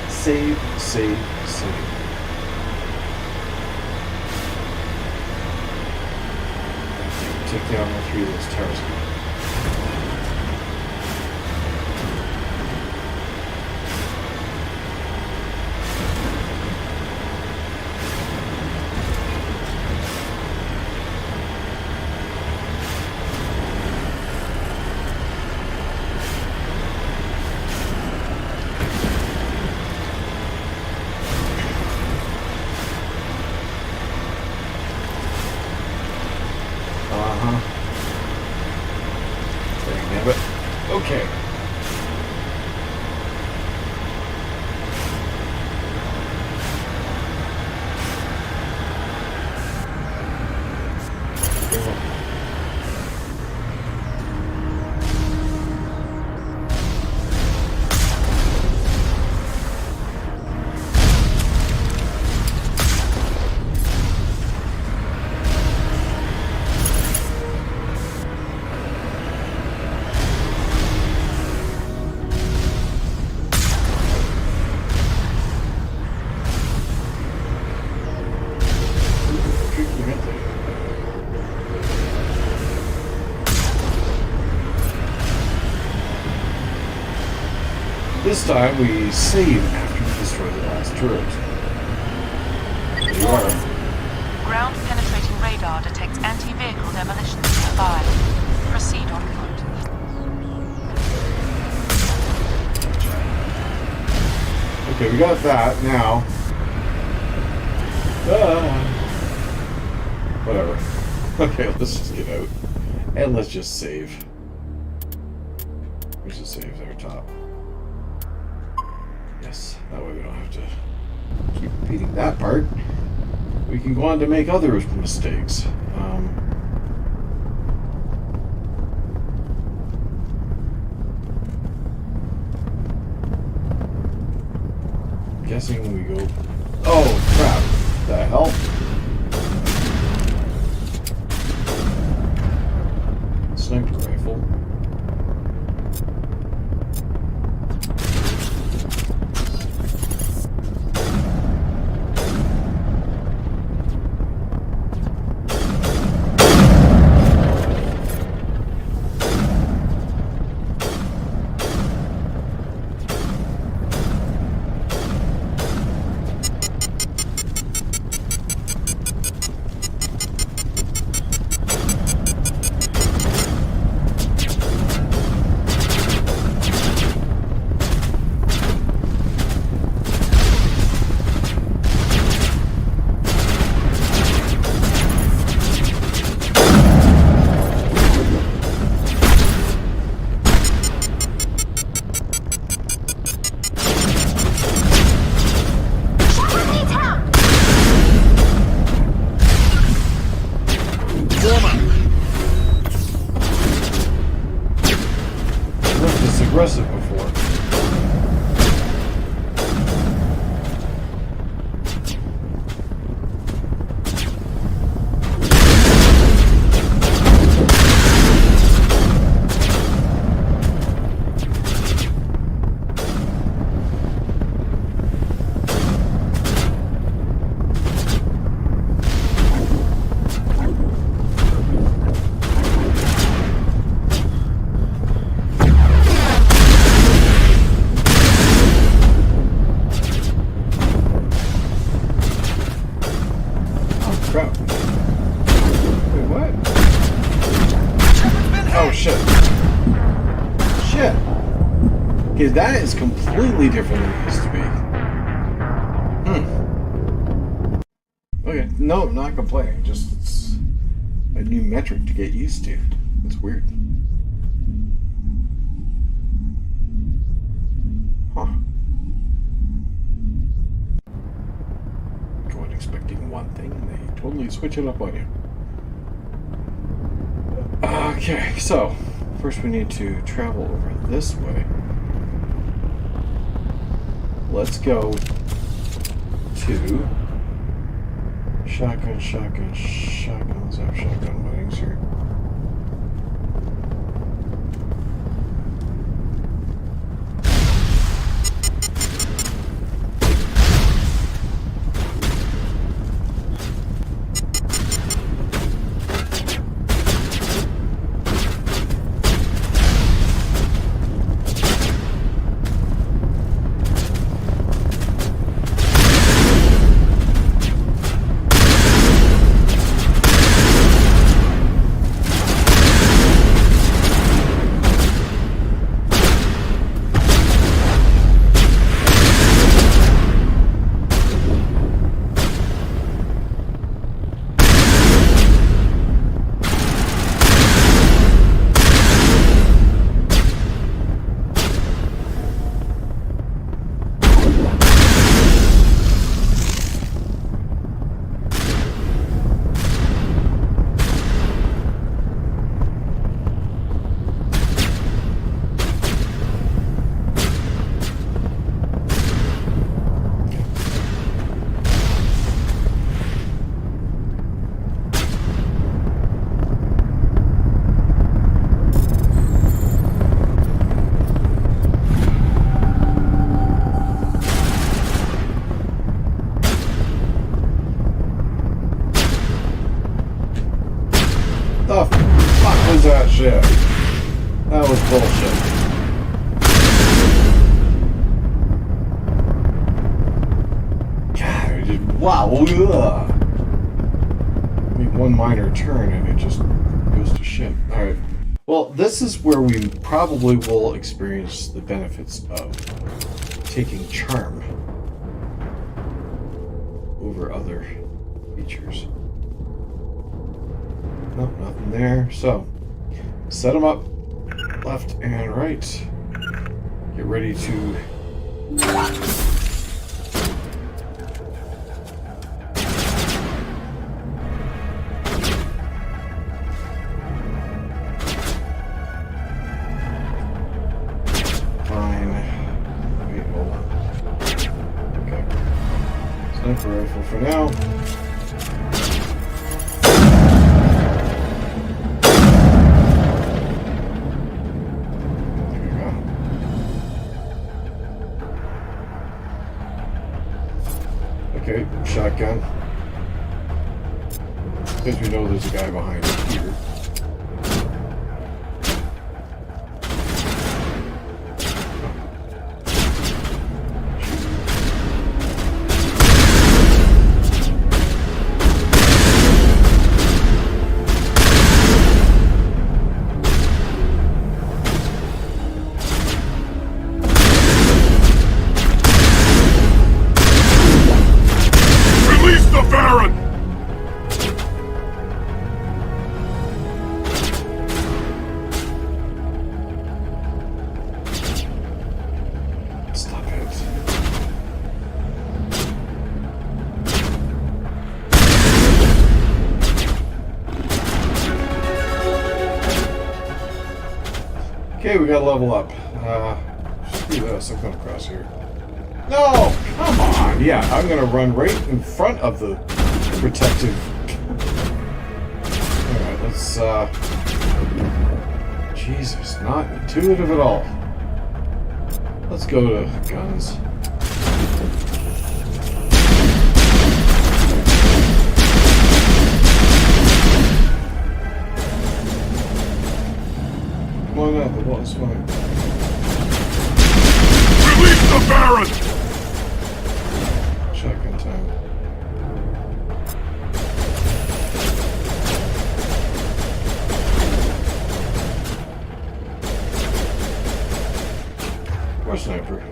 save, save, save. down all three of those towers. Okay. This time we save after we destroy the last turret. There you are. Ground penetrating radar detects anti-vehicle demolitions nearby. Proceed on foot. Okay, we got that now. Whatever. Okay, let's just get out. And let's just save. Where's the save there, top? Yes, that way we don't have to keep repeating that part. We can go on to make other mistakes. Guessing we go... Oh, crap. The hell? Sniper rifle. Aggressive before. Okay, that is completely different than it used to be. Okay, no, not complaining. Just it's a new metric to get used to. It's weird. Huh. Going expecting one thing and they totally switch it up on you. Okay, so first we need to travel over this way. Let's go to shotgun. Let's have shotgun weddings here. bullshit. That was bullshit. God, it just, wow. Ugh. Make one minor turn and it just goes to shit. Alright. Well, this is where we probably will experience the benefits of taking charm over other features. Nope, nothing there. So, set them up left and right. Get ready to... Sniper rifle for now. There we go. Okay, shotgun. Because we know there's a guy behind us here. Okay, we gotta level up. Screw this, I'm going across here. No! Come on! Yeah, I'm gonna run right in front of the protective... Alright, let's, Jesus, not intuitive at all. Let's go to guns. Why not? The wall's fine. Release the Baron! Shotgun time. Or sniper.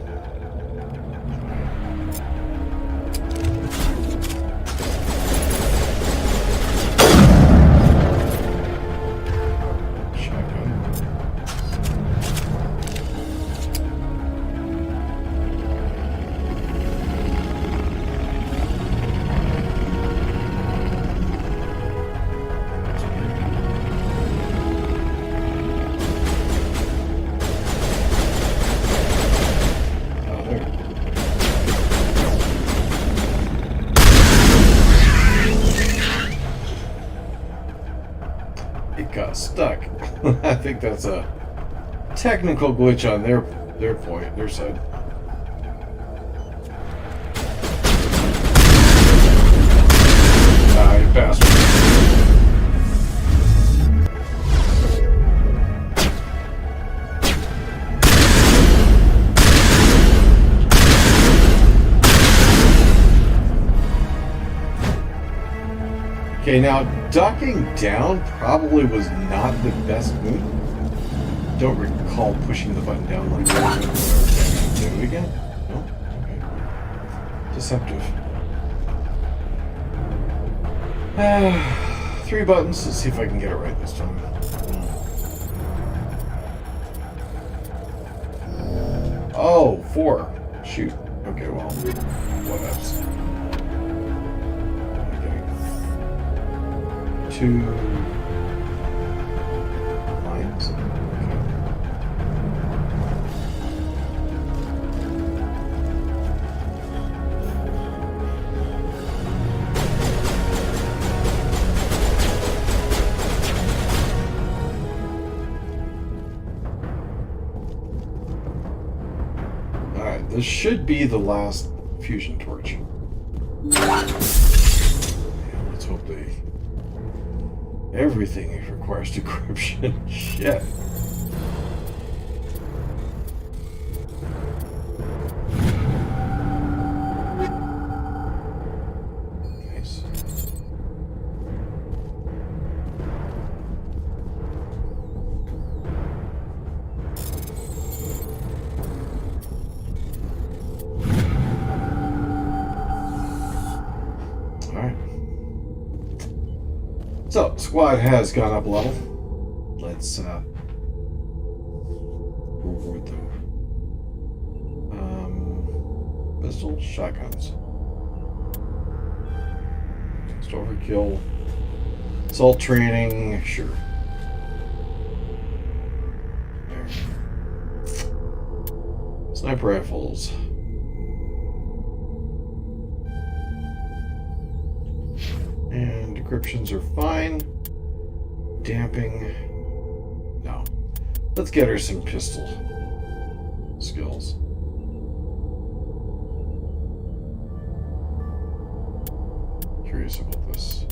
Got stuck. I think that's a technical glitch on their side. Ah, you bastard. Okay, now ducking down probably was not the best move. Don't recall pushing the button down like that. Do it again? No? Okay. Deceptive. 3 buttons. Let's see if I can get it right this time. Oh, 4. Shoot. Okay, well, what else? 2 lines. Okay. Alright, this should be the last fusion torch. Yeah, let's hope they Everything requires decryption. Shit. Nice. Alright. So, squad has gone up a level. Let's reward them. Pistol, shotguns. Just overkill. Assault training, sure. There. Sniper rifles. And decryptions are fine. Damping. No. Let's get her some pistol skills. Curious about this.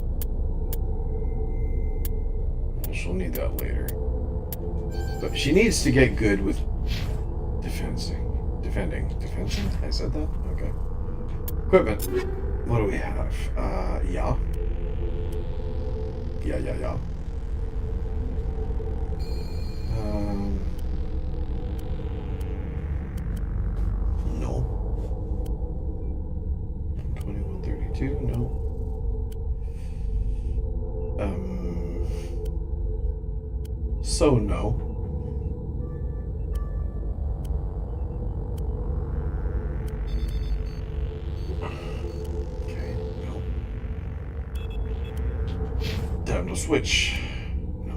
Well, she'll need that later. But she needs to get good with defending. I said that? Okay. Equipment. What do we have? Yeah. Yeah. No. 2132, no. So no. Okay, no. Time to switch. No.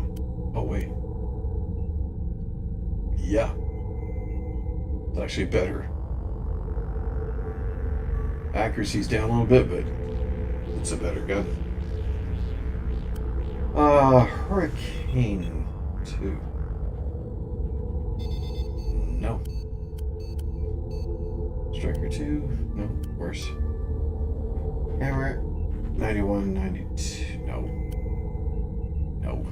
Oh, wait. Yeah. It's actually better. Accuracy's down a little bit, but it's a better gun. Hurricane 2. No. Striker 2. No. Worse. Hammer. 91, 92. No. No.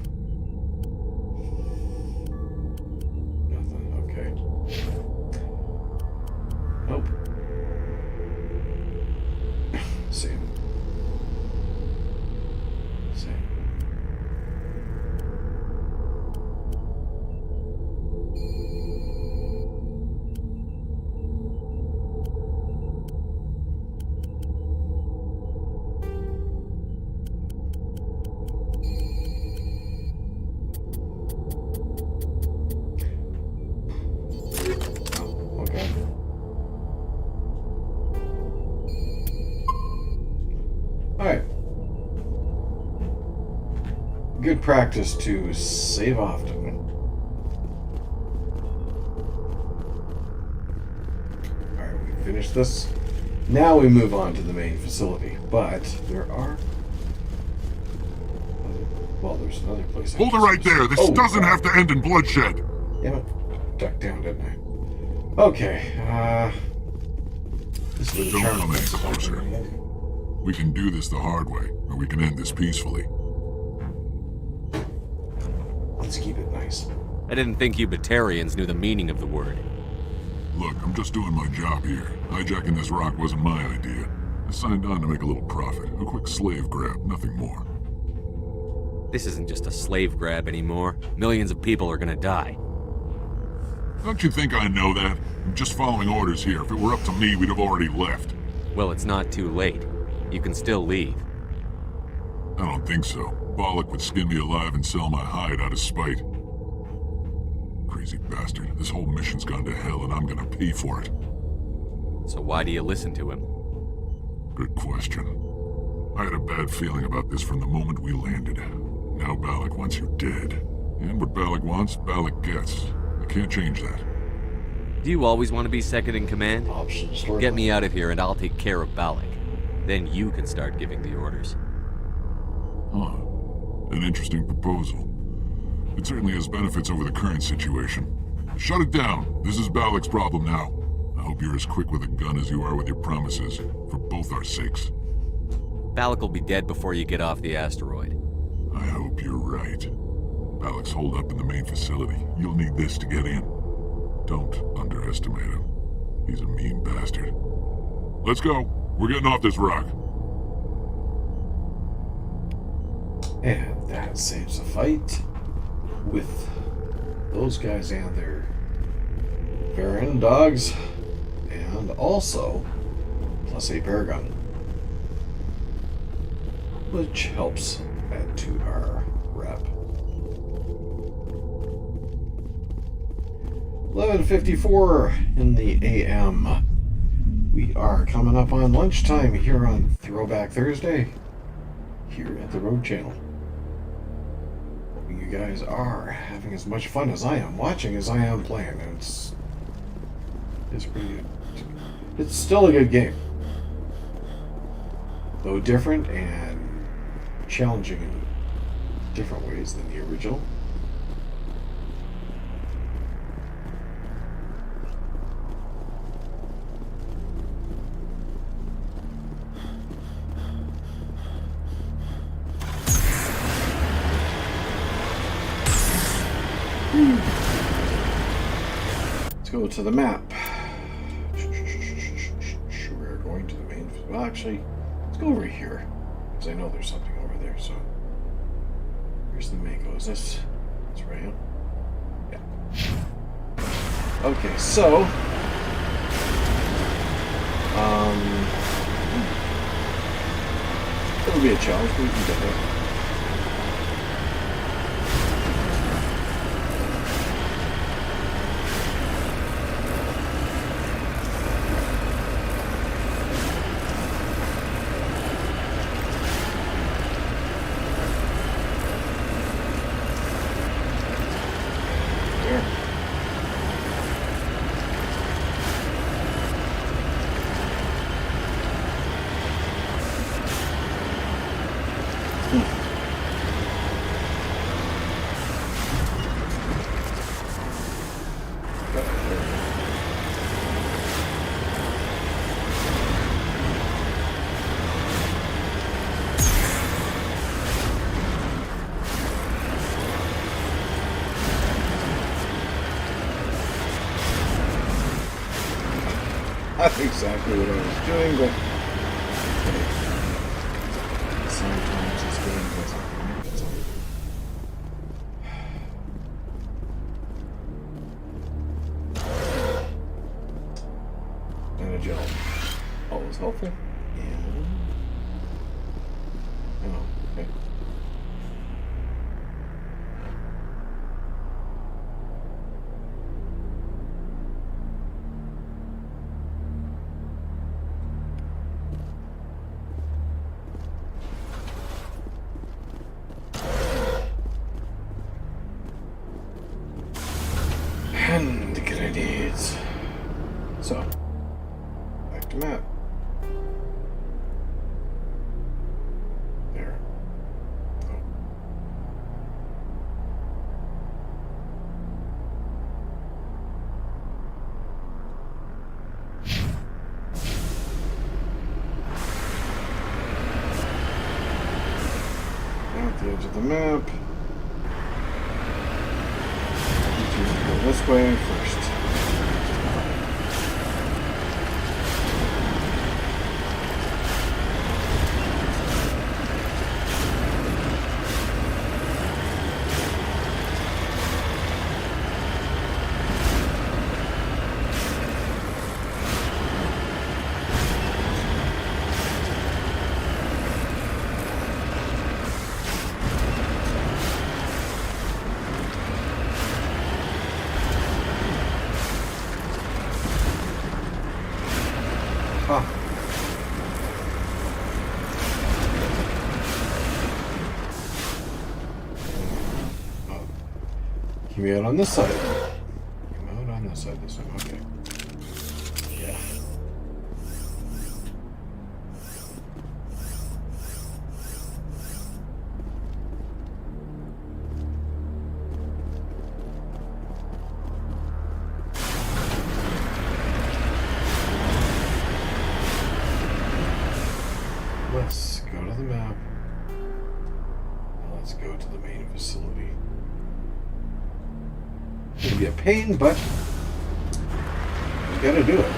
Nothing. Okay. Nope. Same. Alright. Good practice to save often. Alright, we finished this. Now we move on to the main facility. But there are... Well, there's another place. Hold it right there. This doesn't have to end in bloodshed. Damn it. Ducked down, didn't I? Okay, this is Don't come any closer. We can do this the hard way, or we can end this peacefully. Let's keep it nice. I didn't think you Batarians knew the meaning of the word. Look, I'm just doing my job here. Hijacking this rock wasn't my idea. I signed on to make a little profit. A quick slave grab, nothing more. This isn't just a slave grab anymore. Millions of people are gonna die. Don't you think I know that? I'm just following orders here. If it were up to me, we'd have already left. Well, it's not too late. You can still leave. I don't think so. Bollock would skin me alive and sell my hide out of spite. Crazy bastard. This whole mission's gone to hell and I'm gonna pay for it. So why do you listen to him? Good question. I had a bad feeling about this from the moment we landed. Now Bollock wants you dead. And what Bollock wants, Bollock gets. I can't change that. Do you always want to be second in command? Get me out of here and I'll take care of Bollock. Then you can start giving the orders. Huh. An interesting proposal. It certainly has benefits over the current situation. Shut it down. This is Bollock's problem now. I hope you're as quick with a gun as you are with your promises, for both our sakes. Bollock will be dead before you get off the asteroid. I hope you're Right. Balak's holed up in the main facility. You'll need this to get in. Don't underestimate him. He's a mean bastard. Let's go. We're getting off this rock. And that saves a fight with those guys and their Baron dogs, and also plus a Paragon, which helps add to our rep. 11:54 in the AM. We are coming up on lunchtime here on Throwback Thursday here at the Road Channel. Hope you guys are having as much fun as I am watching as I am playing. It's pretty good. It's still a good game, though different and challenging in different ways than the original. Let's go to the map. We're going to the main... Well, actually, let's go over here, because I know there's something over there, so... Where's the mango? Is this... That's where I am? Yeah. Okay, so... It'll be a challenge, but we can get there. That's exactly what I was doing, but sometimes it's getting better. And a gel. Always helpful. And... Oh, okay. And grenades. So, back to map. There. Oh. At the edge of the map. Go this way first. Came out on this side. Came out on this side. This one. Okay. Yeah. Let's go to the map. Let's go to the main facility. It'll be a pain, but we gotta do it.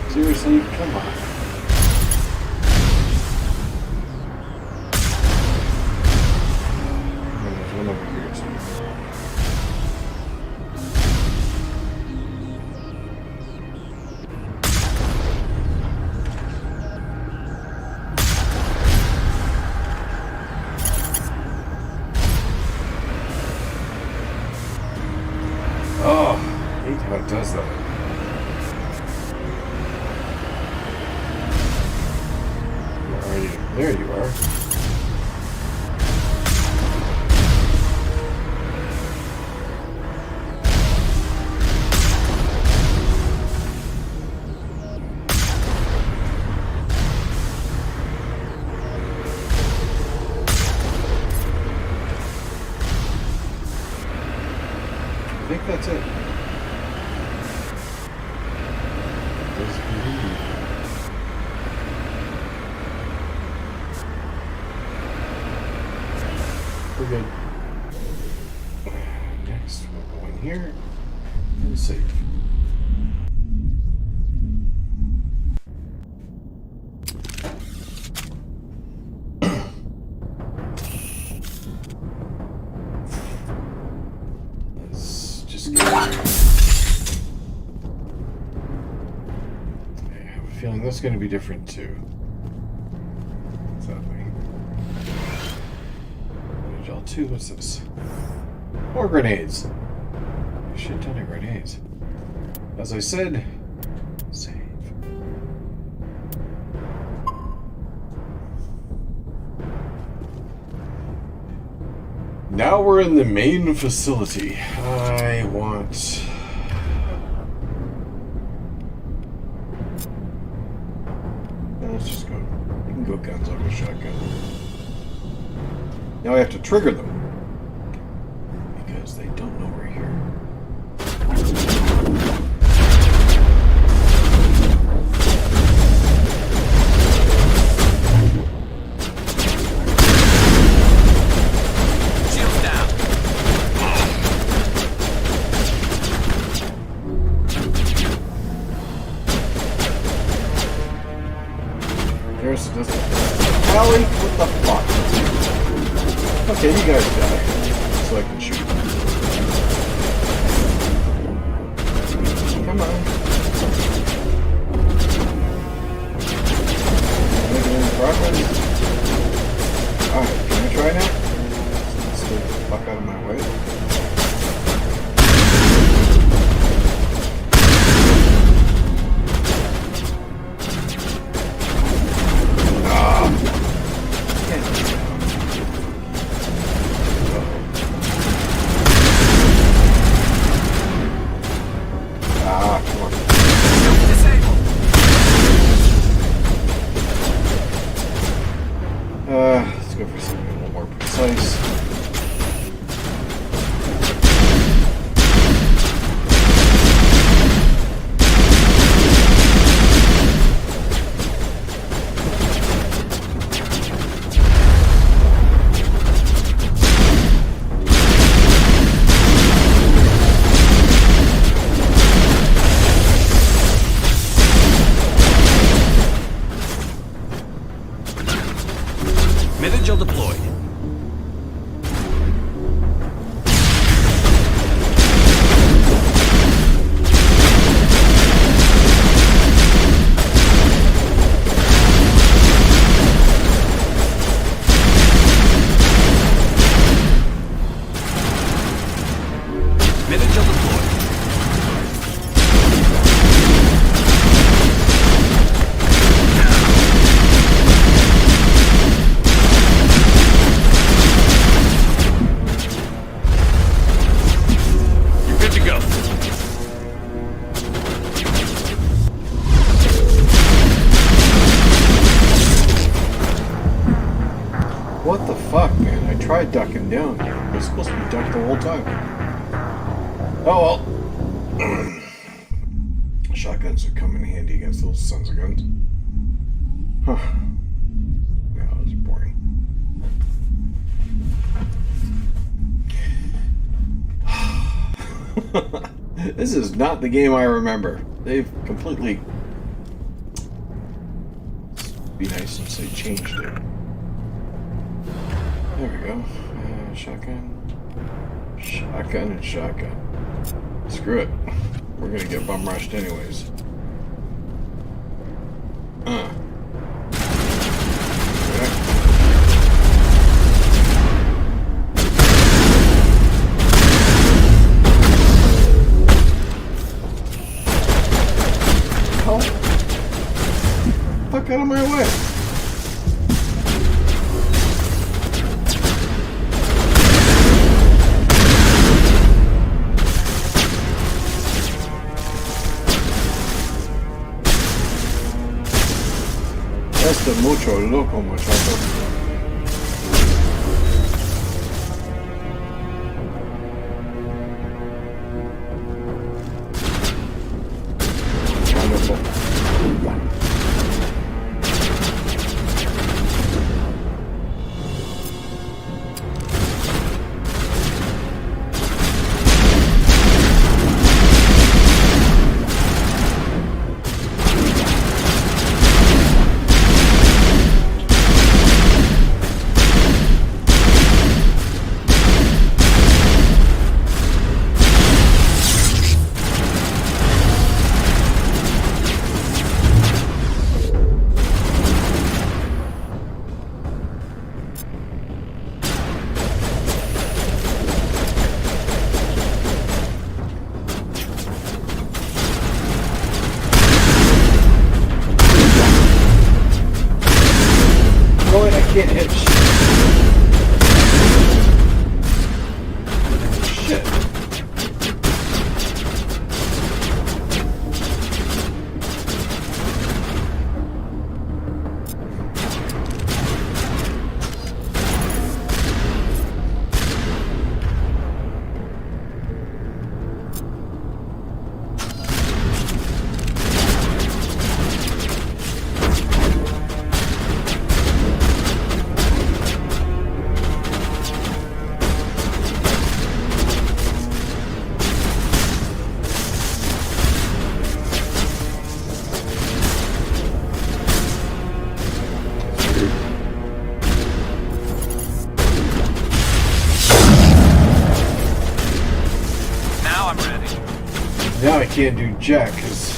Seriously? Come on. There's one over here somewhere. Oh, I hate how it does that. There you are. I think that's it. We're good. Next, we'll go in here and save. Let's just go. I have a feeling that's going to be different too. What's happening? Two, what's this? More grenades. A shit ton of grenades. As I said, save. Now we're in the main facility. I want... Let's just go. We can go guns over shotgun. Now I have to trigger them because they don't know we're here. Shields down. There's doesn't. Allie, what the fuck? Okay, you guys die, so I can shoot. Come on. Making any progress? Alright, can I try now? Let's get the fuck out of my way. going down. It was supposed to be ducked the whole time. Oh well. Shotguns would come in handy against those sons of guns. Huh. Yeah, that was boring. This is not the game I remember. They've completely... Be nice since they changed it. There we go. Shotgun. Shotgun and shotgun. Screw it. We're gonna get bum rushed anyways. Oh. Fuck out of my way. Esto es mucho loco, muchacho. Can't hit shit. Now I can't do jack because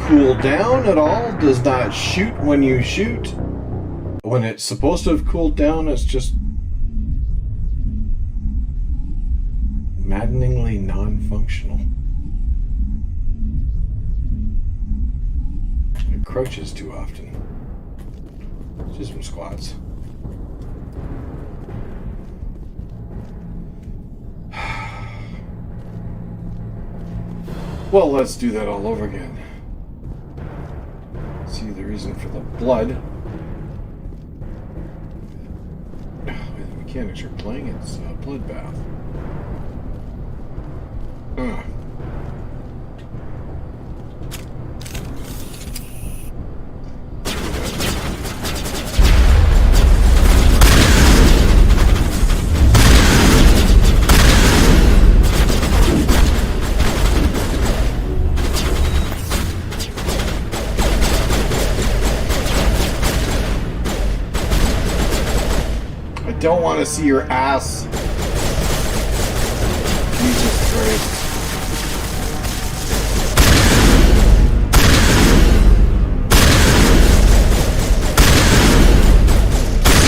cool down at all, does not shoot when you shoot. When it's supposed to have cooled down, it's just maddeningly non-functional. It crouches too often. Just some squats. Well, let's do that all over again. See the reason for the blood. The mechanics are playing, it's a bloodbath. Don't want to see your ass. Jesus Christ.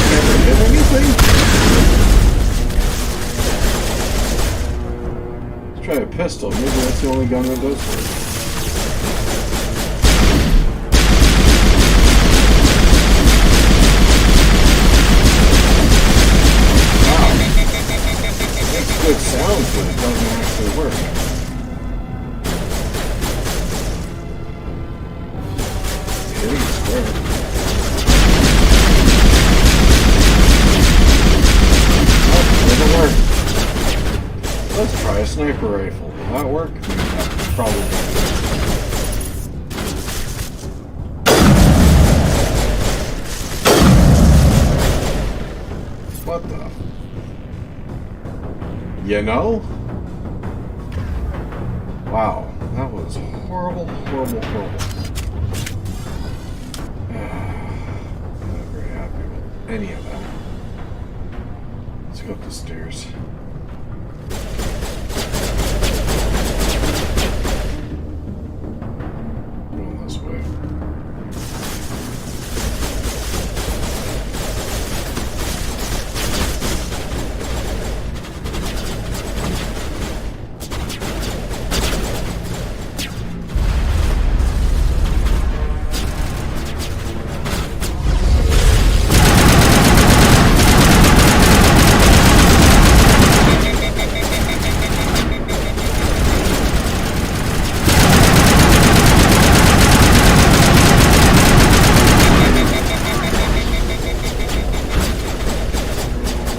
Never hit anything? Let's try a pistol. Maybe that's the only gun that does for it. Good sounds, but it doesn't actually work. Hitting the square. Oh, doesn't work. Let's try a sniper rifle. Will that work? Probably not. What the? You know? Wow, that was horrible, horrible, horrible. I'm not very happy with any of that. Let's go up the stairs. Going this way.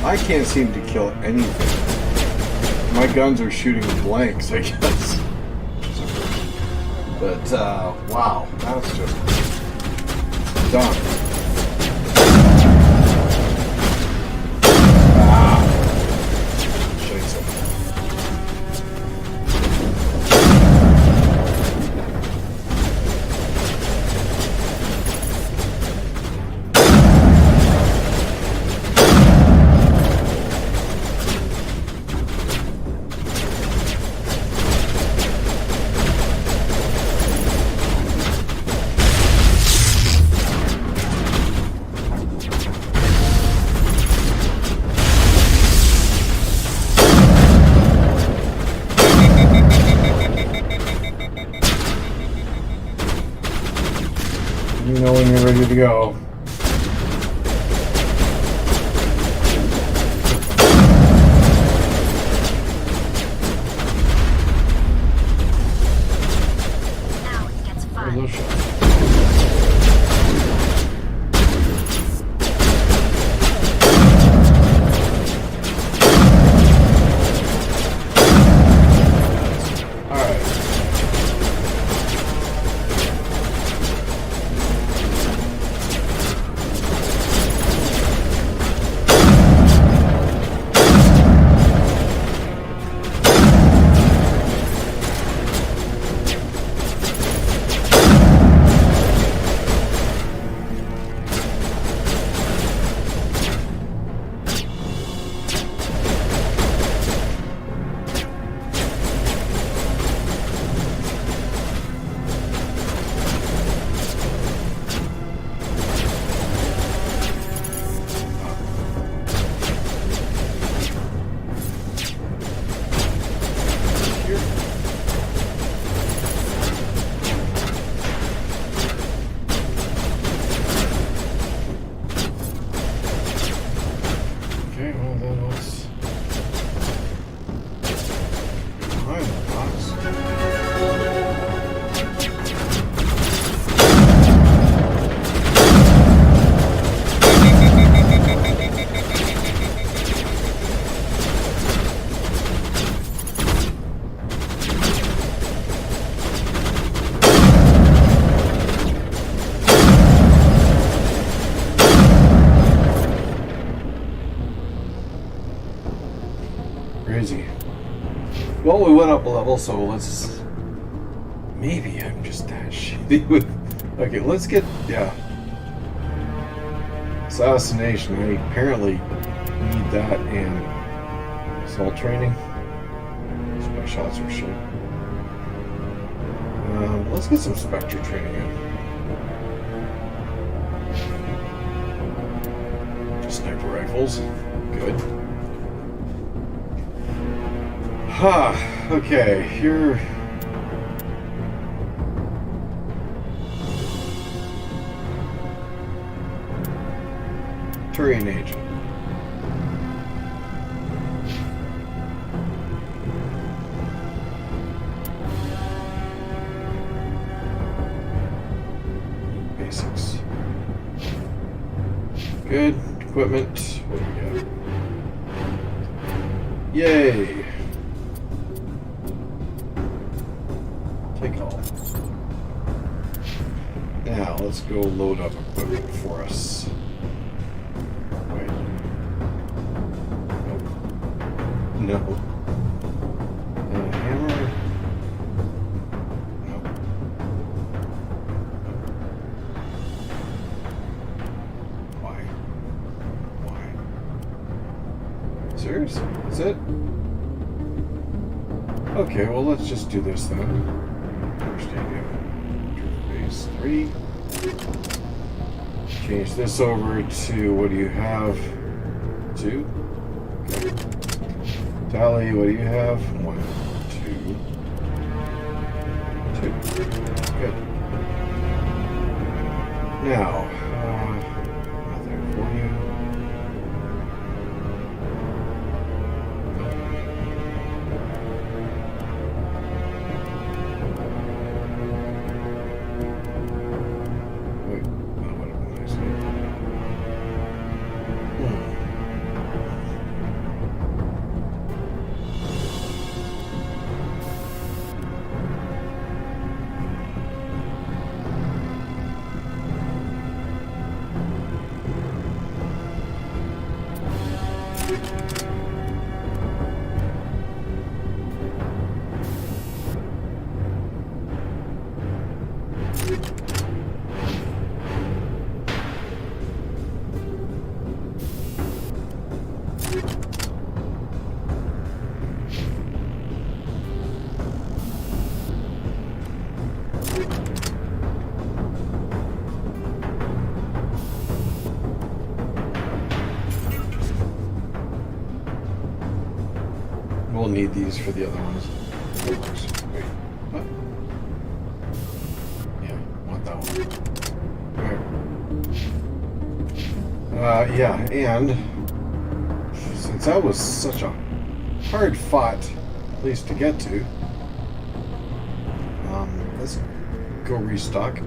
I can't seem to kill anything. My guns are shooting blanks, I guess. But, wow, that's just dumb. Shake something. You know when you're ready to go. Now it gets fun. Where's those shots? crazy. Well, we went up a level, so let's... Maybe I'm just that shitty with... Okay, let's get... Yeah. Assassination. I apparently need that and assault training. So my shots are shit. Let's get some Spectre training in. Sniper rifles. Good. Ha! Okay, here... Turian agent. Basics. Good. Equipment. What do we got? Yay! Take all. Now, let's go load up equipment for us. Wait. Nope. No. Hammer. Nope. Why? Serious? Is it? Okay, well, let's just do this then. Understanding. Base 3. Change this over to, what do you have? 2? Okay. Tally, what do you have? 1, 2. 2. Good. Now, nothing for you. We'll need these for the other ones. Wait, what? Yeah, want that one. Alright. Yeah, and since that was such a hard fought place to get to, let's go restock.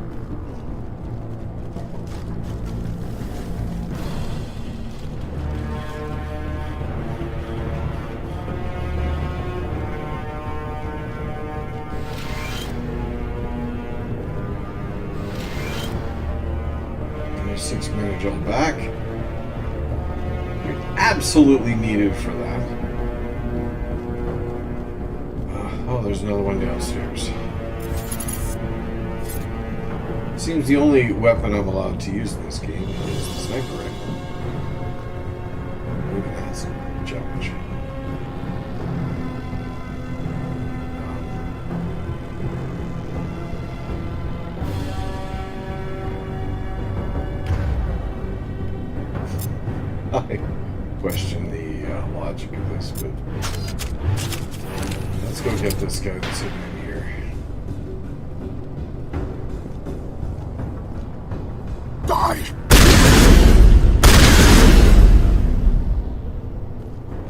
Gel back. We absolutely needed for that. Oh, there's another one downstairs. Seems the only weapon I'm allowed to use in this game is the sniper rifle. Maybe that's a challenge. I question the logic of this, but let's go get this guy that's sitting in here. Die!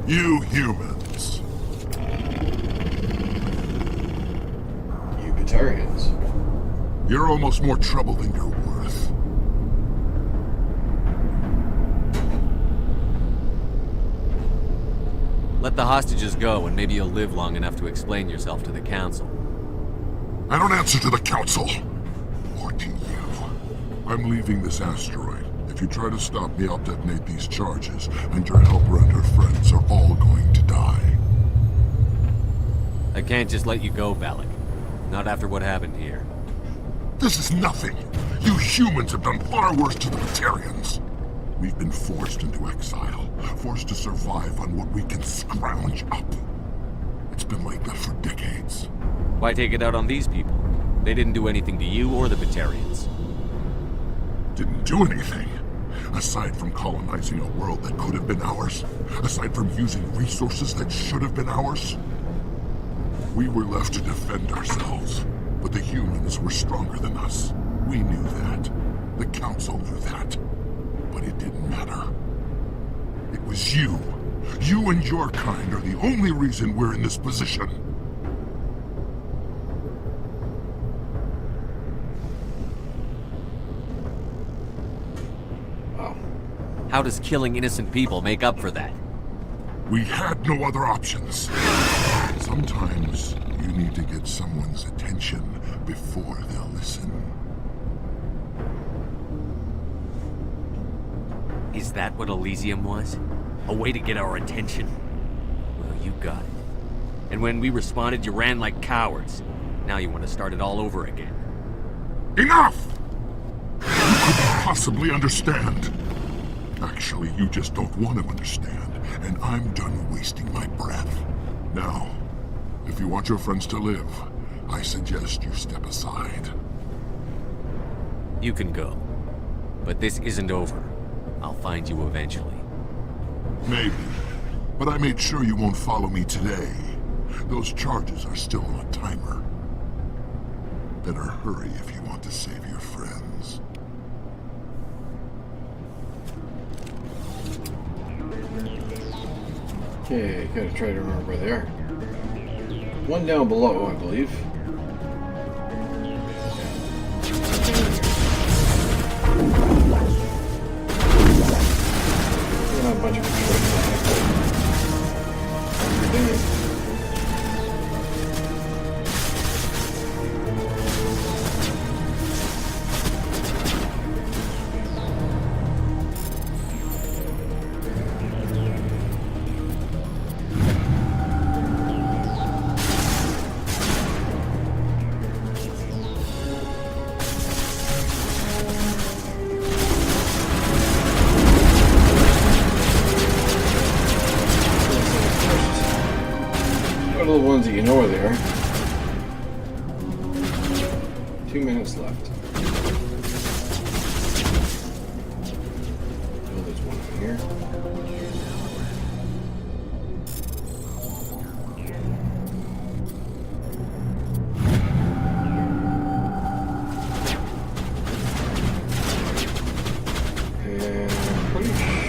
You humans. You Batarians. You're almost more trouble than you're worth. Let the hostages go, and maybe you'll live long enough to explain yourself to the Council. I don't answer to the Council. Or to you. I'm leaving this asteroid. If you try to stop me, I'll detonate these charges, and your helper and her friends are all going to die. I can't just let you go, Balak. Not after what happened here. This is nothing. You humans have done far worse to the Batarians. We've been forced into exile, forced to survive on what we can scrounge up. It's been like that for decades. Why take it out on these people? They didn't do anything to you or the Batarians. Didn't do anything. Aside from colonizing a world that could have been ours. Aside from using resources that should have been ours. We were left to defend ourselves. But the humans were stronger than us. We knew that. The Council knew that. But it didn't matter. It was you. You and your kind are the only reason we're in this position. Wow. How does killing innocent people make up for that? We had no other options. Sometimes you need to get someone's attention before they'll listen. Is that what Elysium was? A way to get our attention? Well, you got it. And when we responded, you ran like cowards. Now you want to start it all over again. Enough! You couldn't possibly understand. Actually, you just don't want to understand, and I'm done wasting my breath. Now, if you want your friends to live, I suggest you step aside. You can go. But this isn't over. I'll find you eventually. Maybe. But I made sure you won't follow me today. Those charges are still on a timer. Better hurry if you want to save your friends. Okay, gotta try to remember where they are. One down below, I believe. A bunch of little ones that you know where they are. 2 minutes left. Oh, there's one in here. And I'm pretty sure.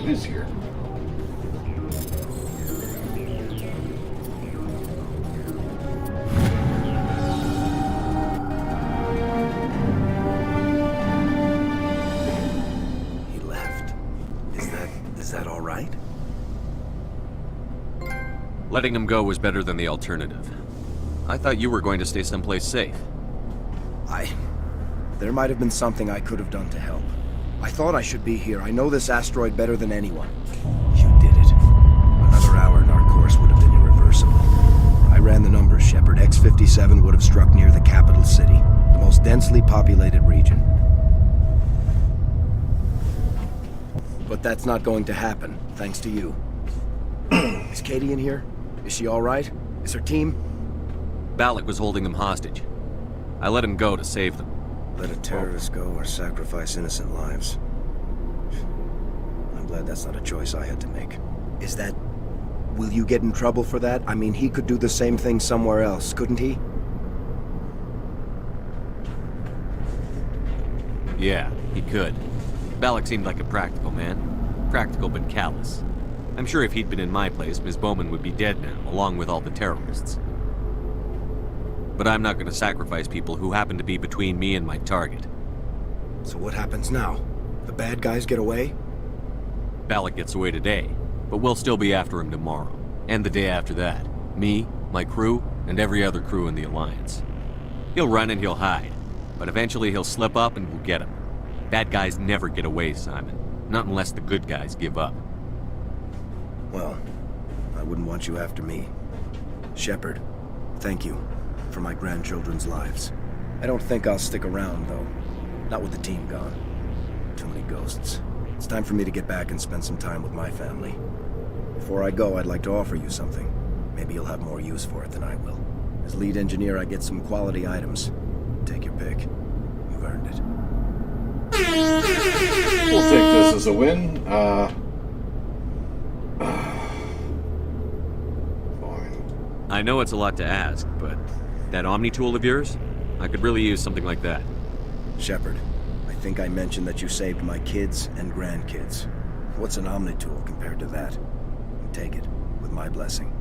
It is here. He left. Is that all right? Letting him go was better than the alternative. I thought you were going to stay someplace safe. There might have been something I could have done to help. I thought I should be here. I know this asteroid better than anyone. You did it. Another hour and our course would have been irreversible. I ran the numbers, Shepard. X-57 would have struck near the capital city, the most densely populated region. But that's not going to happen, thanks to you. Is Katie in here? Is she all right? Is her team? Balak was holding them hostage. I let him go to save them. Let a terrorist go or sacrifice innocent lives. I'm glad that's not a choice I had to make. Is that... Will you get in trouble for that? I mean, he could do the same thing somewhere else, couldn't he? Yeah, he could. Balak seemed like a practical man. Practical but callous. I'm sure if he'd been in my place, Ms. Bowman would be dead now, along with all the terrorists. But I'm not gonna sacrifice people who happen to be between me and my target. So what happens now? The bad guys get away? Balak gets away today, but we'll still be after him tomorrow. And the day after that. Me, my crew, and every other crew in the Alliance. He'll run and he'll hide, but eventually he'll slip up and we'll get him. Bad guys never get away, Simon. Not unless the good guys give up. Well, I wouldn't want you after me. Shepard, thank you for my grandchildren's lives. I don't think I'll stick around, though. Not with the team gone. Too many ghosts. It's time for me to get back and spend some time with my family. Before I go, I'd like to offer you something. Maybe you'll have more use for it than I will. As lead engineer, I get some quality items. Take your pick. You've earned it. We'll take this as a win. Fine. I know it's a lot to ask, but that Omni tool of yours? I could really use something like that. Shepard, I think I mentioned that you saved my kids and grandkids. What's an Omni tool compared to that? Take it, with my blessing.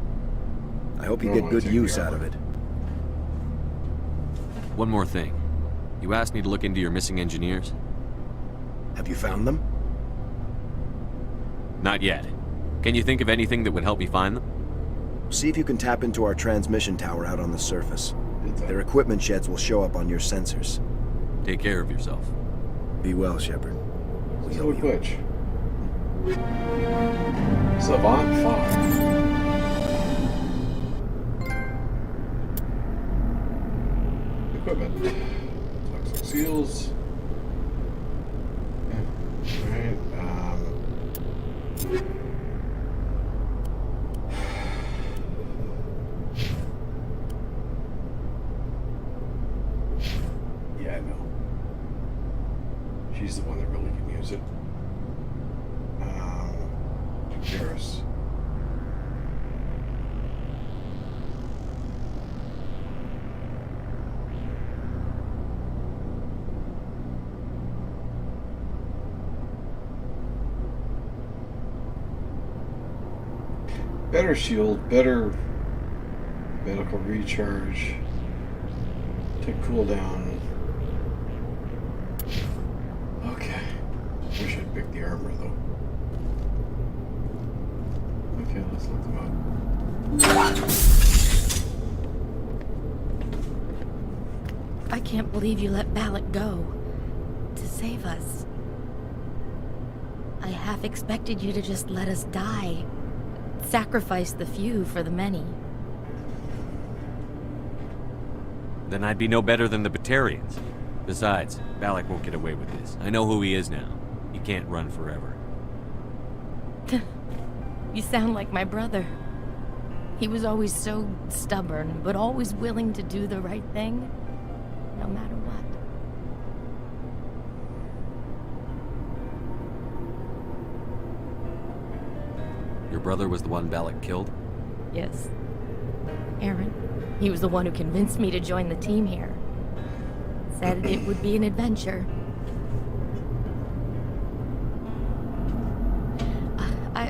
I hope you get good use out of it. One more thing. You asked me to look into your missing engineers? Have you found them? Not yet. Can you think of anything that would help me find them? See if you can tap into our transmission tower out on the surface. Their equipment sheds will show up on your sensors. Take care of yourself. Be well, Shepard. We So owe you. glitch. Savant 5. Equipment. Toxic seals. Alright, yeah, I know. She's the one that really can use it. Paris. Better shield, better medical recharge. Take cooldown. Okay. Wish I'd picked the armor though. Okay, let's look them up. I can't believe you let Balak go. To save us. I half expected you to just let us die. Sacrifice the few for the many. Then I'd be no better than the Batarians. Besides, Balak won't get away with this. I know who he is now. He can't run forever. You sound like my brother. He was always so stubborn, but always willing to do the right thing, no matter what. Your brother was the one Balak killed? Yes. Aaron. He was the one who convinced me to join the team here. Said it would be an adventure.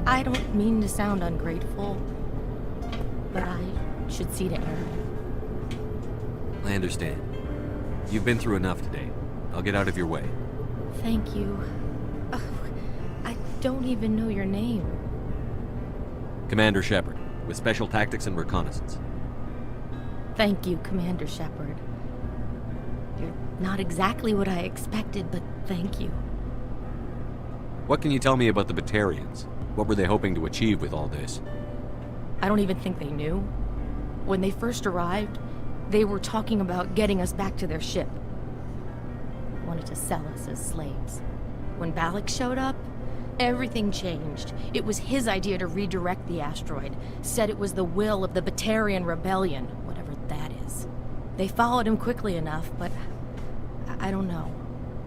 I don't mean to sound ungrateful, but I should see to Aaron. I understand. You've been through enough today. I'll get out of your way. Thank you. Oh, I don't even know your name. Commander Shepard, with Special Tactics and Reconnaissance. Thank you, Commander Shepard. You're not exactly what I expected, but thank you. What can you tell me about the Batarians? What were they hoping to achieve with all this? I don't even think they knew. When they first arrived, they were talking about getting us back to their ship. Wanted to sell us as slaves. When Balak showed up, everything changed. It was his idea to redirect the asteroid. Said it was the will of the Batarian Rebellion, whatever that is. They followed him quickly enough, but I don't know.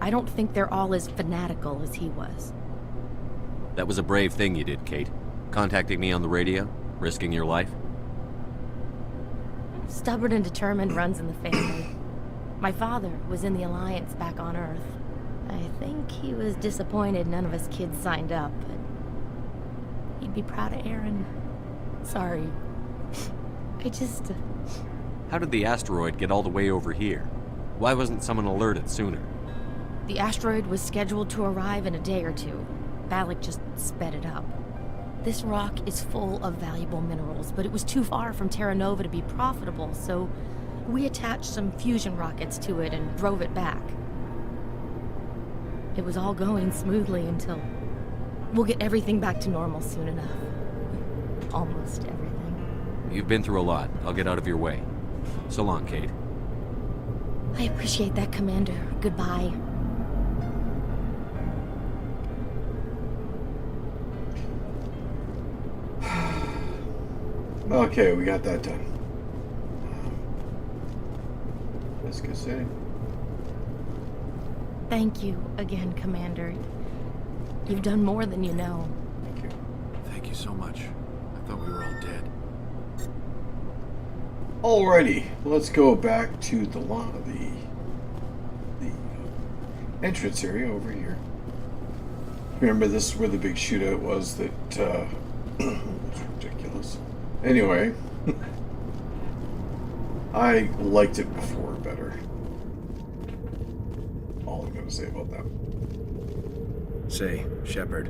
I don't think they're all as fanatical as he was. That was a brave thing you did, Kate. Contacting me on the radio, risking your life. Stubborn and determined runs in the family. My father was in the Alliance back on Earth. I think he was disappointed none of us kids signed up, but he'd be proud of Aaron. Sorry. How did the asteroid get all the way over here? Why wasn't someone alerted sooner? The asteroid was scheduled to arrive in a day or two. Balak just sped it up. This rock is full of valuable minerals, but it was too far from Terra Nova to be profitable, so we attached some fusion rockets to it and drove it back. It was all going smoothly until... We'll get everything back to normal soon enough. Almost everything. You've been through a lot. I'll get out of your way. So long, Kate. I appreciate that, Commander. Goodbye. Okay, we got that done. Let's go say. Thank you again, Commander. You've done more than you know. Thank you. Thank you so much. I thought we were all dead. Alrighty, let's go back to the entrance area over here. Remember, this is where the big shootout was that was ridiculous. Anyway, I liked it before better. All I'm going to say about that. Say, Shepard,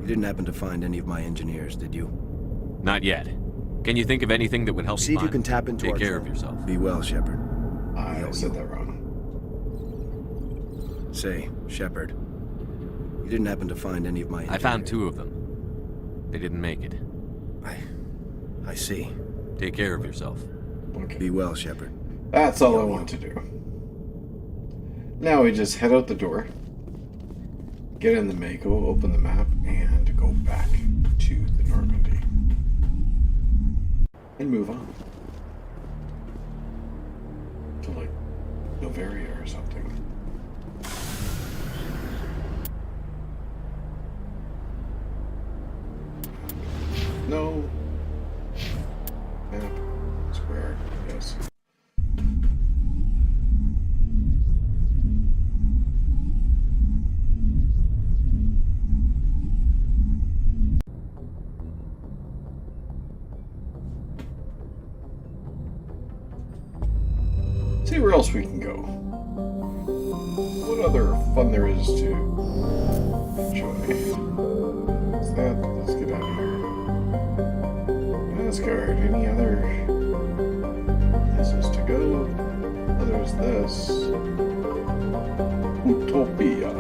you didn't happen to find any of my engineers, did you? Not yet. Can you think of anything that would help See me if you find can tap into Take our care of drone. yourself. Be well, Shepard. I said that wrong. Say, Shepard, you didn't happen to find any of my engineers. I found 2 of them. They didn't make it. I see. Take care of yourself. Okay. Be well, Shepard. That's all I want to do. Now we just head out the door, get in the Mako, open the map, and go back to the Normandy. And move on. To, like, Novaria or something. No. Map. Square. Yes. See where else we can go. What other fun there is to enjoy. What's that? Let's get out of here. Asgard. Any other places to go? Oh, there's this. Utopia.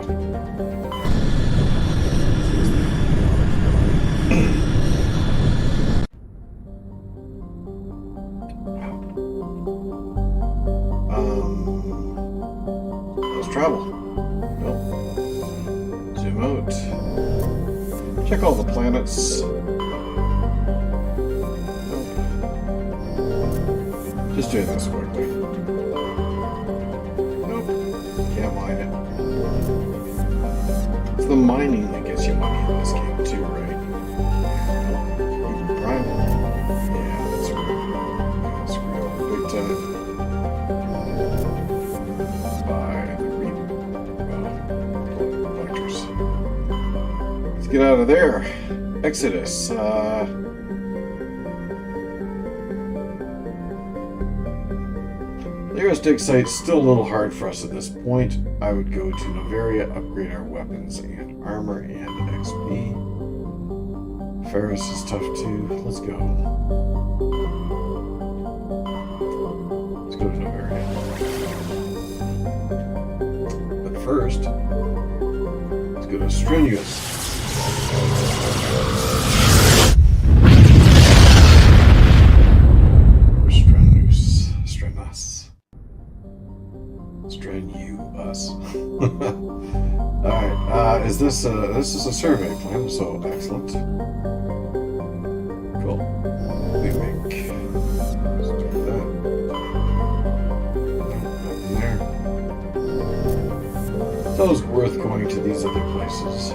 Let's travel. Nope. Zoom out. Check all the planets. Just doing this quickly. Nope. Can't mine it. It's the mining that gets you money in this game too, right? Even Prime. Yeah, that's right. That's real big time. By the collectors. Let's get out of there. Exodus. The nearest dig site's still a little hard for us at this point. I would go to Novaria, upgrade our weapons and armor and XP. Ferris is tough too. Let's go. Let's go to Novaria. But first, let's go to Strenuous. Strenuous. Alright, is this is a survey plan, so excellent. Cool. We make let's do that. Nothing there. So it's worth going to these other places.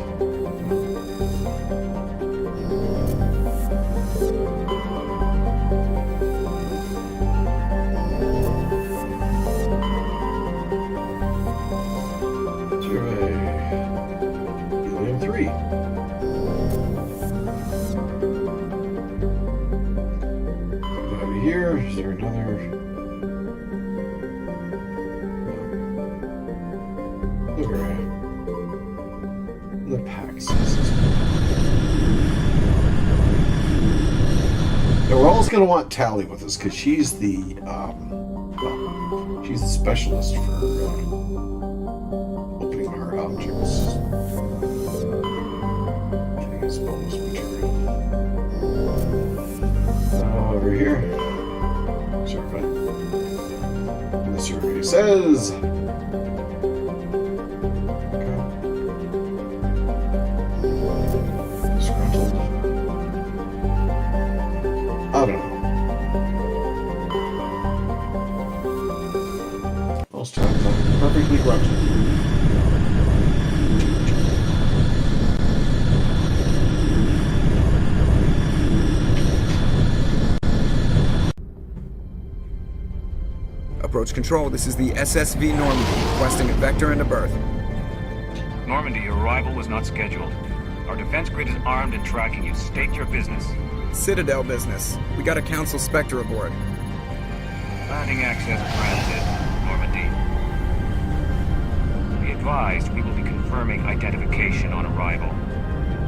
there another? Look around. The pack says. Now we're always going to want Tally with us because she's the she's the specialist for opening hard objects. Getting his bonus material. Over here. Survey. And the survey says. I don't know. Most times I'm perfectly grunted. Approach control, this is the SSV Normandy, requesting a vector and a berth. Normandy, your arrival was not scheduled. Our defense grid is armed and tracking you. State your business. Citadel business. We got a Council Spectre aboard. Landing access granted, Normandy. Be advised, we will be confirming identification on arrival.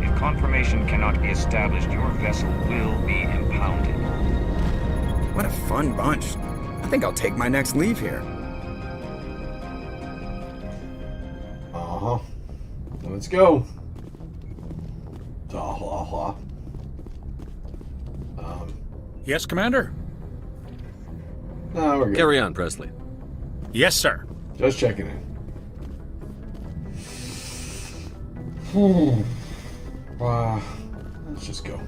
If confirmation cannot be established, your vessel will be impounded. What a fun bunch. I think I'll take my next leave here. Uh-huh. Let's go. Yes, Commander? No, we're good. Carry on, Presley. Yes, sir. Just checking in. Let's just go.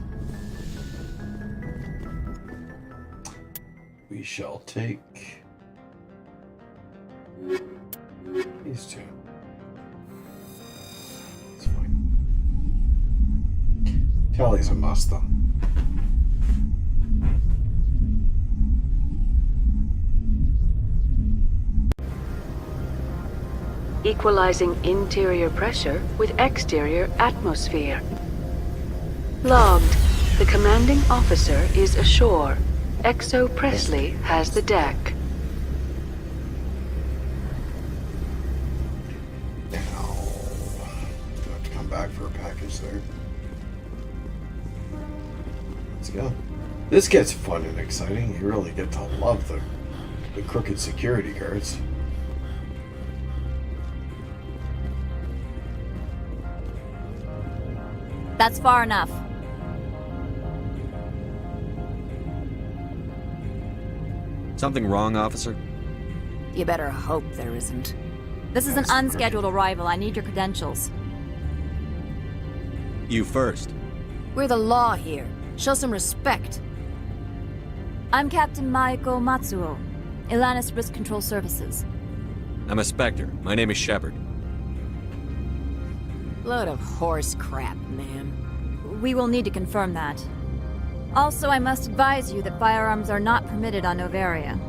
We shall take these two. It's fine. Tally's a must, though. Equalizing interior pressure with exterior atmosphere. Logged. The commanding officer is ashore. Exo Presley has the deck. Now, I have to come back for a package there. Let's go. This gets fun and exciting. You really get to love the crooked security guards. That's far enough. Something wrong, officer? You better hope there isn't. This is an unscheduled arrival. I need your credentials. You first. We're the law here. Show some respect. I'm Captain Maiko Matsuo, Ilanis Risk Control Services. I'm a Spectre. My name is Shepard. Load of horse crap, ma'am. We will need to confirm that. Also, I must advise you that firearms are not permitted on Novaria.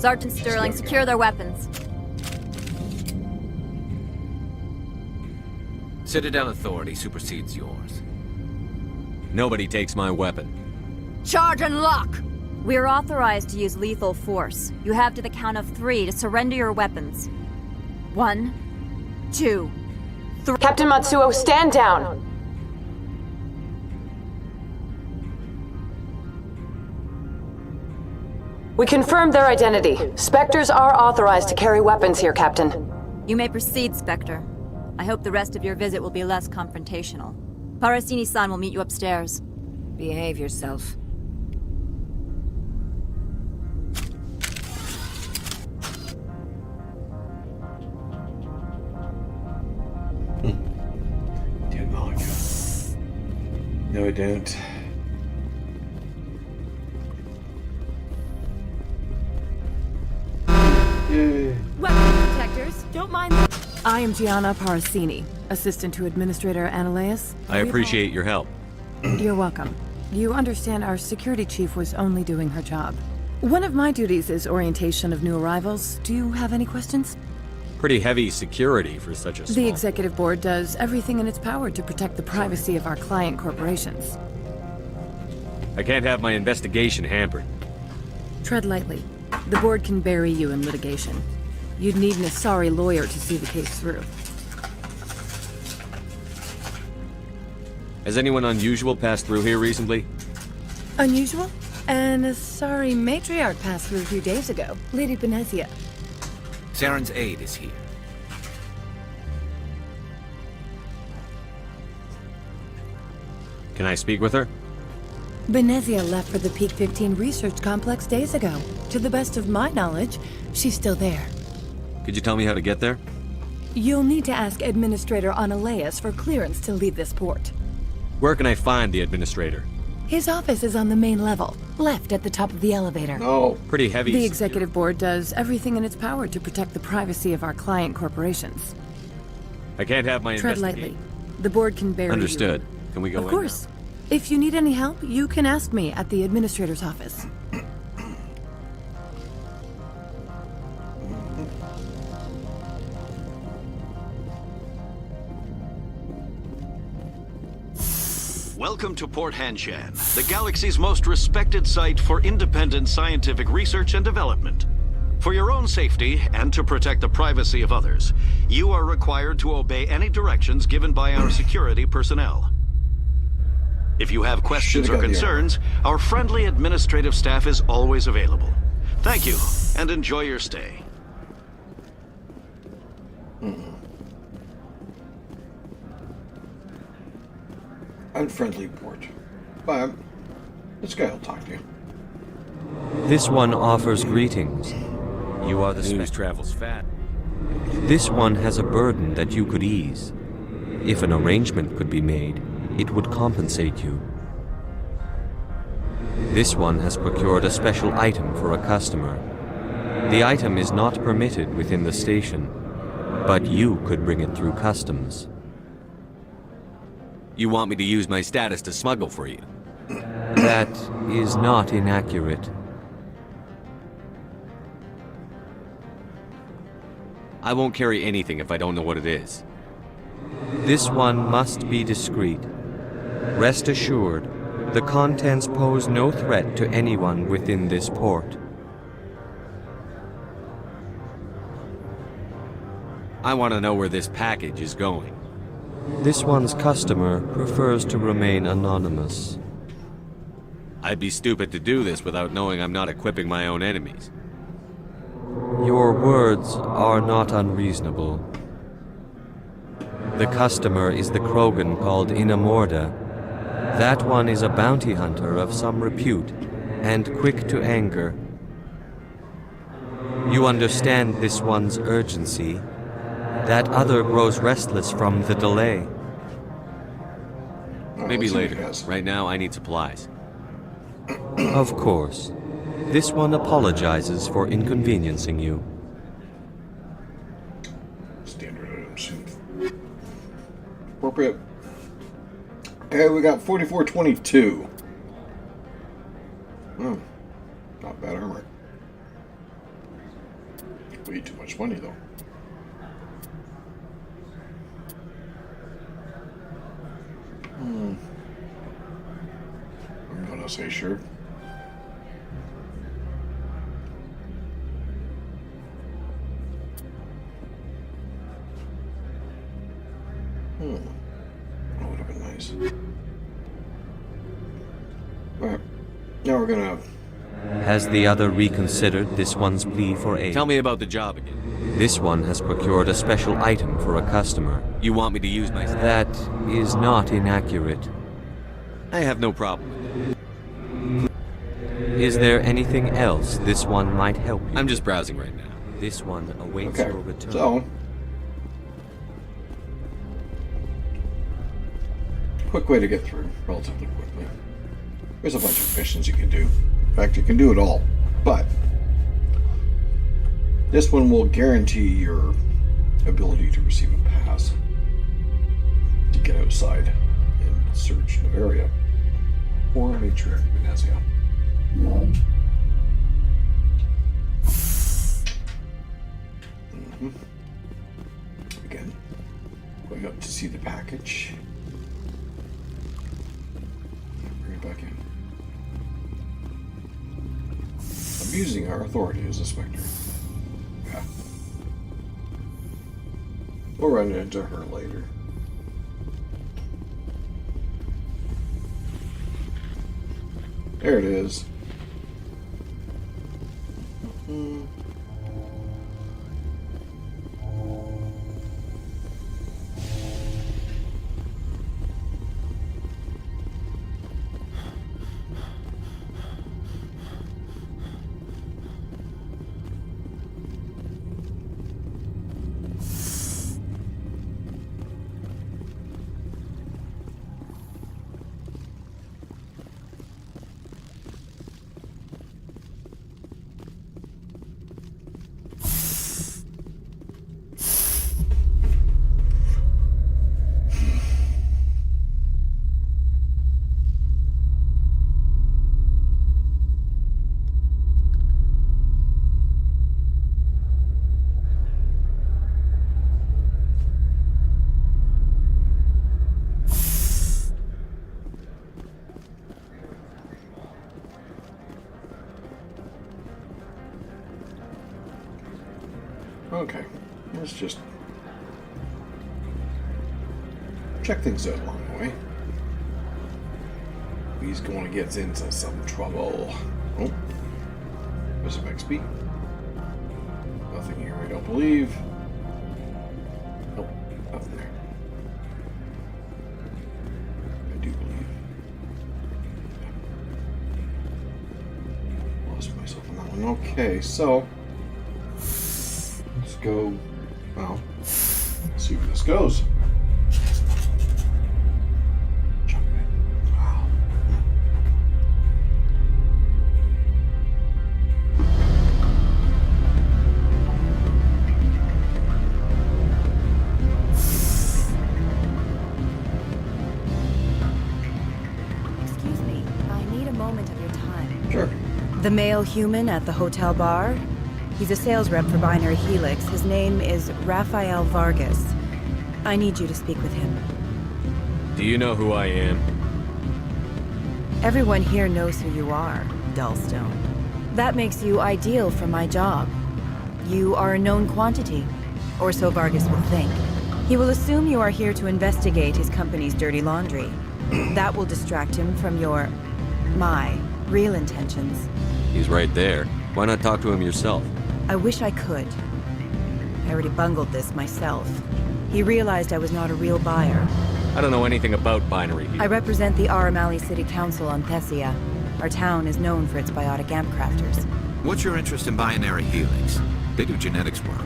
Sergeant Sterling, secure their weapons. Citadel authority supersedes yours. Nobody takes my weapon. Charge and lock! We are authorized to use lethal force. You have to the count of 3 to surrender your weapons. 1, 2, 3. Captain Matsuo, stand down! We confirmed their identity. Spectres are authorized to carry weapons here, Captain. You may proceed, Spectre. I hope the rest of your visit will be less confrontational. Parasini-san will meet you upstairs. Behave yourself. No, I don't. Yay. Weapon detectors, don't mind. I am Gianna Parasini, assistant to Administrator Ananias. I appreciate your help. You're welcome. You understand our security chief was only doing her job. One of my duties is orientation of new arrivals. Do you have any questions? Pretty heavy security for such a small... The executive board does everything in its power to protect the privacy of our client corporations. I can't have my investigation hampered. Tread lightly. The board can bury you in litigation. You'd need an Asari lawyer to see the case through. Has anyone unusual passed through here recently? Unusual? An Asari matriarch passed through a few days ago. Lady Benezia. Saren's aide is here. Can I speak with her? Benezia left for the Peak 15 research complex days ago. To the best of my knowledge, she's still there. Could you tell me how to get there? You'll need to ask Administrator Analeas for clearance to leave this port. Where can I find the administrator? His office is on the main level, left at the top of the elevator. No. Pretty heavy. The executive board does everything in its power to protect the privacy of our client corporations. I can't have my Tread investigate. lightly. The board can bury Understood. you. Can we go in? Of course. If you need any help, you can ask me at the administrator's office. Welcome to Port Hanshan, the galaxy's most respected site for independent scientific research and development. For your own safety and to protect the privacy of others, you are required to obey any directions given by our security personnel. If you have questions or concerns, our friendly administrative staff is always available. Thank you, and enjoy your stay. Unfriendly port. But this guy will talk to you. This one offers greetings. You are the News travels fast. This one has a burden that you could ease. If an arrangement could be made, it would compensate you. This one has procured a special item for a customer. The item is not permitted within the station, but you could bring it through customs. You want me to use my status to smuggle for you? That is not inaccurate. I won't carry anything if I don't know what it is. This one must be discreet. Rest assured, the contents pose no threat to anyone within this port. I want to know where this package is going. This one's customer prefers to remain anonymous. I'd be stupid to do this without knowing I'm not equipping my own enemies. Your words are not unreasonable. The customer is the Krogan called Inamorda. That one is a bounty hunter of some repute, and quick to anger. You understand this one's urgency. That other grows restless from the delay. Maybe later. Right now, I need supplies. Of course. This one apologizes for inconveniencing you. Standard items. Appropriate. Okay, we got 4422. Not bad armor. Way too much money, though. I'm gonna say sure. That would have been nice. Alright. Now we're gonna... Has the other reconsidered this one's plea for aid? Tell me about the job again. This one has procured a special item for a customer. You want me to use my... That is not inaccurate. I have no problem with it. Is there anything else this one might help you? I'm just browsing right now. This one awaits Okay, your return. so... Quick way to get through, relatively quickly. There's a bunch of missions you can do. In fact, you can do it all. But this one will guarantee your ability to receive a pass to get outside and search Novaria or Matriarch Benezia. Again, going up to see the package. Bring it back in. abusing our authority as a Spectre. Yeah. We'll run into her later. There it is. Okay, let's just check things out along the way. He's going to get into some trouble. Oh, there's some XP. Nothing here, I don't believe. Nope, nothing there. I do believe. Lost myself on that one. Okay, so let's go. Well, let's see where this goes. The male human at the hotel bar? He's a sales rep for Binary Helix. His name is Rafael Vargas. I need you to speak with him. Do you know who I am? Everyone here knows who you are, Dullstone. That makes you ideal for my job. You are a known quantity, or so Vargas will think. He will assume you are here to investigate his company's dirty laundry. That will distract him from my real intentions. He's right there. Why not talk to him yourself? I wish I could. I already bungled this myself. He realized I was not a real buyer. I don't know anything about Binary Helix. I represent the Aramali City Council on Thessia. Our town is known for its biotic amp crafters. What's your interest in Binary Helix? They do genetics work.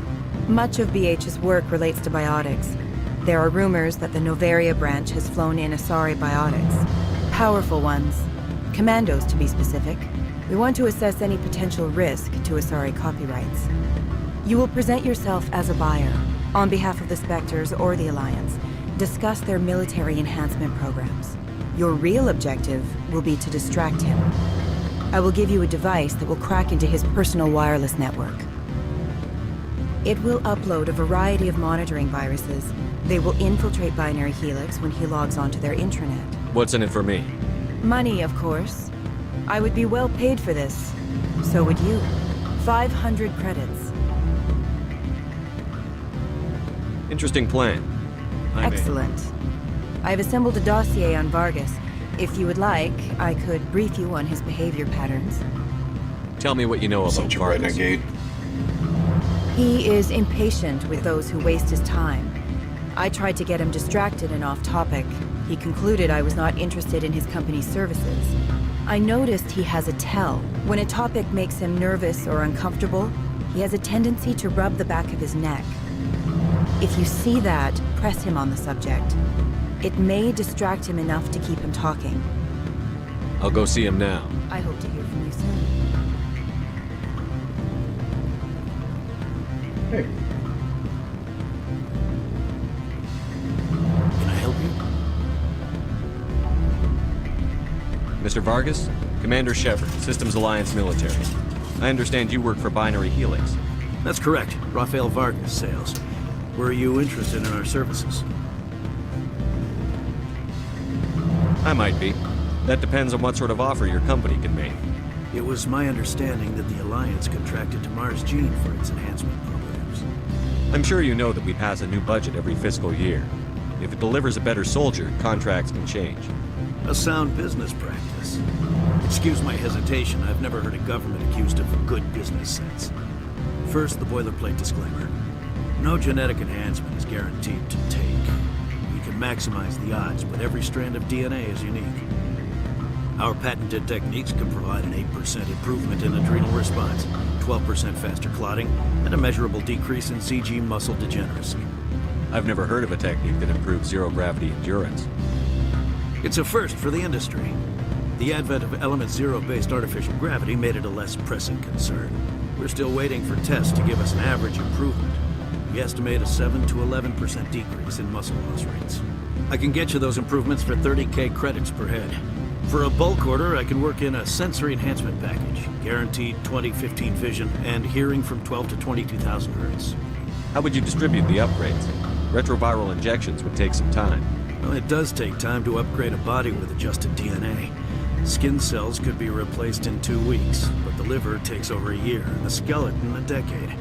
Much of BH's work relates to biotics. There are rumors that the Novaria branch has flown in Asari biotics. Powerful ones. Commandos, to be specific. We want to assess any potential risk to Asari copyrights. You will present yourself as a buyer, on behalf of the Spectres or the Alliance. Discuss their military enhancement programs. Your real objective will be to distract him. I will give you a device that will crack into his personal wireless network. It will upload a variety of monitoring viruses. They will infiltrate Binary Helix when he logs onto their intranet. What's in it for me? Money, of course. I would be well paid for this. So would you. 500 credits. Interesting plan. Excellent. I've assembled a dossier on Vargas. If you would like, I could brief you on his behavior patterns. Tell me what you know about Vargas. He is impatient with those who waste his time. I tried to get him distracted and off topic. He concluded I was not interested in his company's services. I noticed he has a tell. When a topic makes him nervous or uncomfortable, he has a tendency to rub the back of his neck. If you see that, press him on the subject. It may distract him enough to keep him talking. I'll go see him now. I hope to hear from you soon. Hey. Can I help you? Mr. Vargas? Commander Shepard, Systems Alliance Military. I understand you work for Binary Helix. That's correct. Rafael Vargas, sales. Were you interested in our services? I might be. That depends on what sort of offer your company can make. It was my understanding that the Alliance contracted to Mars Gene for its enhancement programs. I'm sure you know that we pass a new budget every fiscal year. If it delivers a better soldier, contracts can change. A sound business practice. Excuse my hesitation, I've never heard a government accused of good business sense. First, the boilerplate disclaimer. No genetic enhancement is guaranteed to take. We can maximize the odds, but every strand of DNA is unique. Our patented techniques can provide an 8% improvement in adrenal response, 12% faster clotting, and a measurable decrease in CG muscle degeneracy. I've never heard of a technique that improves zero-gravity endurance. It's a first for the industry. The advent of element zero-based artificial gravity made it a less pressing concern. We're still waiting for tests to give us an average improvement. We estimate a 7 to 11% decrease in muscle loss rates. I can get you those improvements for 30K credits per head. For a bulk order, I can work in a sensory enhancement package, guaranteed 20/15 vision, and hearing from 12 to 22,000 hertz. How would you distribute the upgrades? Retroviral injections would take some time. Well, it does take time to upgrade a body with adjusted DNA. Skin cells could be replaced in 2 weeks, but the liver takes over a year, and the skeleton a decade.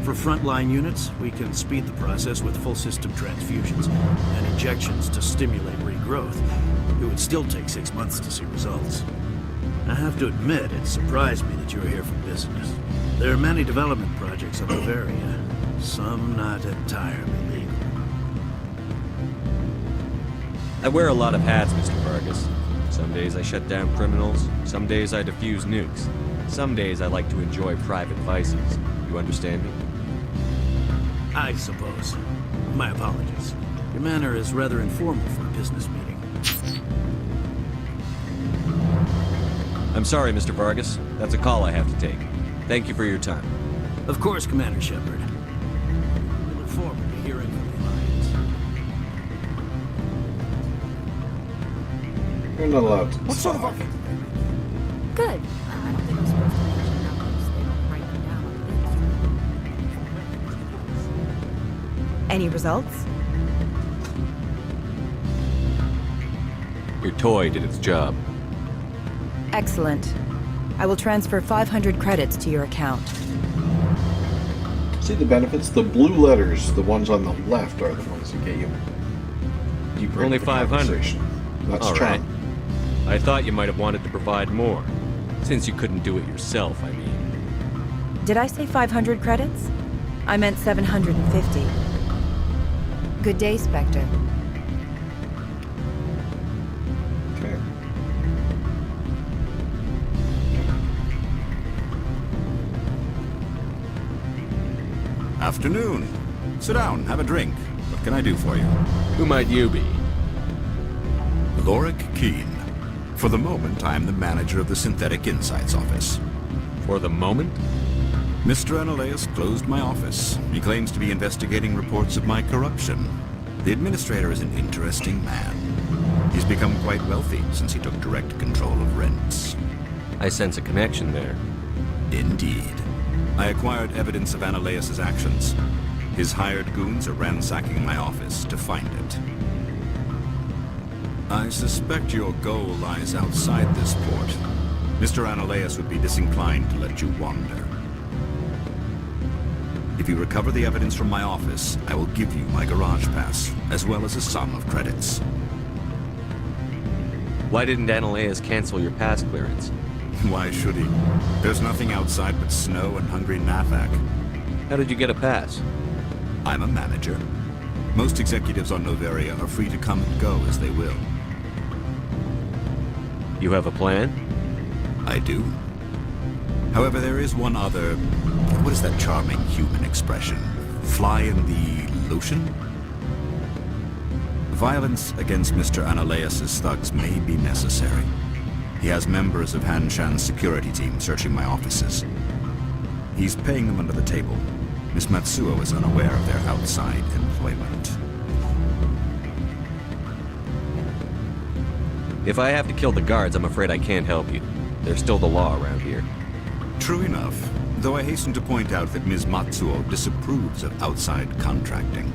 For frontline units, we can speed the process with full system transfusions and injections to stimulate regrowth. It would still take 6 months to see results. I have to admit, it surprised me that you were here for business. There are many development projects on Noveria, some not entirely legal. I wear a lot of hats, Mr. Vargas. Some days I shut down criminals, some days I defuse nukes. Some days I like to enjoy private vices. You understand me? I suppose. My apologies. Your manner is rather informal for a business meeting. I'm sorry, Mr. Vargas. That's a call I have to take. Thank you for your time. Of course, Commander Shepard. We look forward to hearing from the Alliance. You're not allowed to What sort of Good. I don't think I'm supposed to mention numbers. They don't write them down on Any results? Your toy did its job. Excellent. I will transfer 500 credits to your account. See the benefits? The blue letters, the ones on the left, are the ones that get you deeper Only into the 500. conversation. That's All charm. right. I thought you might have wanted to provide more. Since you couldn't do it yourself, I mean. Did I say 500 credits? I meant 750. Good day, Spectre. Okay. Afternoon. Sit down, have a drink. What can I do for you? Who might you be? Lorik Keene. For the moment, I am the manager of the Synthetic Insights office. For the moment? Mr. Analaeus closed my office. He claims to be investigating reports of my corruption. The administrator is an interesting man. He's become quite wealthy since he took direct control of rents. I sense a connection there. Indeed. I acquired evidence of Analaeus' actions. His hired goons are ransacking my office to find it. I suspect your goal lies outside this port. Mr. Analaeus would be disinclined to let you wander. If you recover the evidence from my office, I will give you my garage pass, as well as a sum of credits. Why didn't Analaeus cancel your pass clearance? Why should he? There's nothing outside but snow and hungry Nafak. How did you get a pass? I'm a manager. Most executives on Noveria are free to come and go as they will. You have a plan? I do. However, there is one other... What is that charming human expression? Fly in the lotion? Violence against Mr. Analaeus' thugs may be necessary. He has members of Han Shan's security team searching my offices. He's paying them under the table. Miss Matsuo is unaware of their outside employment. If I have to kill the guards, I'm afraid I can't help you. There's still the law around here. True enough, though I hasten to point out that Ms. Matsuo disapproves of outside contracting.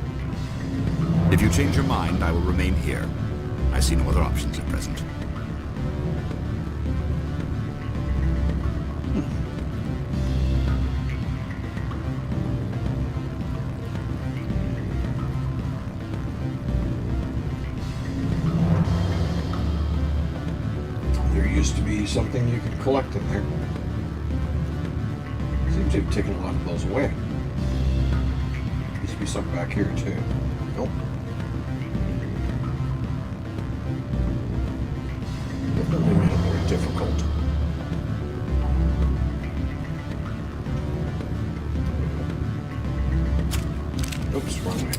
If you change your mind, I will remain here. I see no other options at present. There used to be something you could collect in there. Seems they've taken a lot of those away. Used to be something back here too. Nope. Definitely made it more difficult. Oops, wrong way.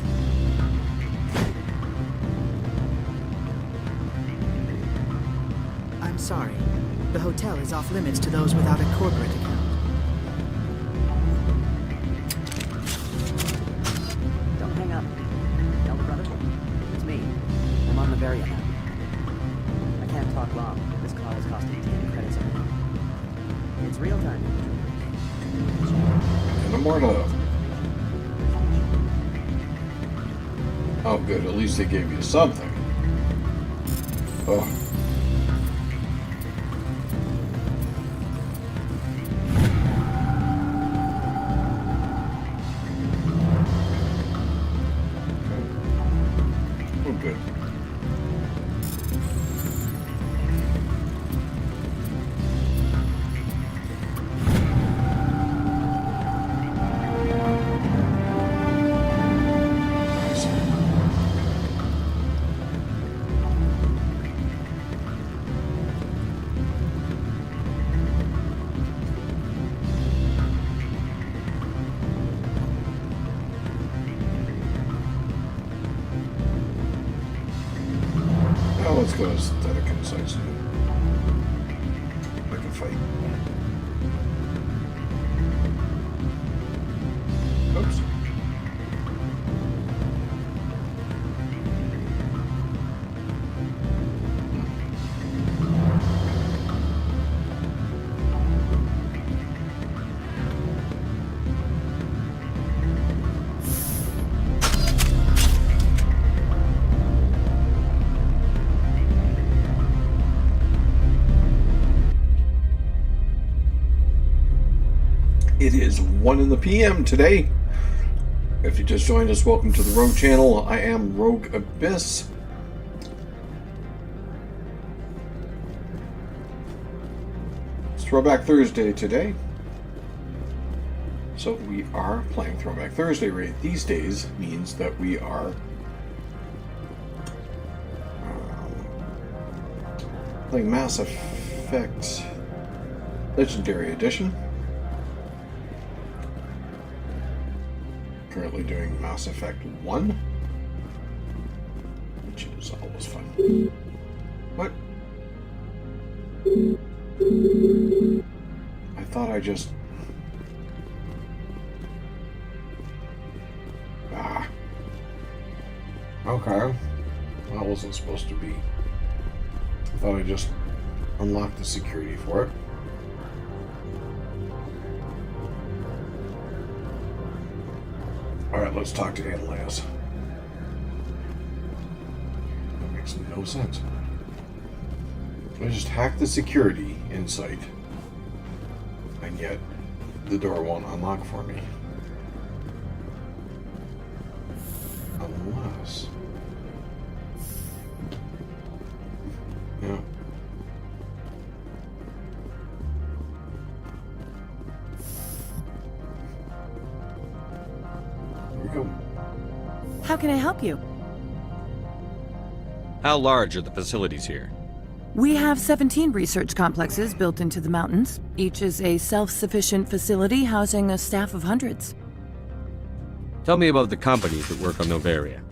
I'm sorry. The hotel is off limits to those without a corporate account. Don't hang up. Elder brother? It's me. I'm on Bavaria now. I can't talk long. This call is costing 10 credits a minute. It's real time. No more love. Oh, good. At least they gave you something. Oh. Let's go to synthetic insights. I can fight. Oops. It is 1 p.m. today. If you just joined us, welcome to the Rogue Channel. I am Rogue Abyss. It's Throwback Thursday today. So we are playing Throwback Thursday right these days. Means that we are playing Mass Effect Legendary Edition. Currently doing Mass Effect 1, which is always fun. What? I thought I just... Okay. That wasn't supposed to be. I thought I just unlocked the security for it. Alright, let's talk to Analyus. That makes no sense. I just hacked the security in sight, and yet the door won't unlock for me. Unless... Yeah. How can I help you? How large are the facilities here? We have 17 research complexes built into the mountains. Each is a self-sufficient facility housing a staff of hundreds. Tell me about the companies that work on Novaria.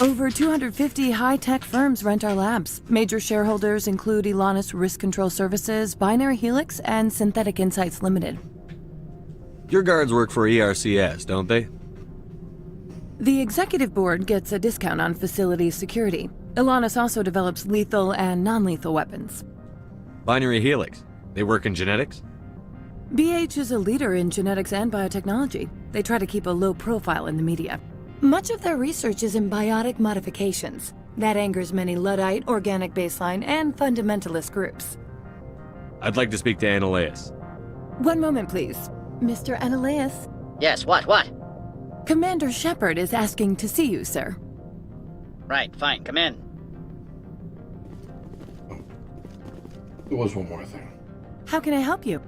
Over 250 high-tech firms rent our labs. Major shareholders include Elanus Risk Control Services, Binary Helix, and Synthetic Insights Limited. Your guards work for ERCS, don't they? The executive board gets a discount on facility security. Elanus also develops lethal and non-lethal weapons. Binary Helix. They work in genetics? BH is a leader in genetics and biotechnology. They try to keep a low profile in the media. Much of their research is in biotic modifications. That angers many Luddite, organic baseline, and fundamentalist groups. I'd like to speak to Analyus. One moment, please. Mr. Analyus? Yes, what? Commander Shepard is asking to see you, sir. Right, fine, come in. There was one more thing. How can I help you?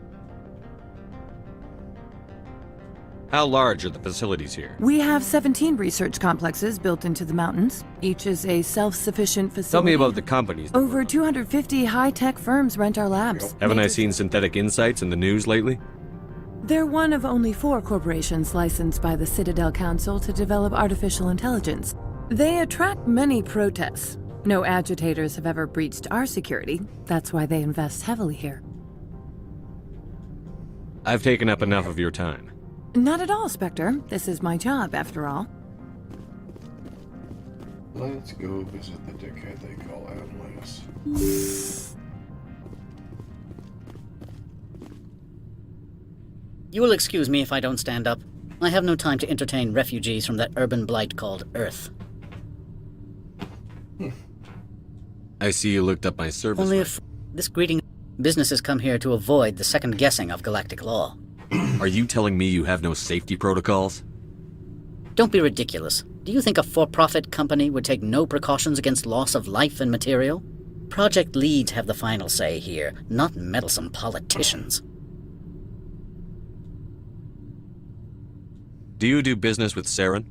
How large are the facilities here? We have 17 research complexes built into the mountains. Each is a self-sufficient facility. Tell me about the companies. Over 250 high-tech firms rent our labs. Haven't I seen Synthetic Insights in the news lately? They're one of only 4 corporations licensed by the Citadel Council to develop artificial intelligence. They attract many protests. No agitators have ever breached our security. That's why they invest heavily here. I've taken up enough of your time. Not at all, Spectre. This is my job, after all. Let's go visit the dickhead they call Atlas. You will excuse me if I don't stand up. I have no time to entertain refugees from that urban blight called Earth. I see you looked up my service. Only if this greeting... Businesses come here to avoid the second guessing of galactic law. Are you telling me you have no safety protocols? Don't be ridiculous. Do you think a for-profit company would take no precautions against loss of life and material? Project leads have the final say here, not meddlesome politicians. Do you do business with Saren?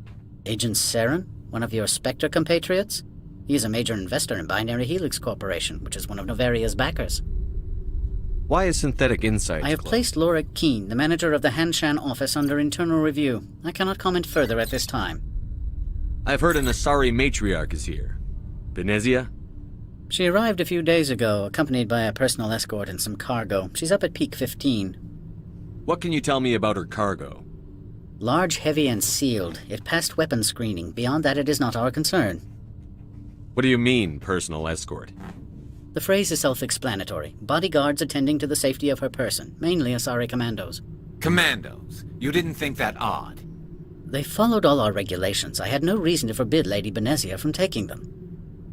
Agent Saren? One of your Spectre compatriots? He is a major investor in Binary Helix Corporation, which is one of Novaria's backers. Why is Synthetic Insights I have closed? placed Laura Keene, the manager of the Hanshan office, under internal review. I cannot comment further at this time. I've heard an Asari matriarch is here. Benezia? She arrived a few days ago, accompanied by a personal escort and some cargo. She's up at Peak 15. What can you tell me about her cargo? Large, heavy, and sealed. It passed weapons screening. Beyond that, it is not our concern. What do you mean, personal escort? The phrase is self-explanatory. Bodyguards attending to the safety of her person, mainly Asari commandos. Commandos? You didn't think that odd? They followed all our regulations. I had no reason to forbid Lady Benezia from taking them.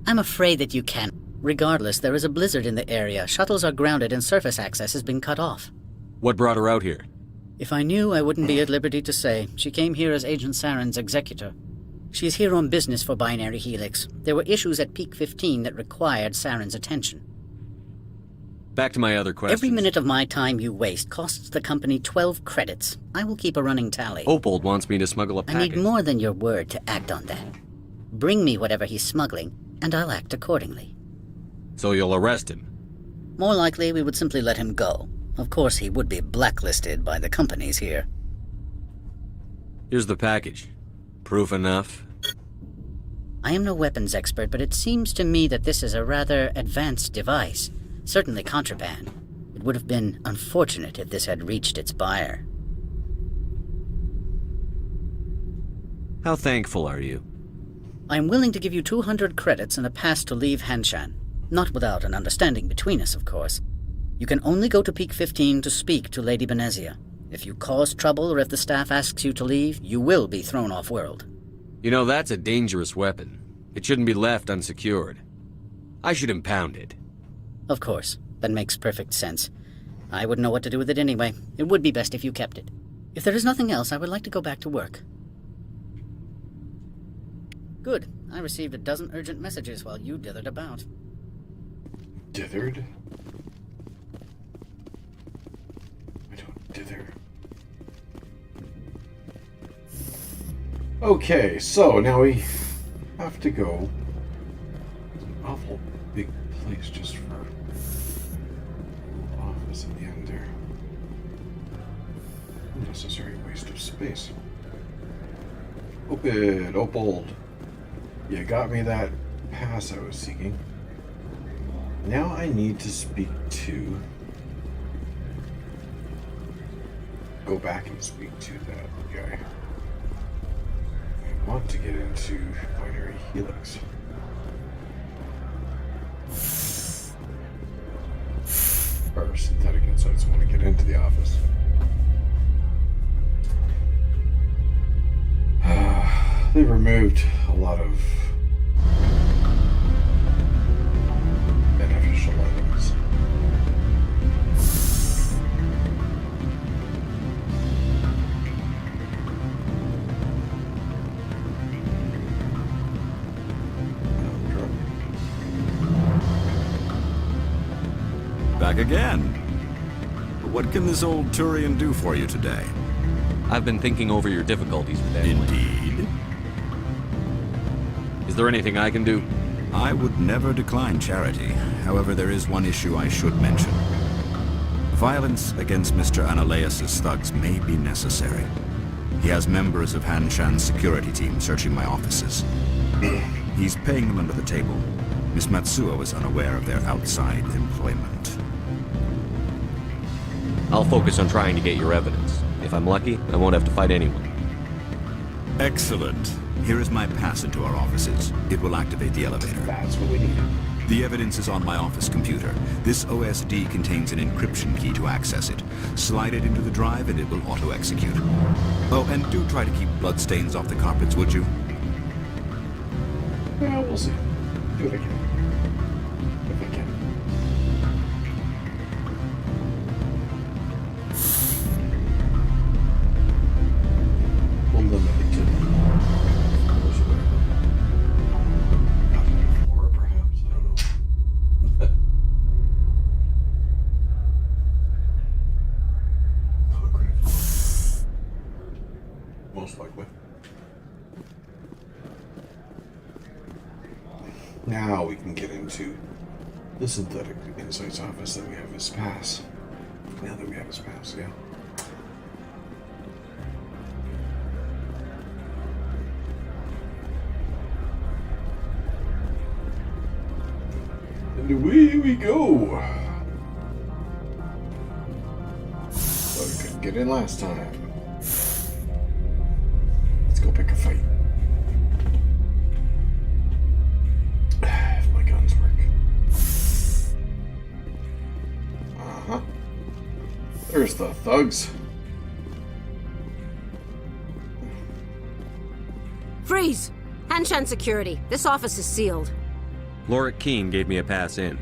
I'm afraid that you can. Regardless, there is a blizzard in the area. Shuttles are grounded and surface access has been cut off. What brought her out here? If I knew, I wouldn't be at liberty to say. She came here as Agent Saren's executor. She is here on business for Binary Helix. There were issues at Peak 15 that required Saren's attention. Back to my other question. Every minute of my time you waste costs the company 12 credits. I will keep a running tally. Opold wants me to smuggle a I package. need more than your word to act on that. Bring me whatever he's smuggling, and I'll act accordingly. So you'll arrest him? More likely, we would simply let him go. Of course, he would be blacklisted by the companies here. Here's the package. Proof enough? I am no weapons expert, but it seems to me that this is a rather advanced device. Certainly contraband. It would have been unfortunate if this had reached its buyer. How thankful are you? I am willing to give you 200 credits and a pass to leave Hanshan. Not without an understanding between us, of course. You can only go to Peak 15 to speak to Lady Benezia. If you cause trouble or if the staff asks you to leave, you will be thrown off-world. You know, that's a dangerous weapon. It shouldn't be left unsecured. I should impound it. Of course. That makes perfect sense. I wouldn't know what to do with it anyway. It would be best if you kept it. If there is nothing else, I would like to go back to work. Good. I received a dozen urgent messages while you dithered about. Dithered? I don't dither. Okay, so now we have to go. It's an awful big place just for an office at the end there. Unnecessary waste of space. Open, Opold. You got me that pass I was seeking. Now I need to speak to... Go back and speak to that guy. I want to get into Binary Helix. Or Synthetic Insights. I want to get into the office. They've removed a lot of beneficial items. back again. What can this old Turian do for you today? I've been thinking over your difficulties with Emily. Indeed. Is there anything I can do? I would never decline charity. However, there is one issue I should mention. Violence against Mr. Analaeus' thugs may be necessary. He has members of Hanshan's security team searching my offices. He's paying them under the table. Miss Matsuo was unaware of their outside employment. I'll focus on trying to get your evidence. If I'm lucky, I won't have to fight anyone. Excellent. Here is my pass into our offices. It will activate the elevator. That's what we needed. The evidence is on my office computer. This OSD contains an encryption key to access it. Slide it into the drive and it will auto-execute. Oh, and do try to keep bloodstains off the carpets, would you? Yeah, we'll see. Do it again. If I can. We'll limit it to floor, perhaps. I don't know. Concrete floor. Most likely. Now we can get into the synthetic insights office that we have his pass. Now that we have his pass, yeah. And away we go. So we couldn't get in last time. Let's go pick a fight. If my guns work. Uh-huh. There's the thugs. Freeze! Hanshan security. This office is sealed. Lorik Keene gave me a pass in.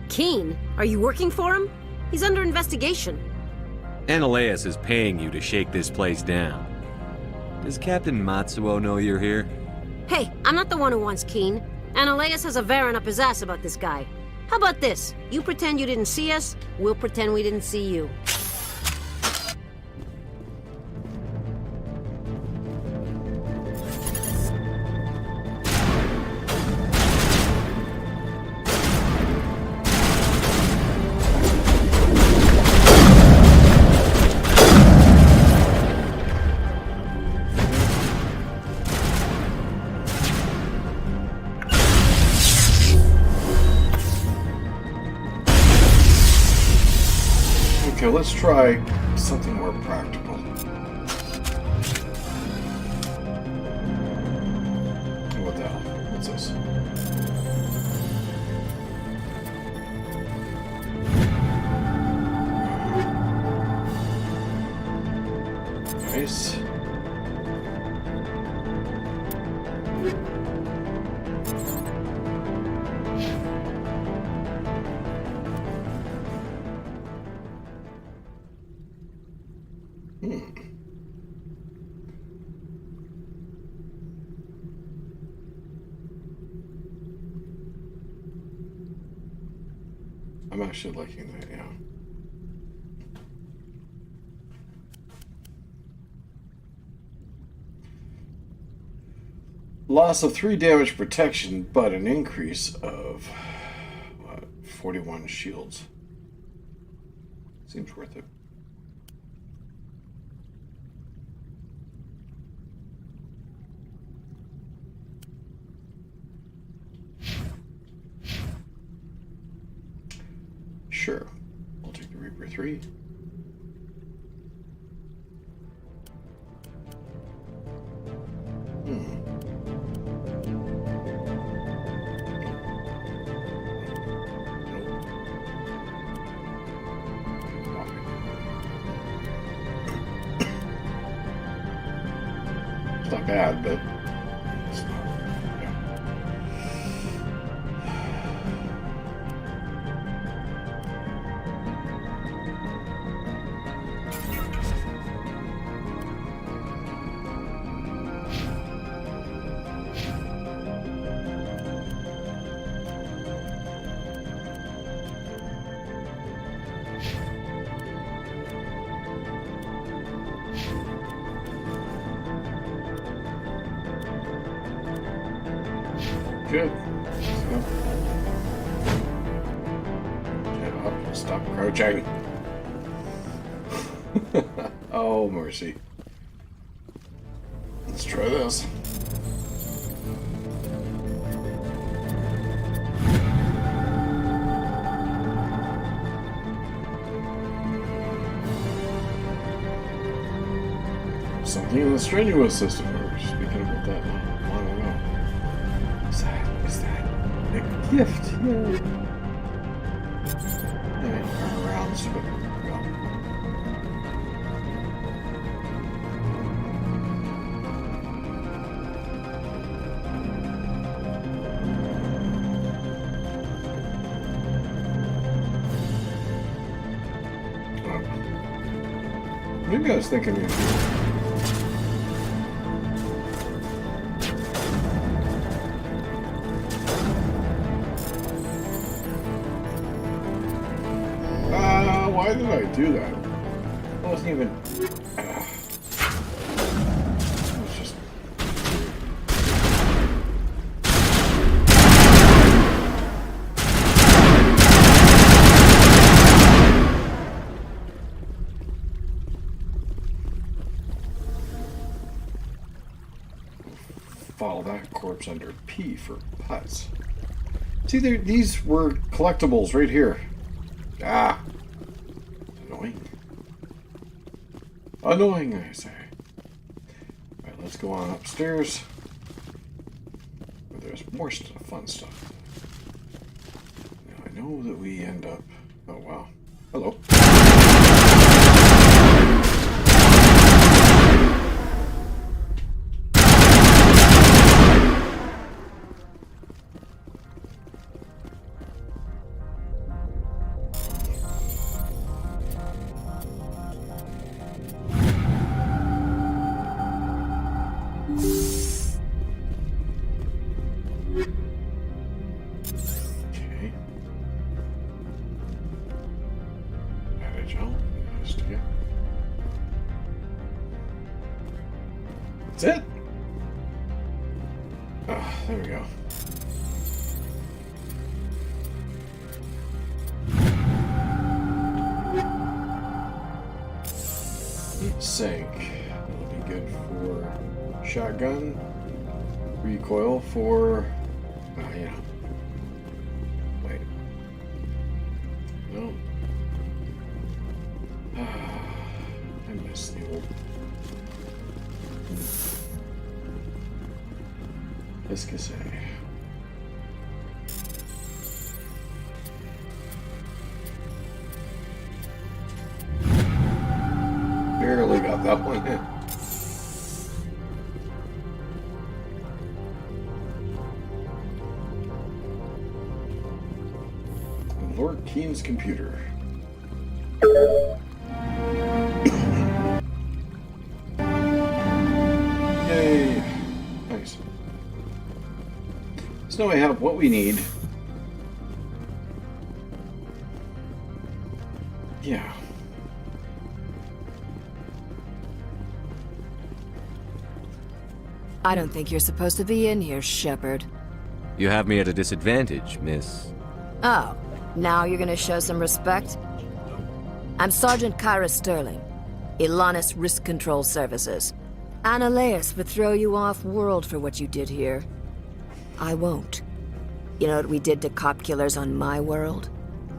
Keene? Are you working for him? He's under investigation. Analaeus is paying you to shake this place down. Does Captain Matsuo know you're here? Hey, I'm not the one who wants Keene. Analaeus has a Varen up his ass about this guy. How about this? You pretend you didn't see us, we'll pretend we didn't see you. Okay, let's try something more practical. What the hell? What's this? Nice. I'm actually liking that, yeah. Loss of 3 damage protection, but an increase of 41 shields. Seems worth it. Sure. I'll take the Reaper 3. It's not bad, but it's not. good. Let's go. Get up. Stop crouching. Oh, mercy. Let's try this. Something in the strenuous system. We were speaking about that not long ago. What's that? What's that? A gift. Yay. Yeah, turn around. Let's go. Maybe I was thinking. Why did I do that? I wasn't even. It was just. Follow that corpse under P for putts. See, these were collectibles right here. Ah! Annoying. Annoying, I say. Alright, let's go on upstairs. Where there's more fun stuff. Now, I know that we end up... Oh, wow. Hello. That's it. Oh, there we go. Heat sink. That'll be good for shotgun. Recoil for... yeah. Wait. No. I miss the old... Qu'est-ce barely got that one in. Lord Keen's computer. Yay! Nice. So now we have what we need. Yeah. I don't think you're supposed to be in here, Shepard. You have me at a disadvantage, miss. Oh, now you're gonna show some respect? I'm Sergeant Kyra Sterling, Ilanis Risk Control Services. Analeas would throw you off-world for what you did here. I won't. You know what we did to cop killers on my world?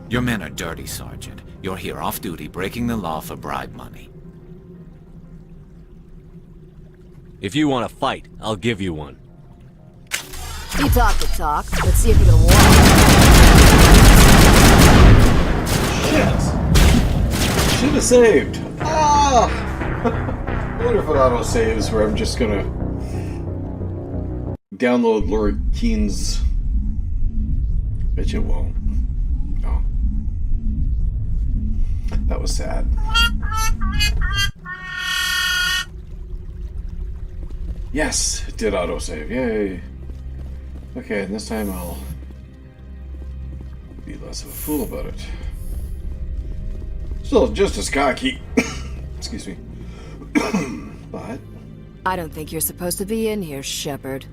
Your men are dirty, Sergeant. You're here off-duty, breaking the law for bribe money. If you want to fight, I'll give you one. You talk the talk. Let's see if you can walk. Shit! Should have saved. Ah! I wonder if it auto-saves where I'm just gonna download Lord Keen's... Bet you won't. Oh. That was sad. Yes, it did autosave. Yay. Okay, and this time I'll be less of a fool about it. Still just as cocky. Excuse me. But... I don't think you're supposed to be in here, Shepard.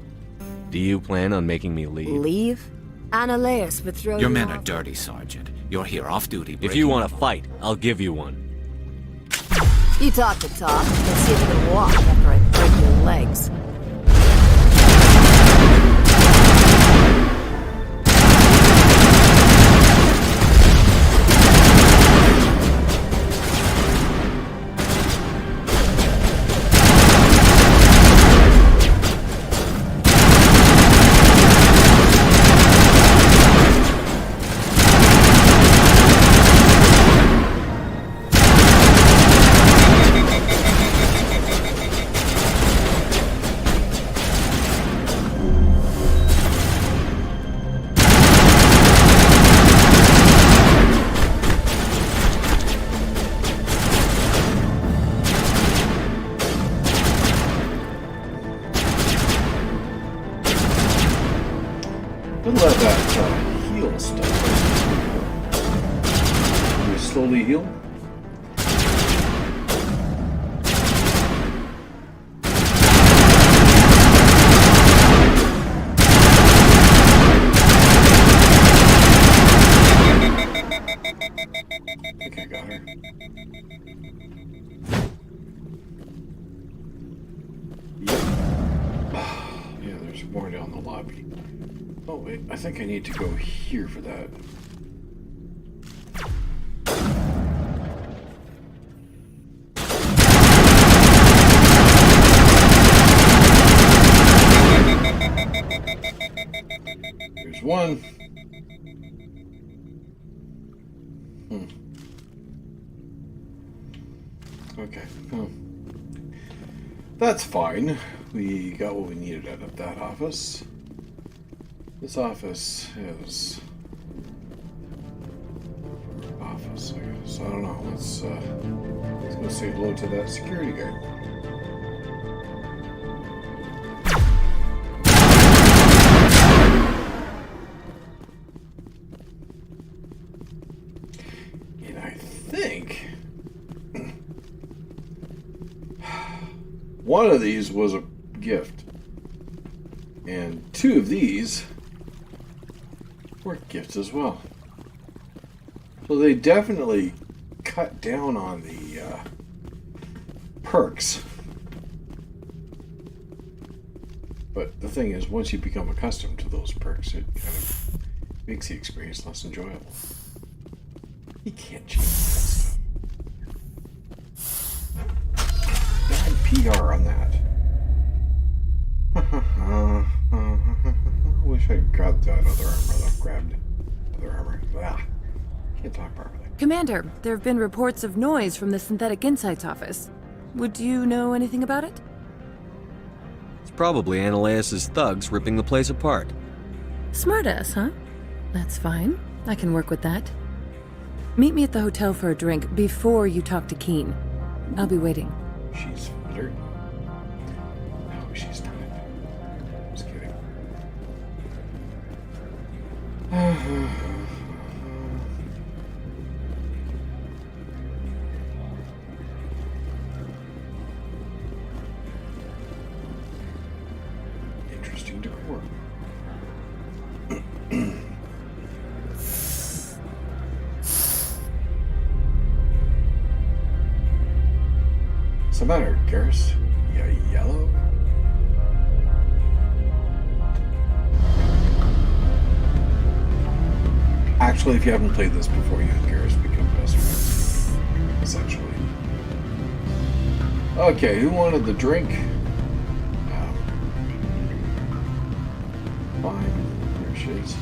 Do you plan on making me leave? Leave? Analeas would throw Your you men off. are dirty, Sergeant. You're here off duty. If you want to fight, I'll give you one. You talk the talk. Let's see if you can walk after I break your legs. Don't let that heal stuff. Can you slowly heal? Okay, got her. Yeah, there's more down the lobby. Oh wait, I think I need to go here for that. There's one. Okay. That's fine. We got what we needed out of that office. This office is office, I guess. I don't know. Let's go say hello to that security guard. And I think one of these was a gift, and two of these were gifts as well. So they definitely cut down on the perks. But the thing is, once you become accustomed to those perks, it kind of makes the experience less enjoyable. You can't change that stuff. Bad PR on that. Wish I got that other armor that I grabbed. Other armor. Ah, can't talk properly. Commander, there have been reports of noise from the Synthetic Insights office. Would you know anything about it? It's probably Ananias' thugs ripping the place apart. Smartass, huh? That's fine. I can work with that. Meet me at the hotel for a drink before you talk to Keen. I'll be waiting. She's flirting. No, she's not. Just kidding. Interesting decor. What's the matter, Garrus? You yellow? Actually, if you haven't played this before, you and Garrus become best friends. Essentially. Okay, who wanted the drink? Fine. There she is.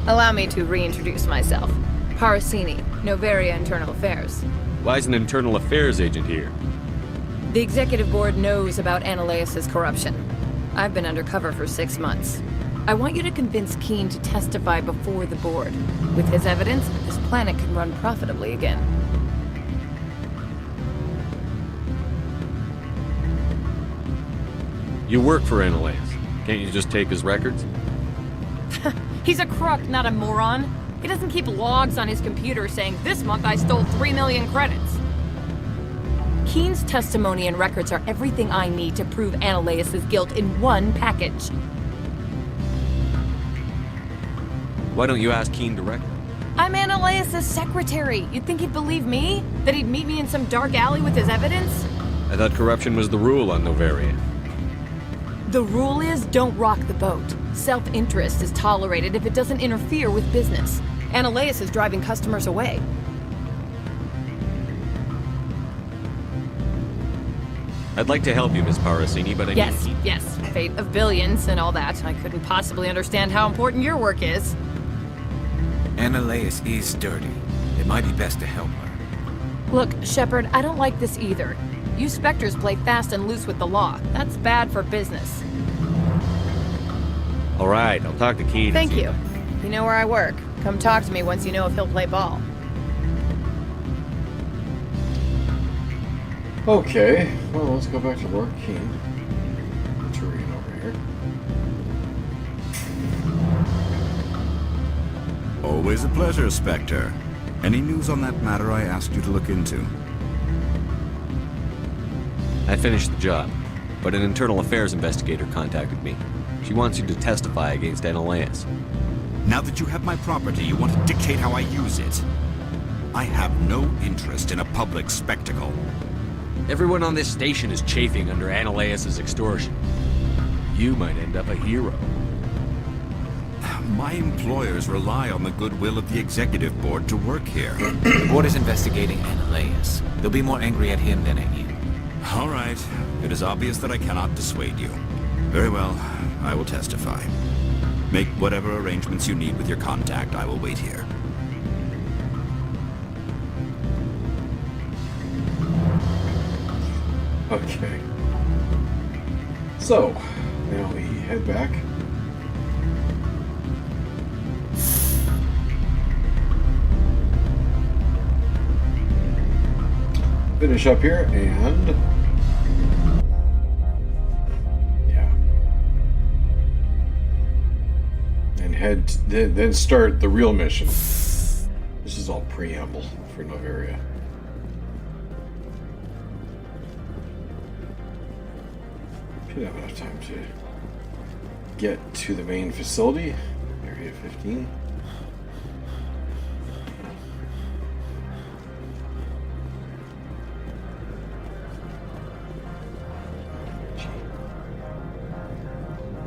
Allow me to reintroduce myself. Parasini, Novaria Internal Affairs. Why is an internal affairs agent here? The executive board knows about Ananias' corruption. I've been undercover for 6 months. I want you to convince Keen to testify before the board. With his evidence, this planet can run profitably again. You work for Ananias. Can't you just take his records? He's a crook, not a moron. He doesn't keep logs on his computer saying, "This month I stole 3 million credits." Keen's testimony and records are everything I need to prove Ananias' guilt in one package. Why don't you ask Keen directly? I'm Ananias' secretary. You'd think he'd believe me? That he'd meet me in some dark alley with his evidence? I thought corruption was the rule on Novaria. The rule is don't rock the boat. Self-interest is tolerated if it doesn't interfere with business. Ananias is driving customers away. I'd like to help you, Miss Parasini, but I Yes, need... yes. Fate of billions and all that. I couldn't possibly understand how important your work is. Ananias is dirty. It might be best to help her. Look, Shepard, I don't like this either. You Spectres play fast and loose with the law. That's bad for business. All right, I'll talk to Keen. Thank you. You know where I work. Come talk to me once you know if he'll play ball. Okay, well, let's go back to work, Keen. Tureen over here. Always a pleasure, Spectre. Any news on that matter I asked you to look into? I finished the job, but an internal affairs investigator contacted me. She wants you to testify against Ananias. Now that you have my property, you want to dictate how I use it. I have no interest in a public spectacle. Everyone on this station is chafing under Ananias' extortion. You might end up a hero. My employers rely on the goodwill of the executive board to work here. The board is investigating Ananias. They'll be more angry at him than at you. All right. It is obvious that I cannot dissuade you. Very well. I will testify. Make whatever arrangements you need with your contact. I will wait here. Okay. So, now we head back. Finish up here and... yeah. And then start the real mission. This is all preamble for Novaria. Should have enough time to get to the main facility, Area 15.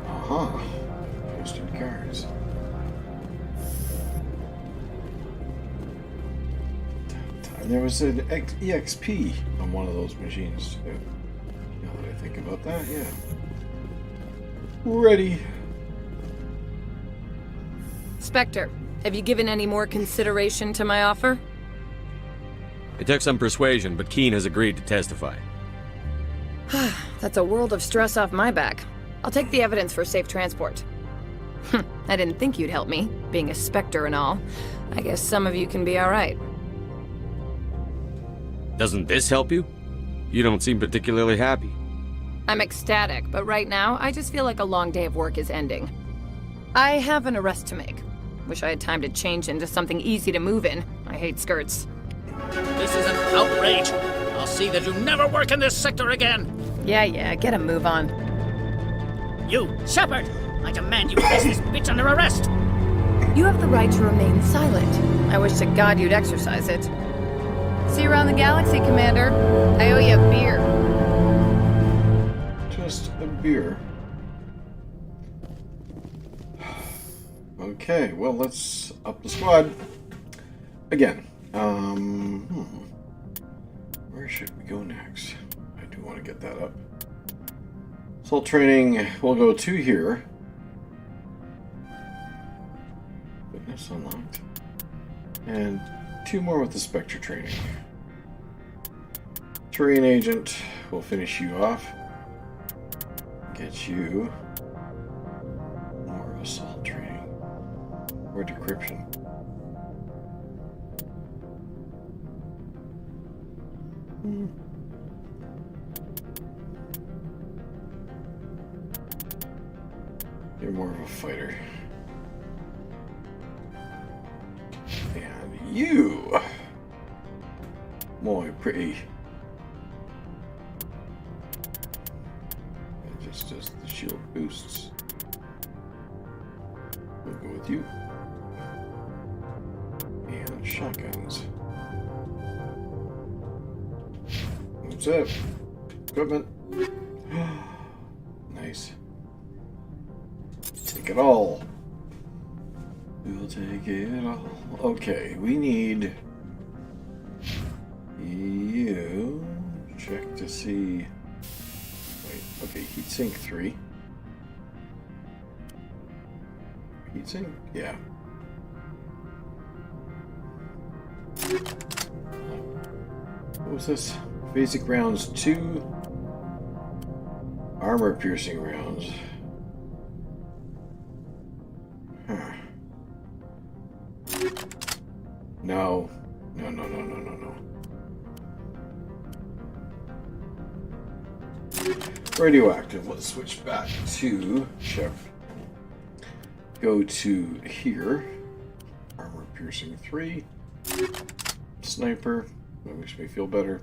Aha, posted cards. And there was an EXP on one of those machines too. Now that I think about that, yeah. Ready. Spectre, have you given any more consideration to my offer? It took some persuasion, but Keen has agreed to testify. That's a world of stress off my back. I'll take the evidence for safe transport. I didn't think you'd help me, being a Spectre and all. I guess some of you can be alright. Doesn't this help you? You don't seem particularly happy. I'm ecstatic, but right now, I just feel like a long day of work is ending. I have an arrest to make. Wish I had time to change into something easy to move in. I hate skirts. This is an outrage. I'll see that you never work in this sector again. Yeah, get a move on. You, Shepard! I demand you place this bitch under arrest! You have the right to remain silent. I wish to God you'd exercise it. See you around the galaxy, Commander. I owe you a beer. Just a beer. Okay, well, let's up the squad. Again. Where should we go next? I do want to get that up. Assault training, we'll go 2 here. Fitness unlocked. And 2 more with the Spectre training. Terrain agent, we'll finish you off. Get you more assault training. Or decryption. You're more of a fighter. And you, my pretty does the shield boosts. We'll go with you. And shotguns. What's up? Equipment. Nice. Take it all. We'll take it all. Okay, we need you. Check to see. Wait, okay, heatsink 3. Heatsink? Yeah. What was this? Basic rounds 2. Armor piercing rounds. Huh. No. No. Radioactive. Let's switch back to check. Go to here. Armor piercing 3. Sniper. That makes me feel better.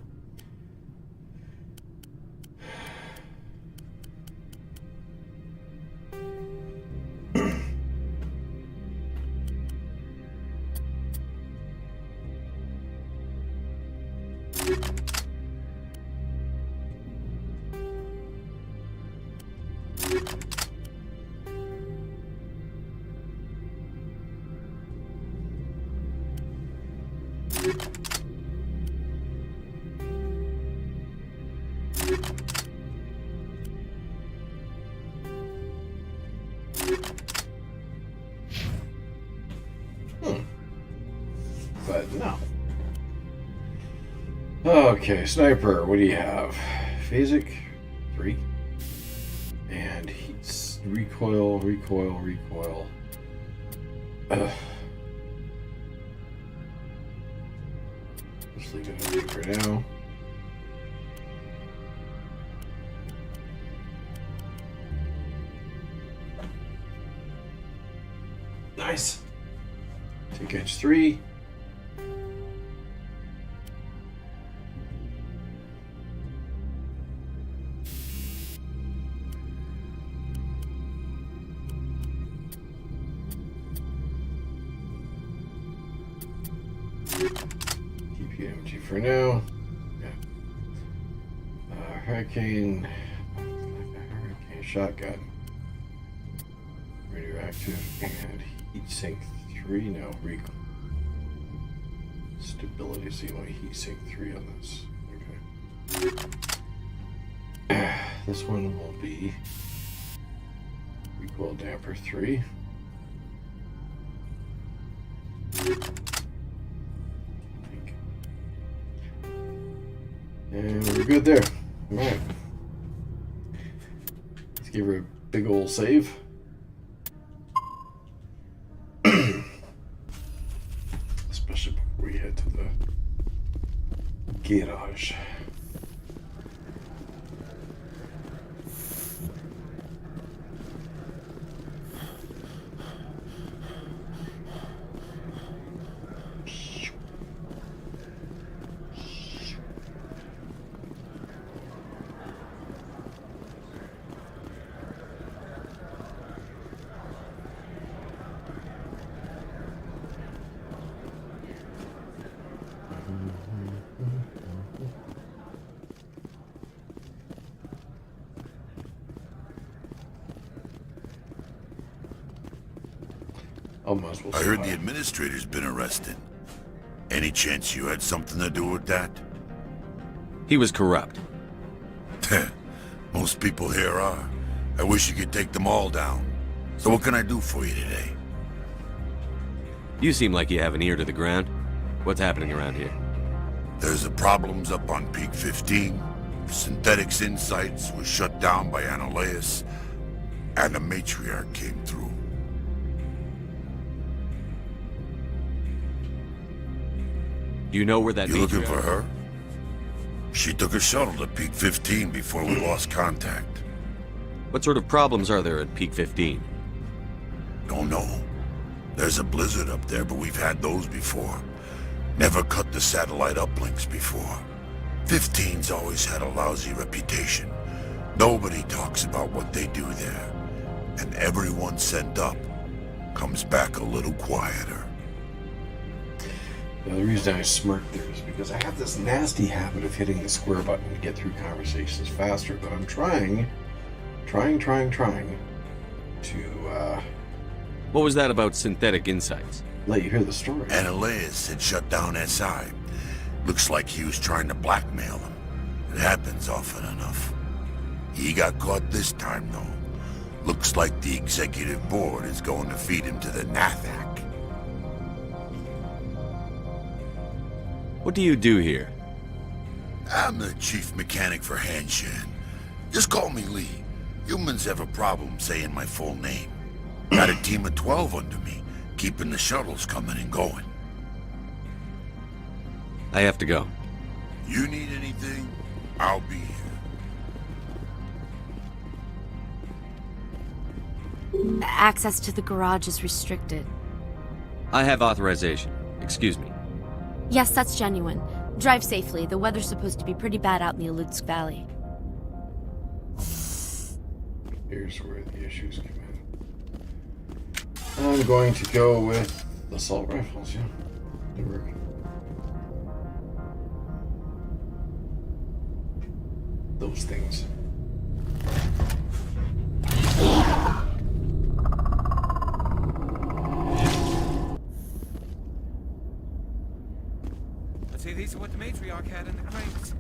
But no. Okay, sniper, what do you have? Phasic 3. And heats recoil. Let's leave it empty for now. Nice. Take edge 3. TPMG for now. Yeah. Hurricane shotgun. Radioactive and heatsink 3. No, stability. So you want heatsink 3 on this. Okay. This one will be recoil damper 3. And we're good there. Alright. Let's give her a big old save. Especially before we head to the garage. I heard the administrator's been arrested. Any chance you had something to do with that? He was corrupt. Most people here are. I wish you could take them all down. So what can I do for you today? You seem like you have an ear to the ground. What's happening around here? There's the problems up on Peak 15. Synthetics Insights was shut down by Analeus. And the matriarch came through. You know where that You looking for her? She took a shuttle to Peak 15 before we lost contact. What sort of problems are there at Peak 15? Don't know. There's a blizzard up there, but we've had those before. Never cut the satellite uplinks before. 15's always had a lousy reputation. Nobody talks about what they do there, and everyone sent up comes back a little quieter. Now, the reason I smirked there is because I have this nasty habit of hitting the square button to get through conversations faster, but I'm trying to, What was that about synthetic insights? let you hear the story. Ananias had shut down SI. Looks like he was trying to blackmail him. It happens often enough. He got caught this time, though. Looks like the executive board is going to feed him to the Nathak. What do you do here? I'm the chief mechanic for Hanshan. Just call me Lee. Humans have a problem saying my full name. Got a team of 12 under me, keeping the shuttles coming and going. I have to go. You need anything, I'll be here. Access to the garage is restricted. I have authorization. Excuse me. Yes, that's genuine. Drive safely. The weather's supposed to be pretty bad out in the Alutsk Valley. Here's where the issues come in. I'm going to go with assault rifles, yeah. They work. Those things. Let's see, these are what the matriarch had in the crates.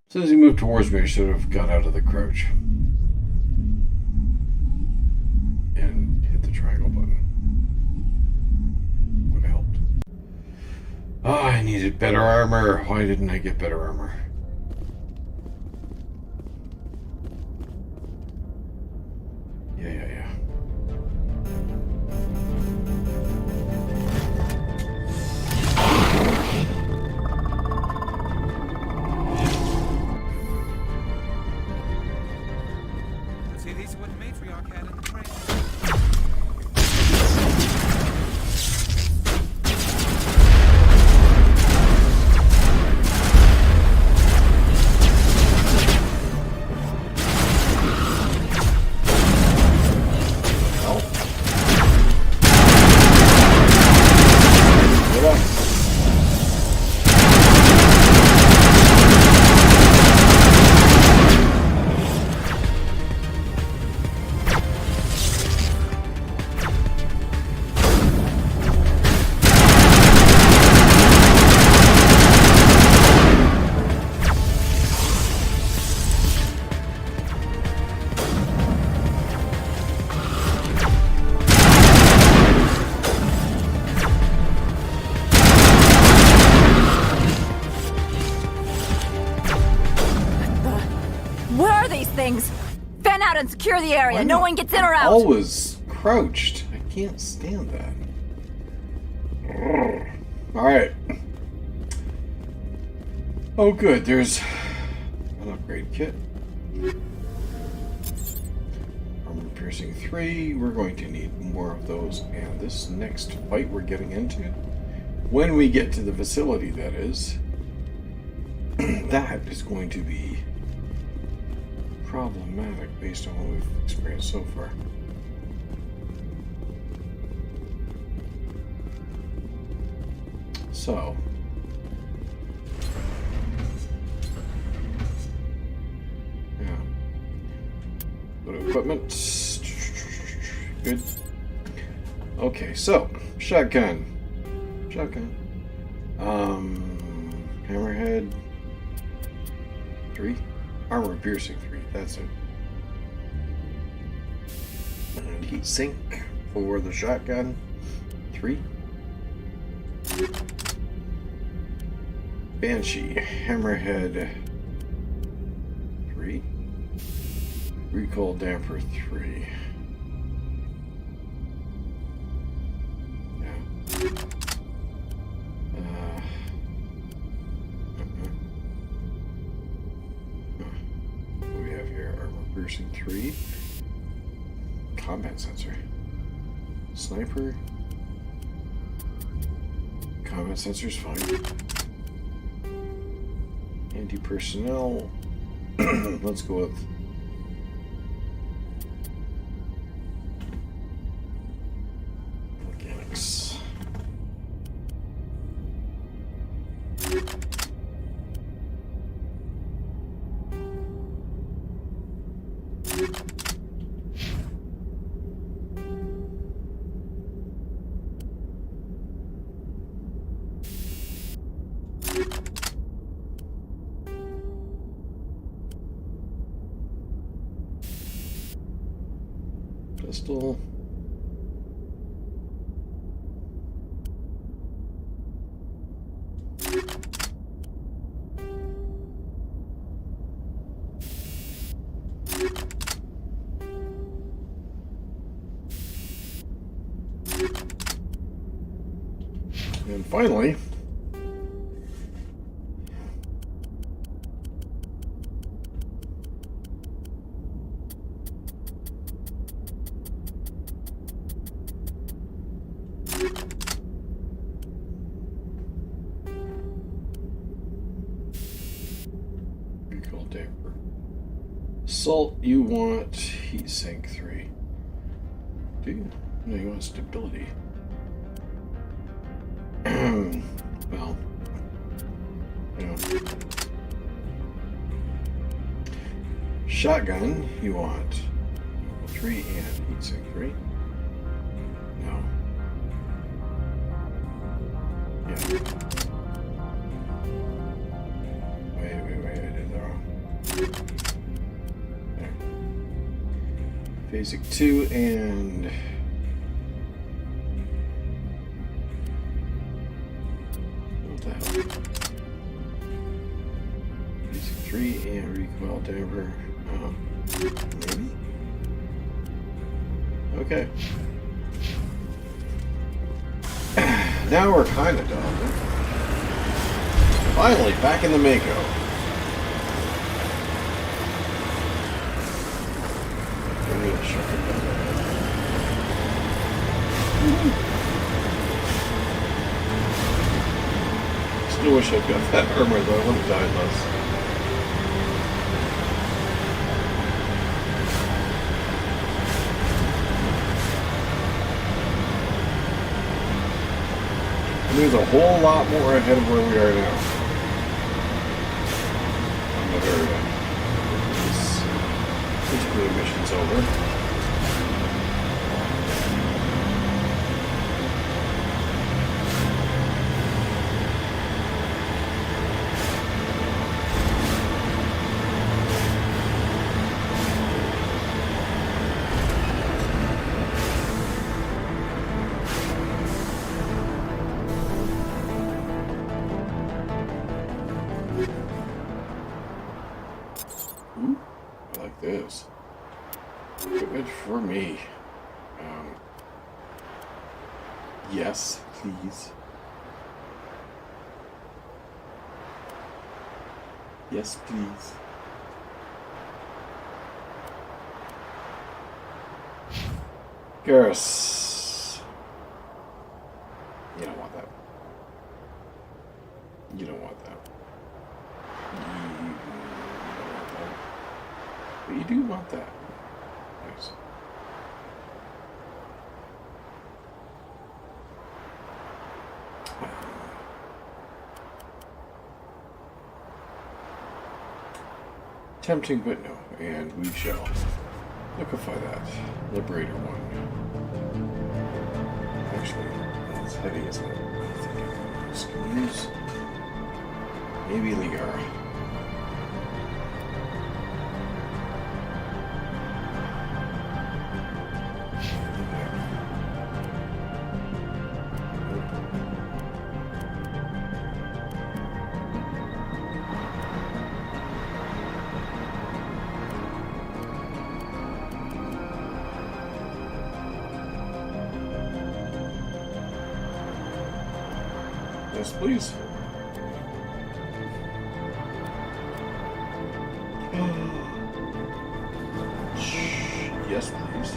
As soon as he moved towards me, I should have got out of the crouch. And hit the triangle button. Would have helped. Oh, I needed better armor. Why didn't I get better armor? Yeah. Let's see, these are what the matriarch had in the crates. What are these things? Fan out and secure the area. Why No not? one gets in or out. Always crouched. I can't stand that. Alright. Oh good, there's an upgrade kit. Armor piercing 3. We're going to need more of those. And this next fight we're getting into, when we get to the facility, that is, that is going to be problematic based on what we've experienced so far. So, yeah. Go to equipment. Good. Okay, so shotgun. Hammerhead 3, armor piercing 3. That's it. And heat sink for the shotgun 3. Banshee hammerhead 3. Recoil damper 3. What do we have here? Armor piercing 3. Combat sensor. Sniper. Combat sensor's fine. Anti-personnel. Let's go with mechanics. Pistol. And finally, recoil damper. Salt, you want heat sink 3. Do you? No, you want stability. Well, you know. Shotgun, you want 3 and heat sink 3. No. Yeah. Wait, I did that wrong. There. Basic 2 and basic 3 and recoil damper. Maybe? Okay. Now we're kind of done. Finally, back in the Mako. Still wish I'd got that armor though. I would have died less. There's a whole lot more ahead of where we are now. On the very end. This particular mission's over. This. Good for me. Yes, please. Yes, please. Garrus. You don't want that. You don't want that. But you do want that. Nice. Tempting, but no. And we shall liquefy that. Liberator 1. actually. It's heavy, isn't it? Excuse. Maybe Liara. Yes, please. Yes, please.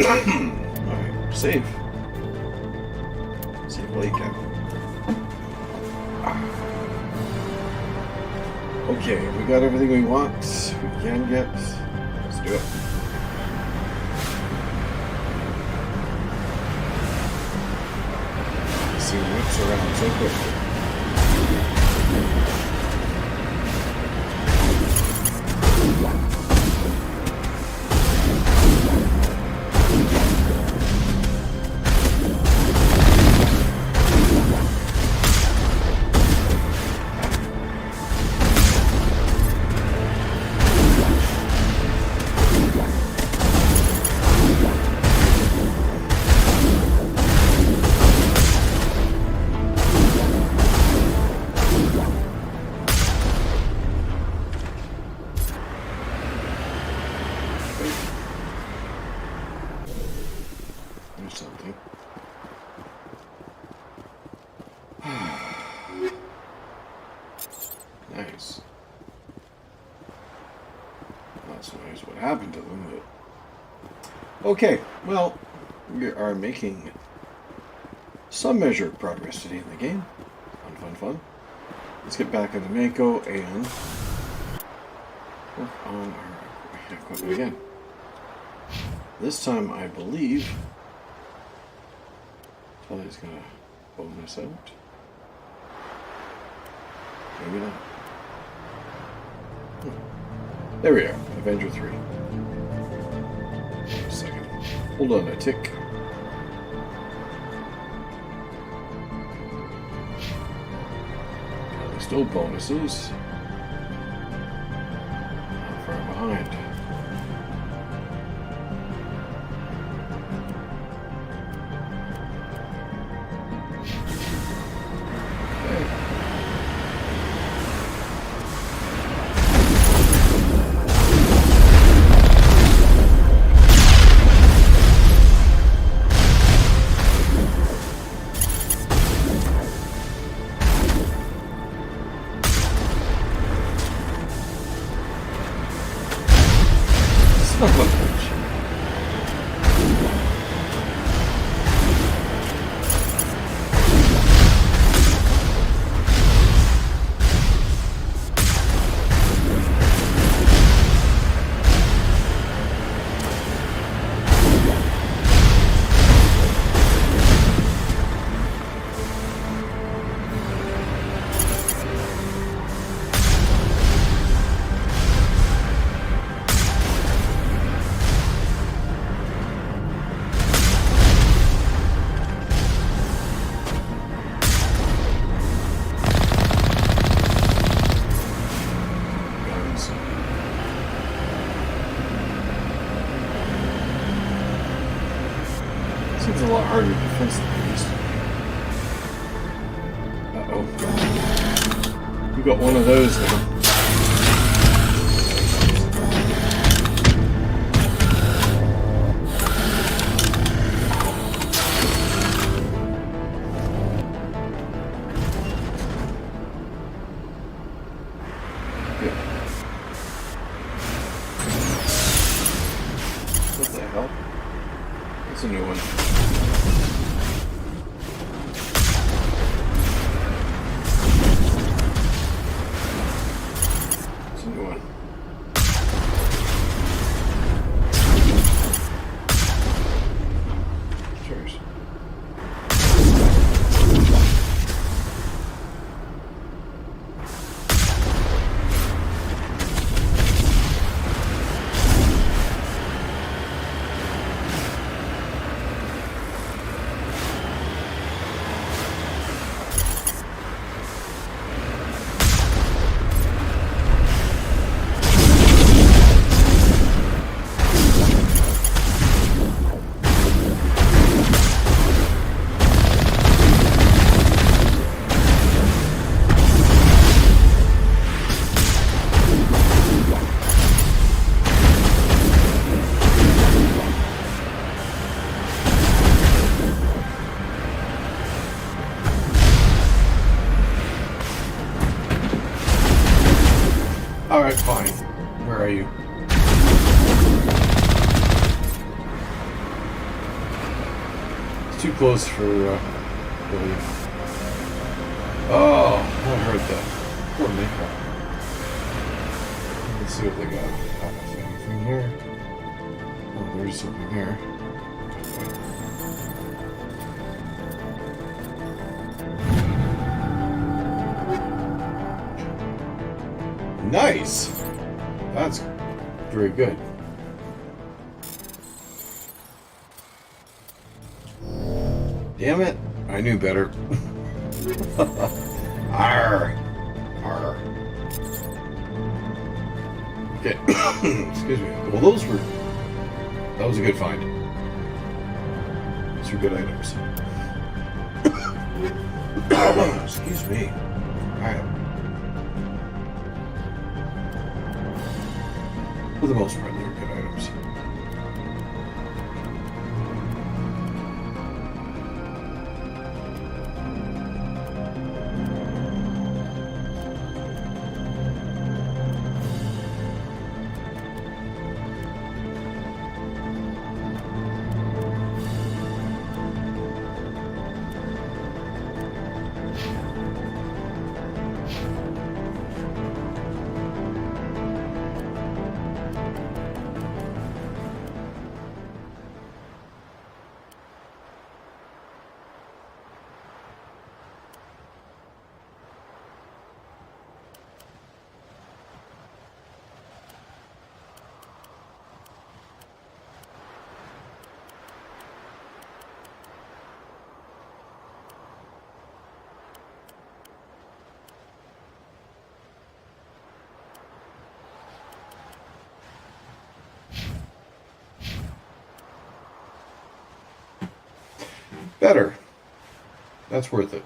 Alright, save. Save while you can. Okay, we got everything we want. We can get. Let's do it. This thing whips around so quickly. Something. Nice. Not so nice what happened to them, but... Okay, well, we are making some measure of progress today in the game. Fun, fun, fun. Let's get back into Mako and work on our equipment again. This time, I believe... He's gonna bonus out. Maybe not. There we are. Avenger 3. Wait a second. Hold on a tick. There's still bonuses. Not far behind. Seems a lot harder defense than these. Uh-oh. We got one of those now. What the hell? That's a new one. Alright, fine. Where are you? It's too close for, belief. Oh, that hurt that. Poor Mako. Let's see what they got. Anything here? Oh, there's something here. Nice! That's very good. Damn it! I knew better. Arr! Arr. Okay. Excuse me. Well, that was a good find. Those are good items. Excuse me. Alright. For the most part, they're good items. Better. That's worth it.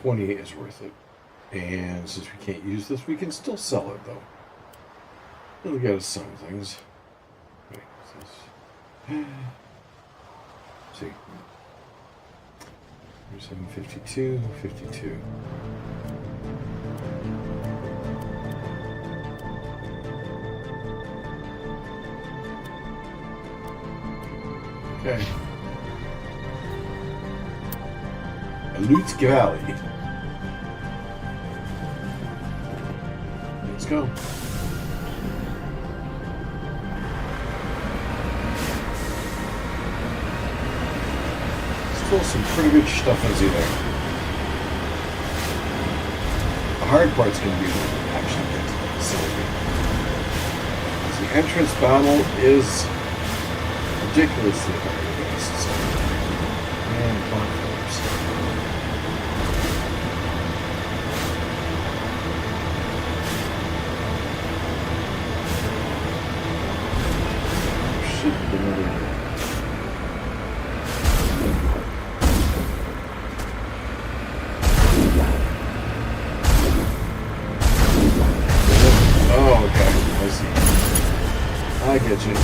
$28 is worth it. And since we can't use this, we can still sell it, though. It'll get us some things. Wait, what's this? See. 752, 52. Okay. Loot Valley. Let's go. Still some pretty good stuff in there. The hard part's going to be actually get to the facility. The entrance battle is ridiculously hard against. So. And bonfires. Should be another. Oh, okay. I see. I get you.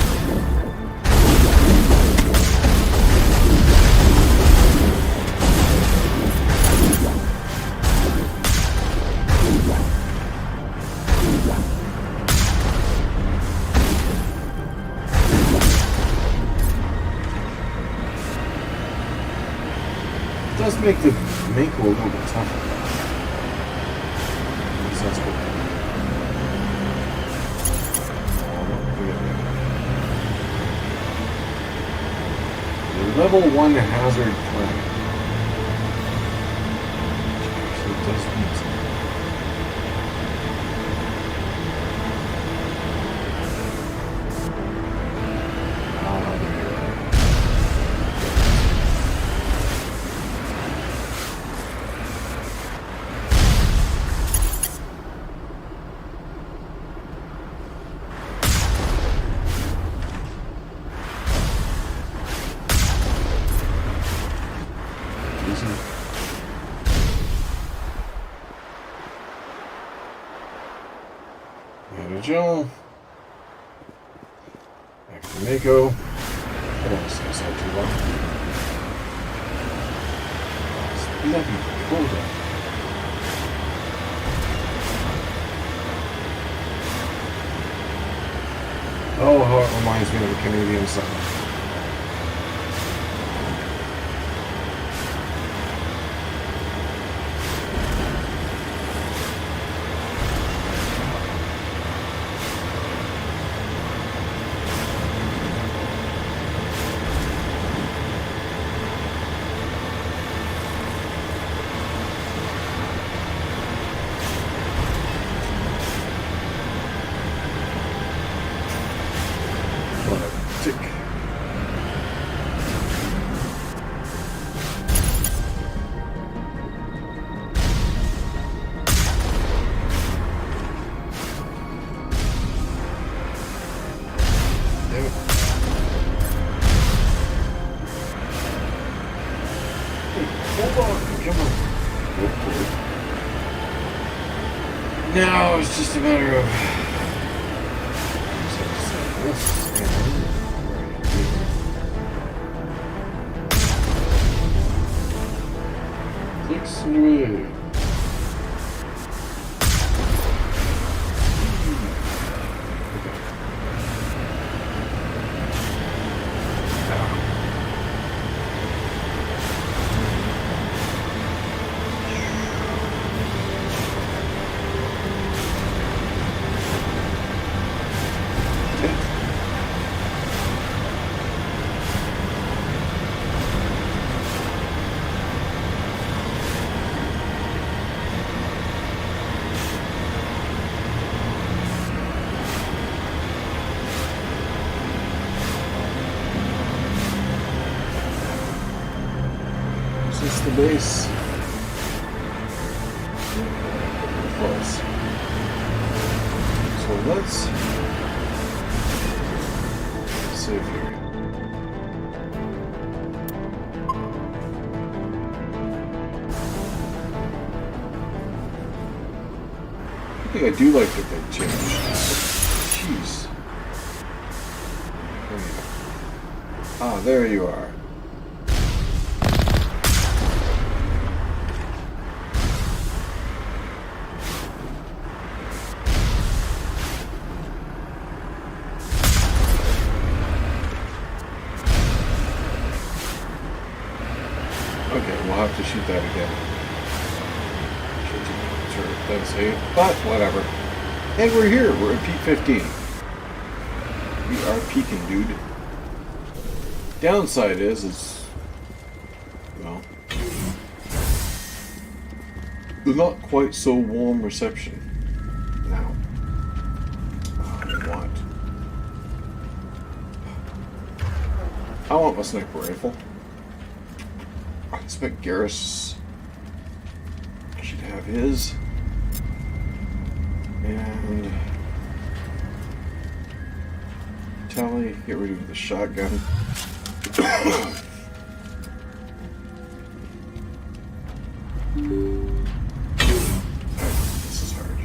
It does make the Mako a little bit tougher. So that's good. The level 1 hazard planet. Actually, it does mean something. Joe. Back to Mako. I don't want to stay so too long. That'd be cool though. Oh, how it reminds me of a Canadian song. Now it's just a matter of clicks away. Is the base? Close. So let's save here. I think I do like that they changed. Jeez. Ah, there you are. We'll have to shoot that again. Sure, that's it. But whatever. And we're here. We're at peak 15. We are peaking, dude. Downside is well, the not quite so warm reception. Now, I want my sniper rifle. I expect Garrus should have his. And Tally, get rid of the shotgun. This is hard.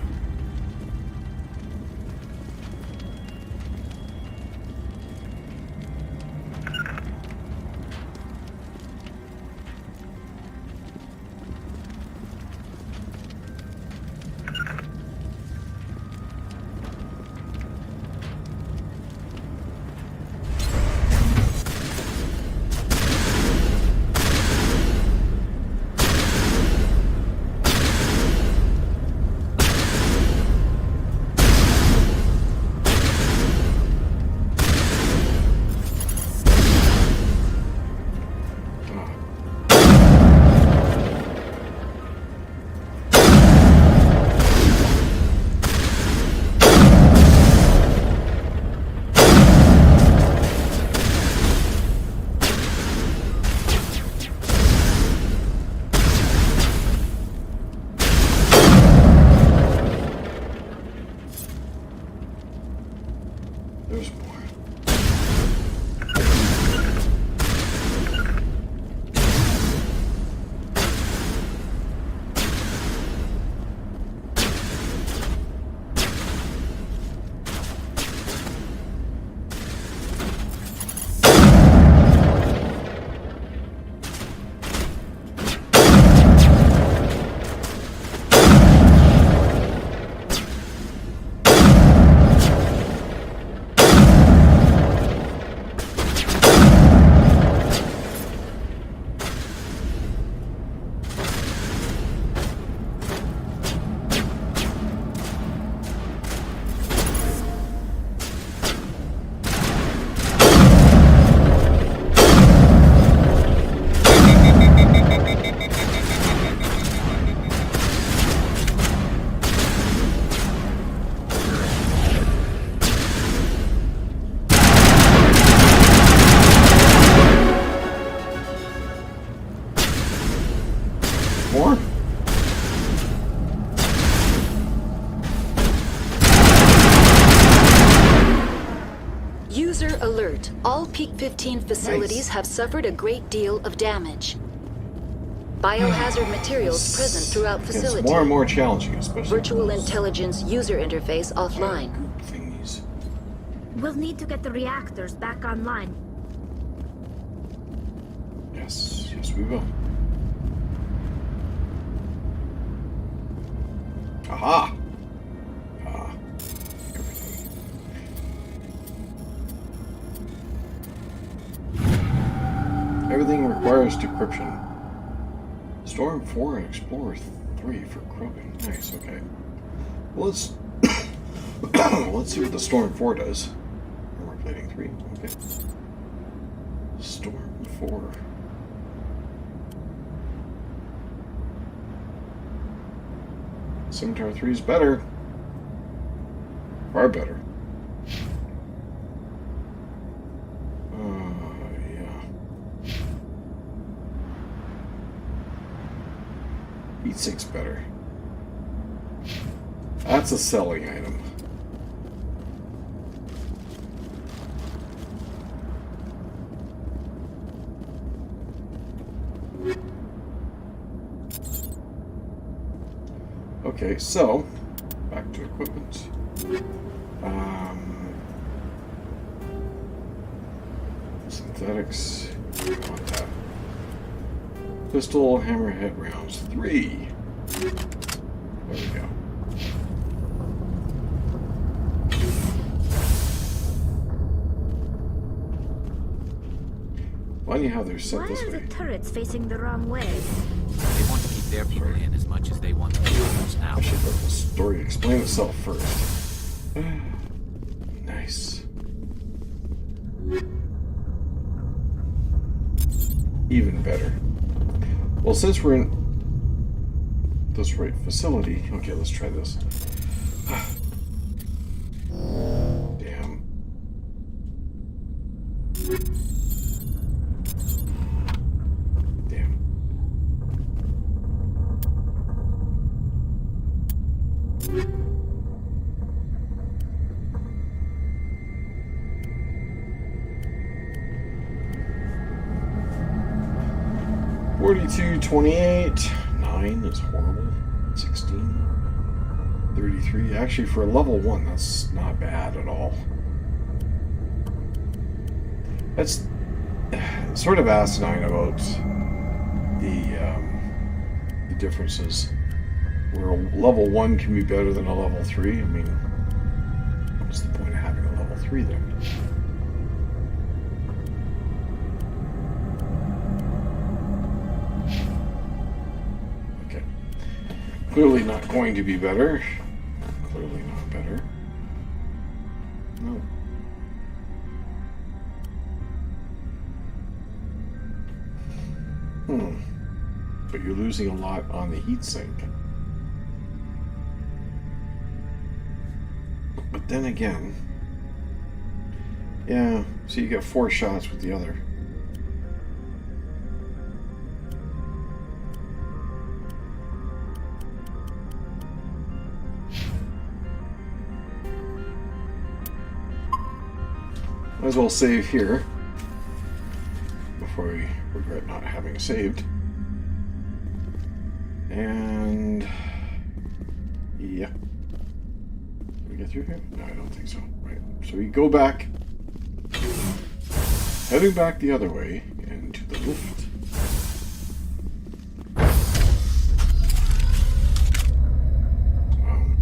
All Peak 15 facilities have suffered a great deal of damage. Biohazard materials present throughout facility. It's more and more challenging, especially Virtual intelligence user interface offline. thingies. We'll need to get the reactors back online. Yes, yes, we will. Aha! Ah. Everything requires decryption. Storm 4 and Explorer 3 for Krogan. Nice, okay. Well, let's let's see what the Storm 4 does. Armor plating 3, okay. Storm 4. Scimitar 3 is better. Far better. Yeah. Heat sink's better. That's a selling item. Okay, so back to equipment. Synthetics. I want that. Pistol, hammerhead rounds 3. There we go. Funny how they're set this way. Why are the turrets facing the wrong way? They want to keep their people in as much as they want to keep us out. I should let the story explain itself first. Nice. Even better. Well, since we're in this right facility, okay, let's try this. Damn. Damn. $42, $28, 9 is horrible. 16, 33. Actually, for a level 1, that's not bad at all. That's sort of asinine about the differences. Where a level 1 can be better than a level 3. I mean, what's the point of having a level 3 then? Clearly not going to be better. Clearly not better. No. But you're losing a lot on the heatsink. But then again, yeah, so you get 4 shots with the other. Might as well save here before we regret not having saved. And yeah. Did we get through here? No, I don't think so. Right. So we go back, heading back the other way into the lift.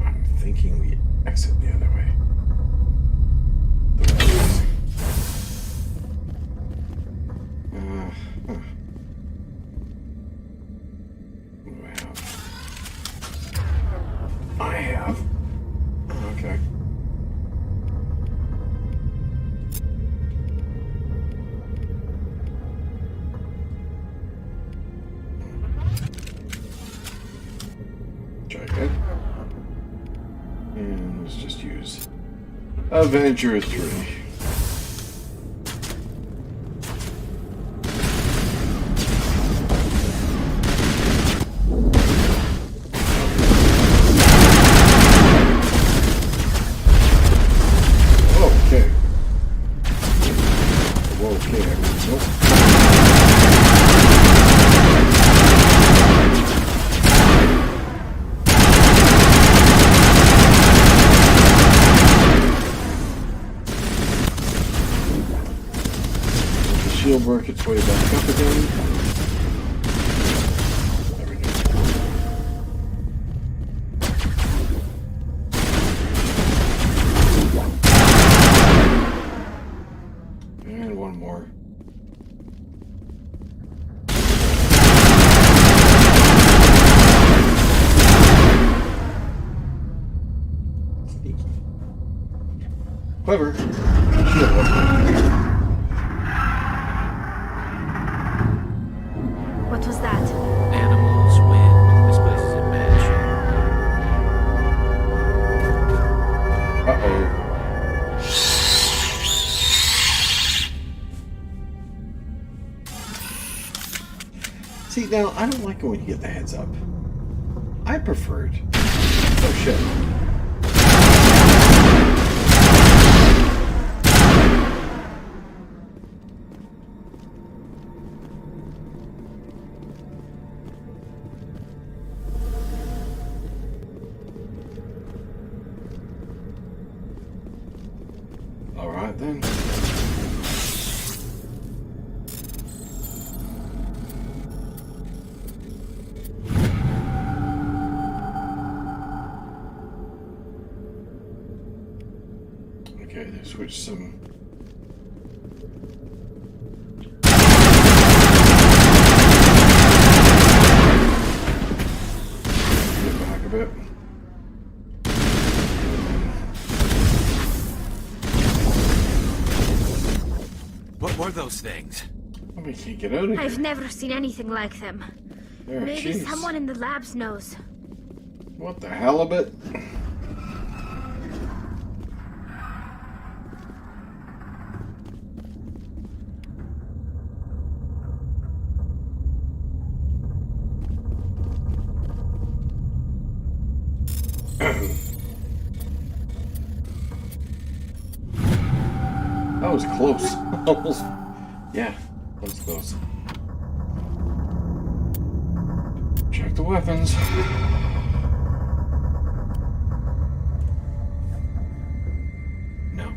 I'm thinking we exit the other way. And let's just use Avenger 3. Okay, I mean, nope. The shield work its way back up again. There we go. And one more. Sneaky. Clever. Shield work. What was that? Animals, wind. This place is in bad shape. Uh-oh. See, now, I don't like it when you get the heads up. I prefer it. Oh, shit. Alright, then. Okay, they switched some. Get back a bit. What were those things? We can't get out of here. I've never seen anything like them. There, Maybe jeez. someone in the labs knows. What the halibut? That was close. Almost. Yeah, that was close. Check the weapons. No.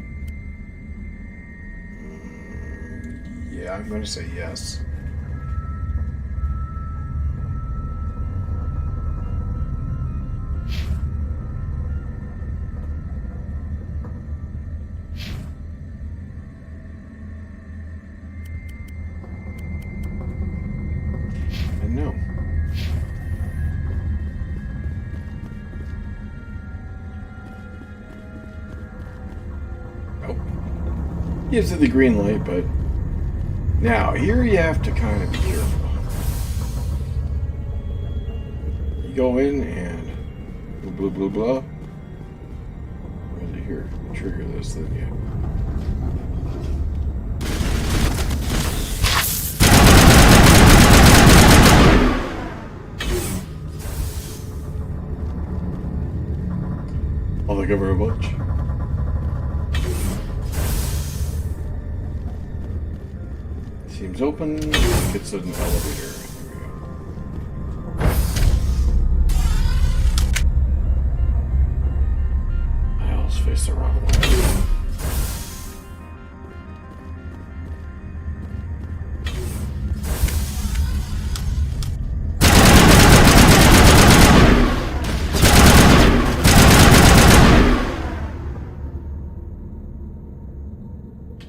Yeah, I'm going to say yes. And no. Nope. Gives it the green light, but now here you have to kind of be careful. You go in and blah blah blah. Where is it here? You trigger this, then you. I'll thank you very much. Seems open. It's an elevator. I always face the wrong way.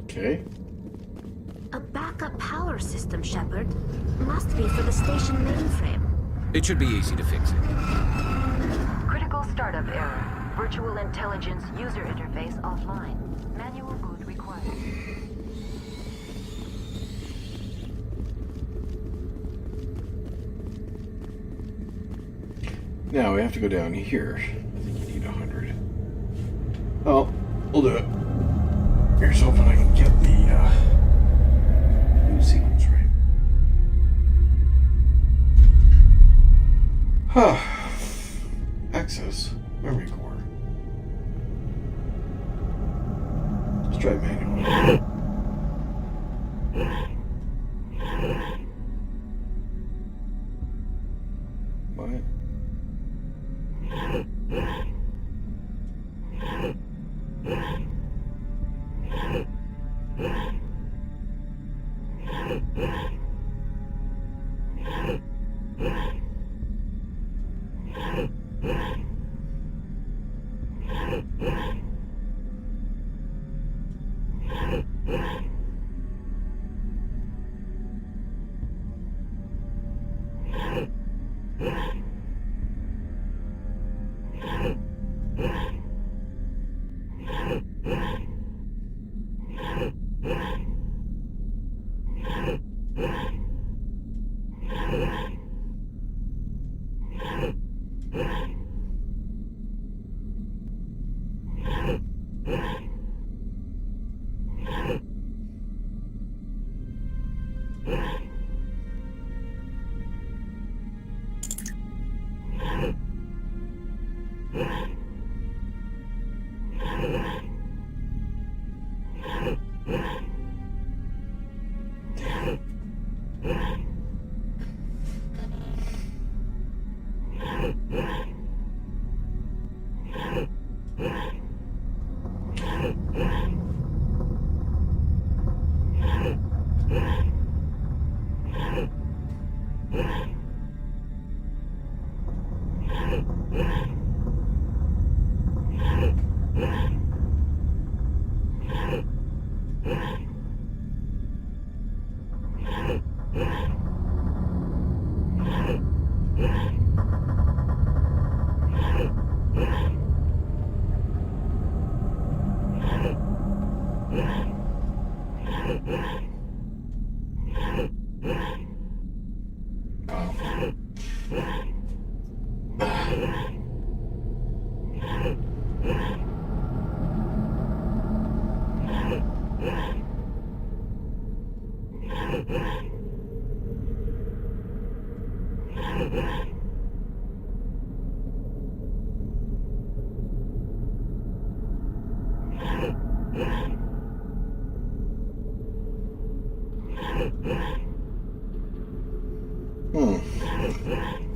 Okay. A backup power system, Shepard. Must be for the station mainframe. It should be easy to fix it. Critical startup error. Virtual intelligence user interface offline. Manual boot required. Now we have to go down here. I think you need 100. Oh, we'll do it. Here's hoping I can get the new sequence right. Huh. Access memory core. Let's try manual. What?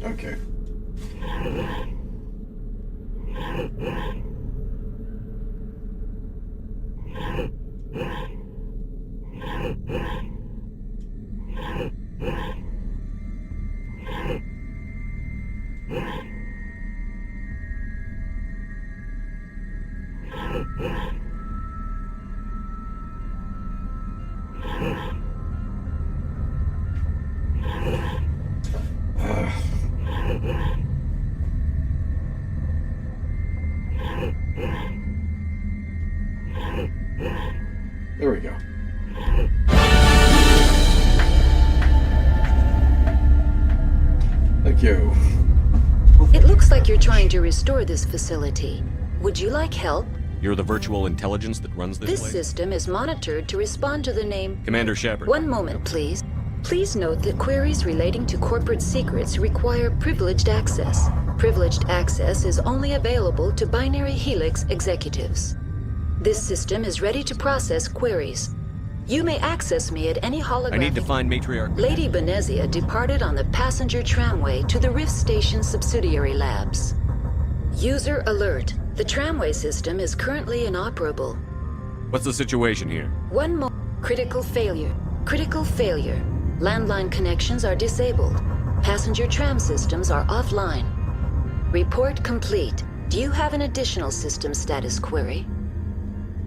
Okay. There we go. Thank you. It looks like you're trying to restore this facility. Would you like help? You're the virtual intelligence that runs this place? System is monitored to respond to the name... Commander Shepard. One moment, please. Please note that queries relating to corporate secrets require privileged access. Privileged access is only available to Binary Helix executives. This system is ready to process queries. You may access me at any holographic... I need to find Matriarch... Lady Benezia departed on the passenger tramway to the Rift Station subsidiary labs. User alert. The tramway system is currently inoperable. What's the situation here? One more. Critical failure. Critical failure. Landline connections are disabled. Passenger tram systems are offline. Report complete. Do you have an additional system status query?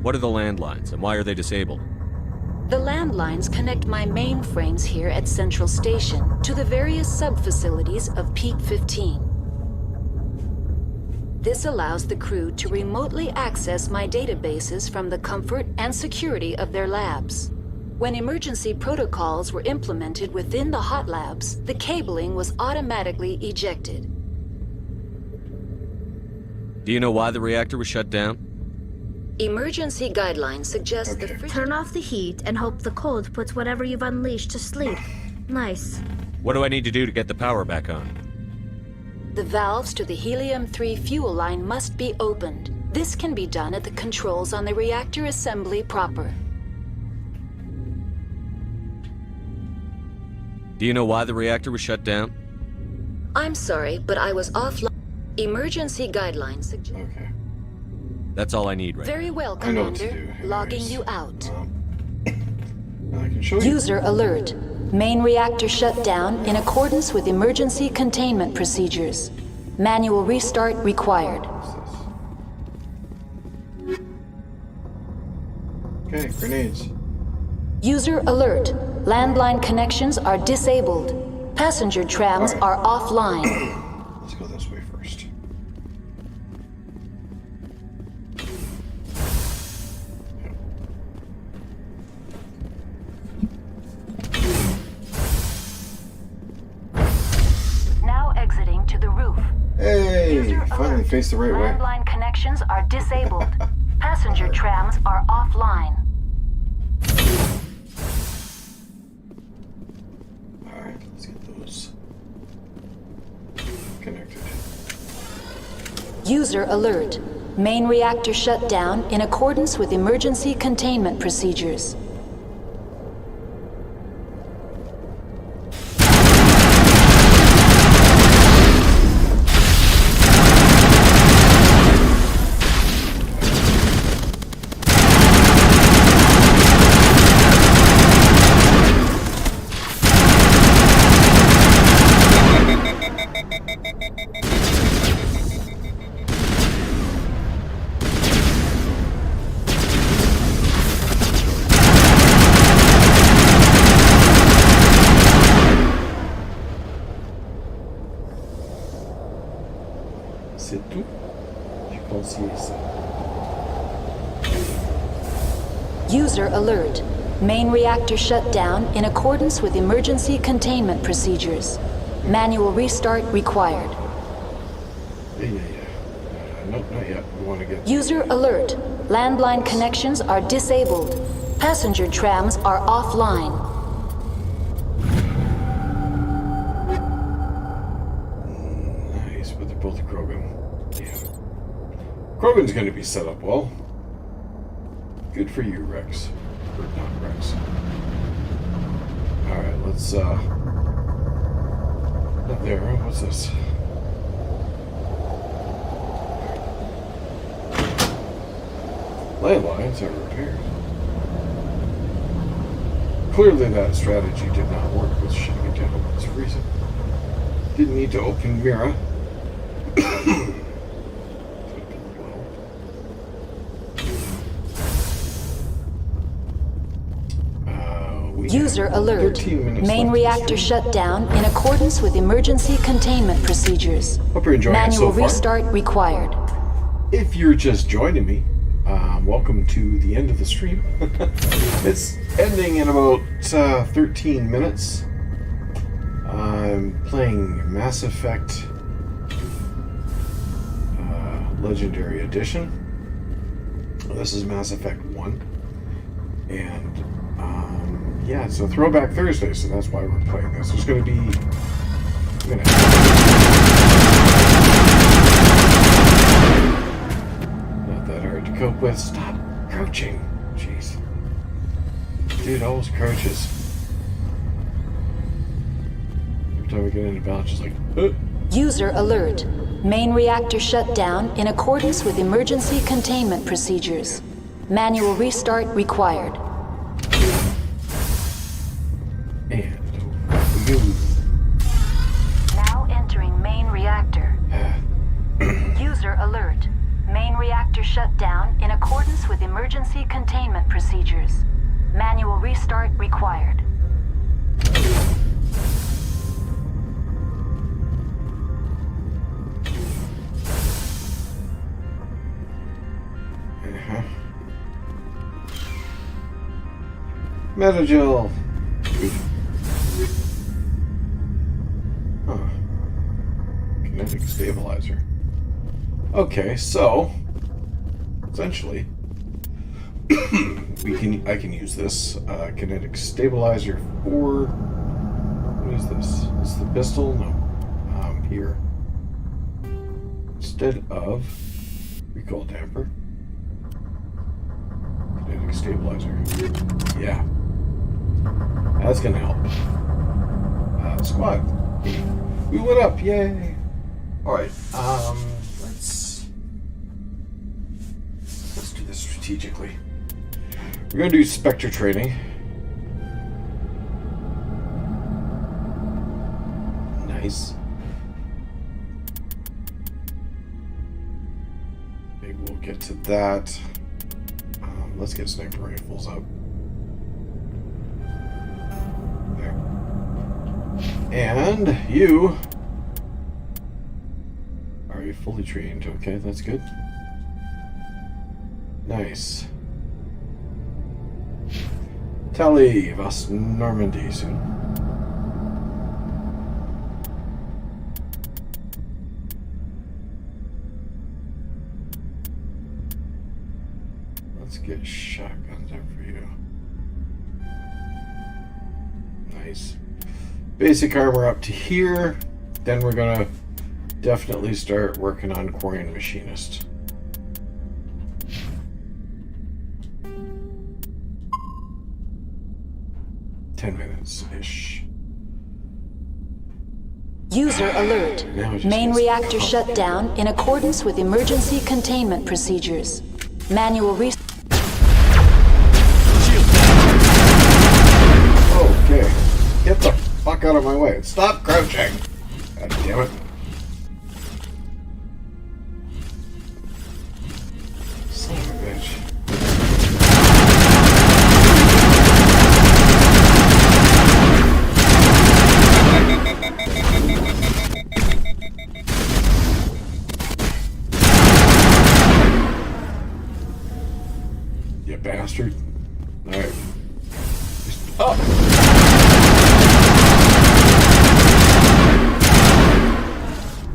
What are the landlines, and why are they disabled? The landlines connect my mainframes here at Central Station to the various sub-facilities of Peak 15. This allows the crew to remotely access my databases from the comfort and security of their labs. When emergency protocols were implemented within the hot labs, the cabling was automatically ejected. Do you know why the reactor was shut down? Emergency guidelines suggest the... Turn off the heat and hope the cold puts whatever you've unleashed to sleep. Nice. What do I need to do to get the power back on? The valves to the helium-3 fuel line must be opened. This can be done at the controls on the reactor assembly proper. Do you know why the reactor was shut down? I'm sorry, but I was offline. Emergency guidelines suggest... Okay. That's all I need right Very now. well, I know what to Commander. do. Logging you out. I can show you. User alert. Main reactor shut down in accordance with emergency containment procedures. Manual restart required. Okay, grenades. User alert. Landline connections are disabled. Passenger trams are offline. Let's go this way first. Now exiting to the roof. Hey, finally faced the right way. Landline connections are disabled. Passenger trams are offline. Alright, let's get those connected. User alert. Main reactor shut down in accordance with emergency containment procedures. C'est tout. J'ai conseillé ça. User alert. Main reactor shut down in accordance with emergency containment procedures. Manual restart required. Yeah. Nope, not yet. We want to get... User alert. Landline connections are disabled. Passenger trams are offline. Nice, but they're both Krogan. Yeah. Krogan's going to be set up well. Good for you, Rex. Or not Rex. Alright, let's, not there. What's this? Landlines are repaired. Clearly that strategy did not work with shutting it down for this reason. Didn't need to open Mira. User alert. Main reactor shut down in accordance with emergency containment procedures. Hope you're enjoying Manual it so far. restart required. If you're just joining me, welcome to the end of the stream. It's ending in about 13 minutes. I'm playing Mass Effect Legendary Edition. This is Mass Effect 1. And yeah, it's a Throwback Thursday, so that's why we're playing this. There's going to be... Not that hard to cope with. Stop crouching. Jeez. Dude always crouches. Every time we get into balance, just like... User alert. Main reactor shut down in accordance with emergency containment procedures. Manual restart required. And now entering main reactor. User alert. Main reactor shut down in accordance with emergency containment procedures. Manual restart required. Metagel. Kinetic stabilizer. Okay, so essentially I can use this kinetic stabilizer for what is this? Is the pistol? No. Here. Instead of recoil damper. Kinetic stabilizer. Yeah. That's gonna help. Squad. We went up, yay! Alright, let's do this strategically. We're gonna do Spectre training. Nice. Maybe we'll get to that. Let's get sniper rifles up. There. And you are you fully trained? Okay, that's good. Nice. Tally was Normandy soon. Let's get shotguns up for you. Nice. Basic armor up to here. Then we're gonna definitely start working on Quarry Machinist. Minutes-ish. User alert. Main reactor shut down in accordance with emergency containment procedures. Manual Okay. Get the fuck out of my way. Stop crouching. God damn it. Son of a bitch. You bastard. Alright. Oh!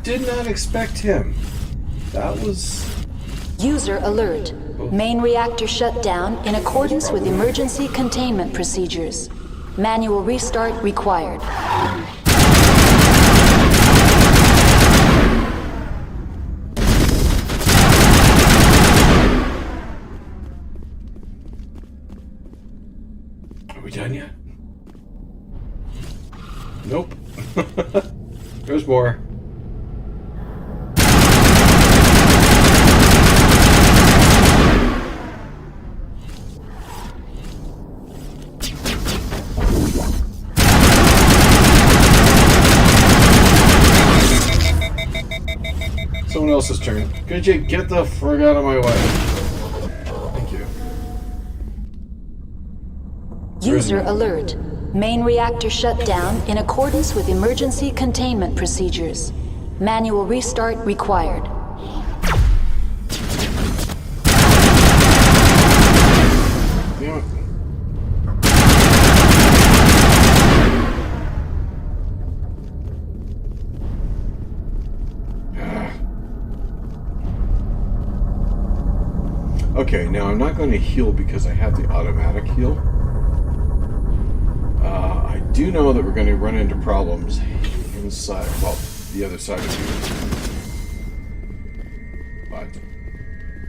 Did not expect him. That was... User alert. Main reactor shut down in accordance with emergency containment procedures. Manual restart required. Are we done yet? Nope. There's more. Someone else's turn. Could you get the frig out of my way? Thank you. User alert. Main reactor shut down in accordance with emergency containment procedures. Manual restart required. Damn it. Okay, now I'm not going to heal because I have the automatic heal. I do know that we're going to run into problems inside, well, the other side of you. But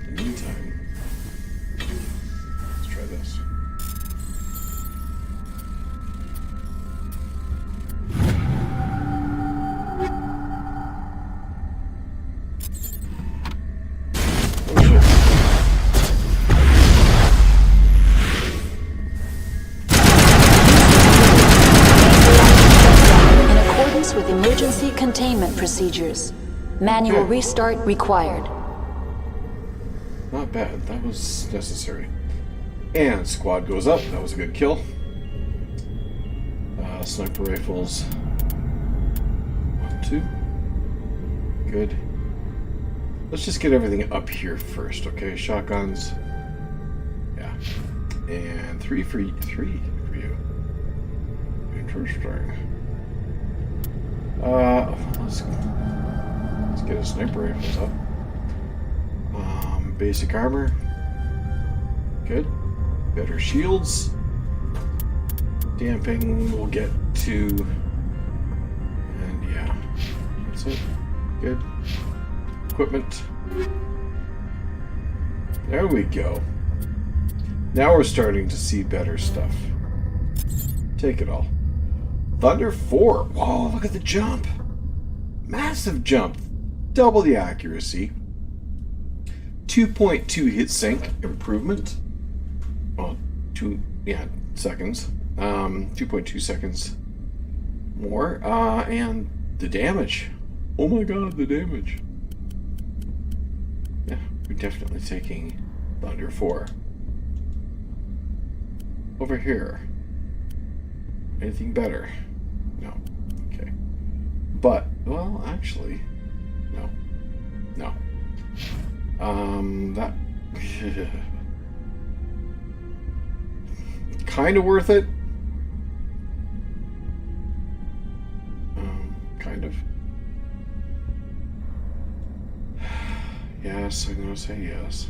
in the meantime, let's try this. Containment procedures. Manual restart required. Not bad. That was necessary. And squad goes up. That was a good kill. Sniper rifles. 1, 2. Good. Let's just get everything up here first, okay? Shotguns. Yeah. And 3 for you. Interesting. Let's get a sniper rifles up. Basic armor. Good. Better shields. Damping we'll get to. And yeah. That's it. Good. Equipment. There we go. Now we're starting to see better stuff. Take it all. Thunder 4. Whoa, look at the jump. Massive jump. Double the accuracy. 2.2 hit sync improvement. Well, seconds. 2.2 seconds more. And the damage. Oh my god, the damage. Yeah, we're definitely taking Thunder 4. Over here. Anything better? No. Okay. But, well, actually, no. No. That... kind of worth it. Kind of. Yes, I'm gonna say yes.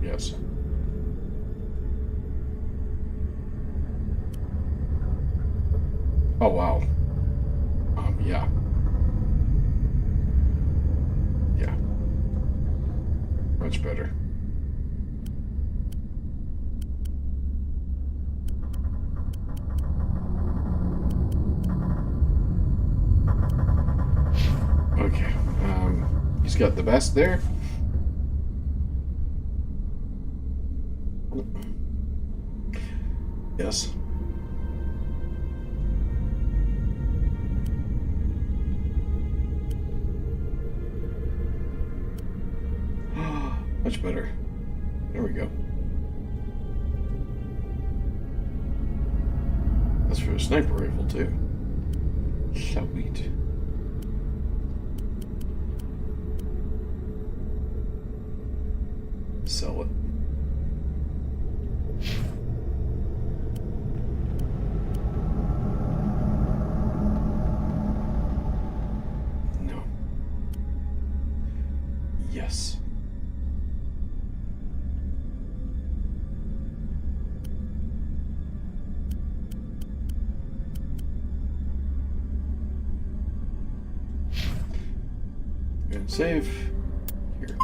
Yes. Oh, wow. Yeah. Yeah. Much better. Okay. He's got the best there. Yes. Much better. There we go. That's for a sniper rifle, too. Sweet. Sell it. No. Yes. And save. Here.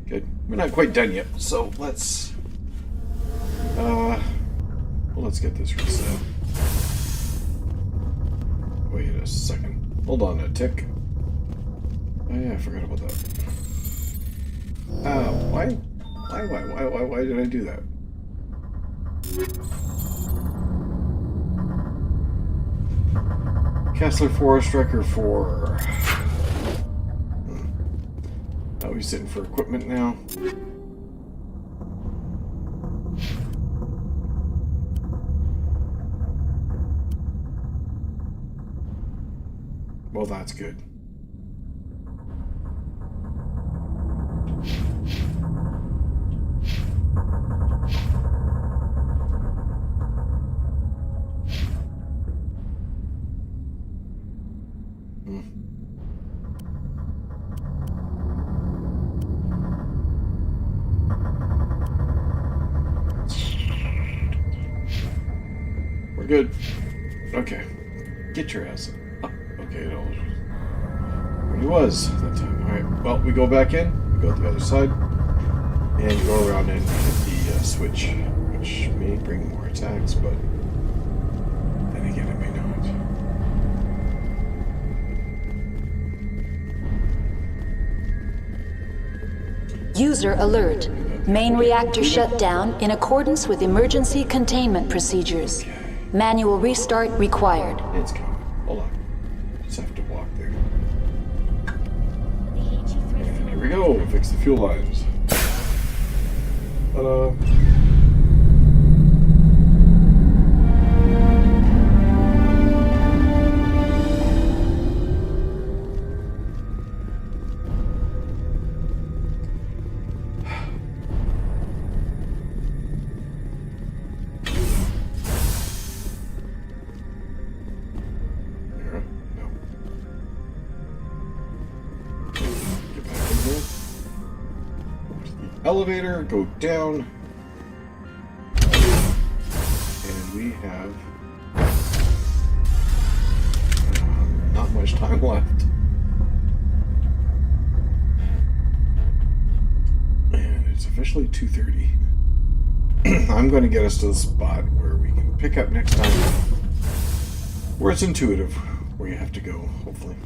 Good. We're not quite done yet, so let's let's get this reset. Wait a second. Hold on a tick. Oh yeah, I forgot about that. Why did I do that? Kessler 4, Striker 4. Oh, he's sitting for equipment now. Well, that's good. We're good. Okay. Get your ass up. Okay, no. He was that time. Alright, well, we go back in, we go to the other side, and go around and hit the switch, which may bring more attacks, but then again, it may not. User alert. Main reactor shut down in accordance with emergency containment procedures. Manual restart required. It's coming. Hold on. Just have to walk there. And here we go. Fix the fuel lines. Ta-da. elevator, go down, and we have not much time left. And it's officially 2:30. I'm going to get us to the spot where we can pick up next time, where it's intuitive, where you have to go, hopefully.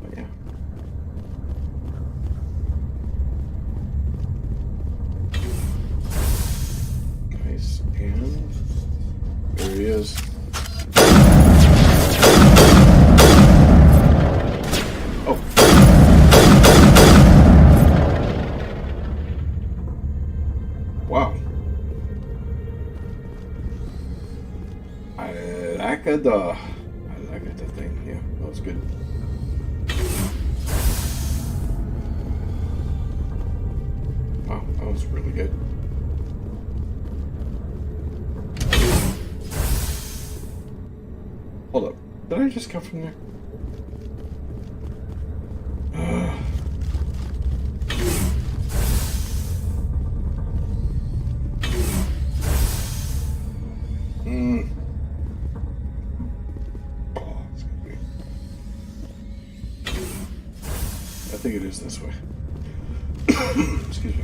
But yeah. Nice, and there he is. Oh. Wow. I like the thing. Yeah, that was good. Wow, that was really good. Hold up. Did I just come from there? I think it is this way. Excuse me.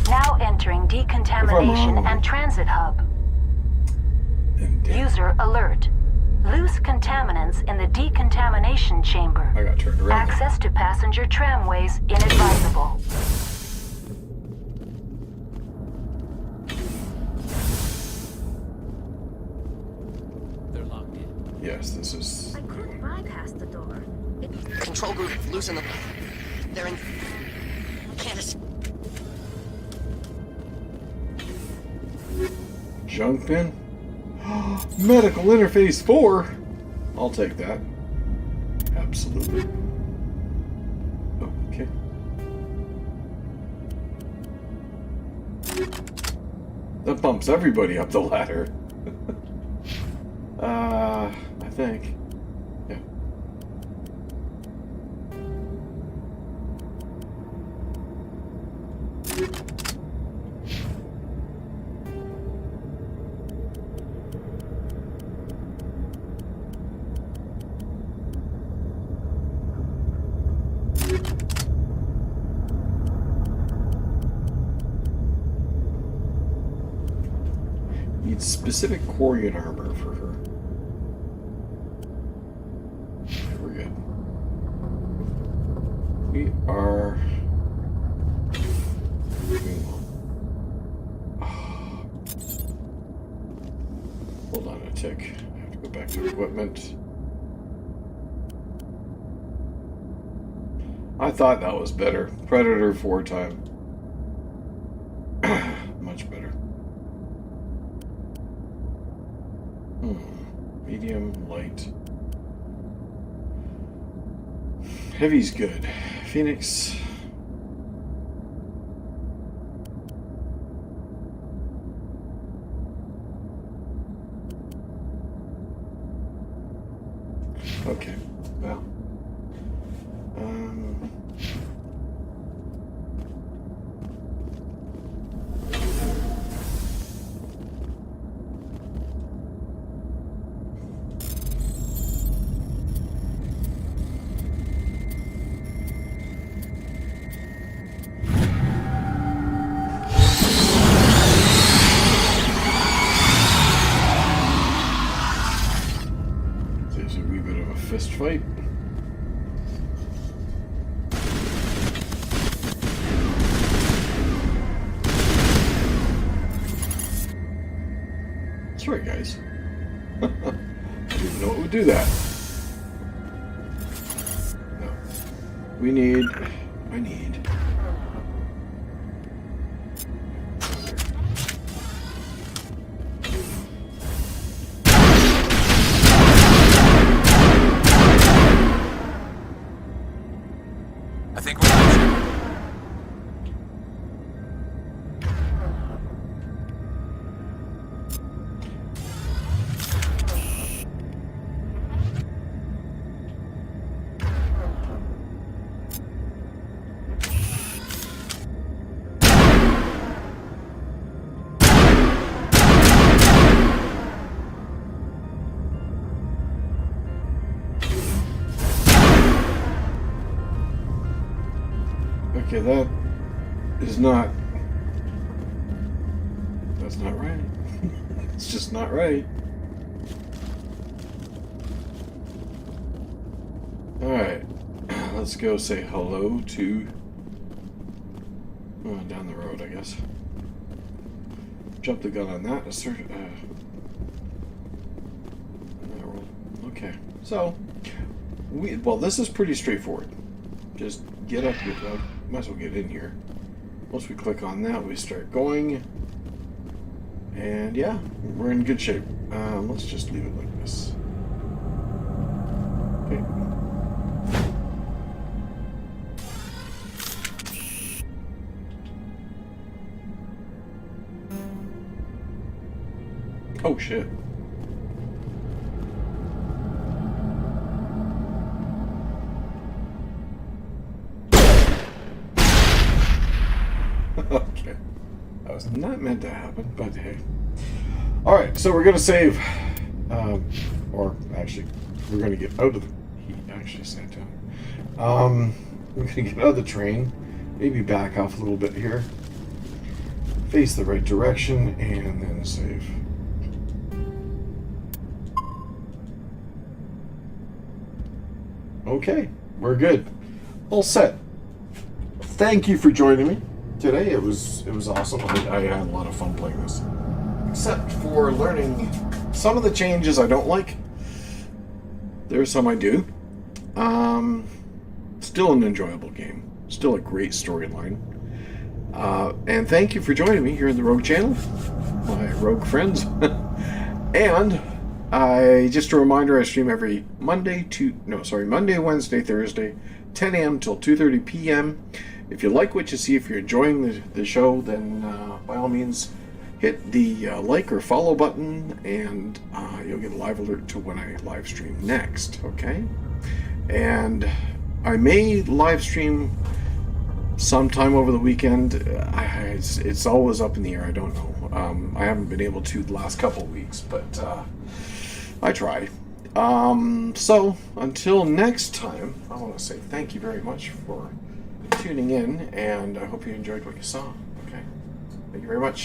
Now entering decontamination and transit hub. User alert. Loose contaminants in the decontamination chamber. I got turned around. Access to passenger tramways inadvisable. Yes, this is. I could bypass the door. Control group, loosen them. They're in. Candace. Junk bin? Medical interface 4? I'll take that. Absolutely. Okay. That bumps everybody up the ladder. I think. Yeah. Needs specific Quarian armor for her. We're good. We are moving on. Hold on a tick. I have to go back to equipment. I thought that was better. Predator 4 time. Much better. Medium, light. Heavy's good. Phoenix. Okay. Well. Fist fight. That's right, guys. I didn't know it would do that. No. I need. I think we're done. Okay, that is not... That's not right. It's just not right. Alright. Let's go say hello to... down the road, I guess. Jump the gun on that. Okay. So, well, this is pretty straightforward. Just get up here. Might as well get in here. Once we click on that, we start going. And yeah, we're in good shape. Let's just leave it like this. Okay. Oh shit. Okay. That was not meant to happen, but hey. Alright, so we're gonna save. Or actually, we're gonna get out of the... He actually sat down. We're gonna get out of the train. Maybe back off a little bit here. Face the right direction, and then save. Okay, we're good. All set. Thank you for joining me today. It was awesome. I had a lot of fun playing this. Except for learning some of the changes I don't like. There's some I do. Still an enjoyable game. Still a great storyline. And thank you for joining me here in the Rogue channel, my Rogue friends. And just a reminder, I stream every Monday, Wednesday, Thursday, 10 a.m. till 2:30 p.m. If you like what you see, if you're enjoying the show, then by all means, hit the like or follow button, and you'll get a live alert to when I live stream next, okay? And I may live stream sometime over the weekend. It's always up in the air. I don't know. I haven't been able to the last couple of weeks, but I try. So until next time, I want to say thank you very much for tuning in, and I hope you enjoyed what you saw. Okay, thank you very much.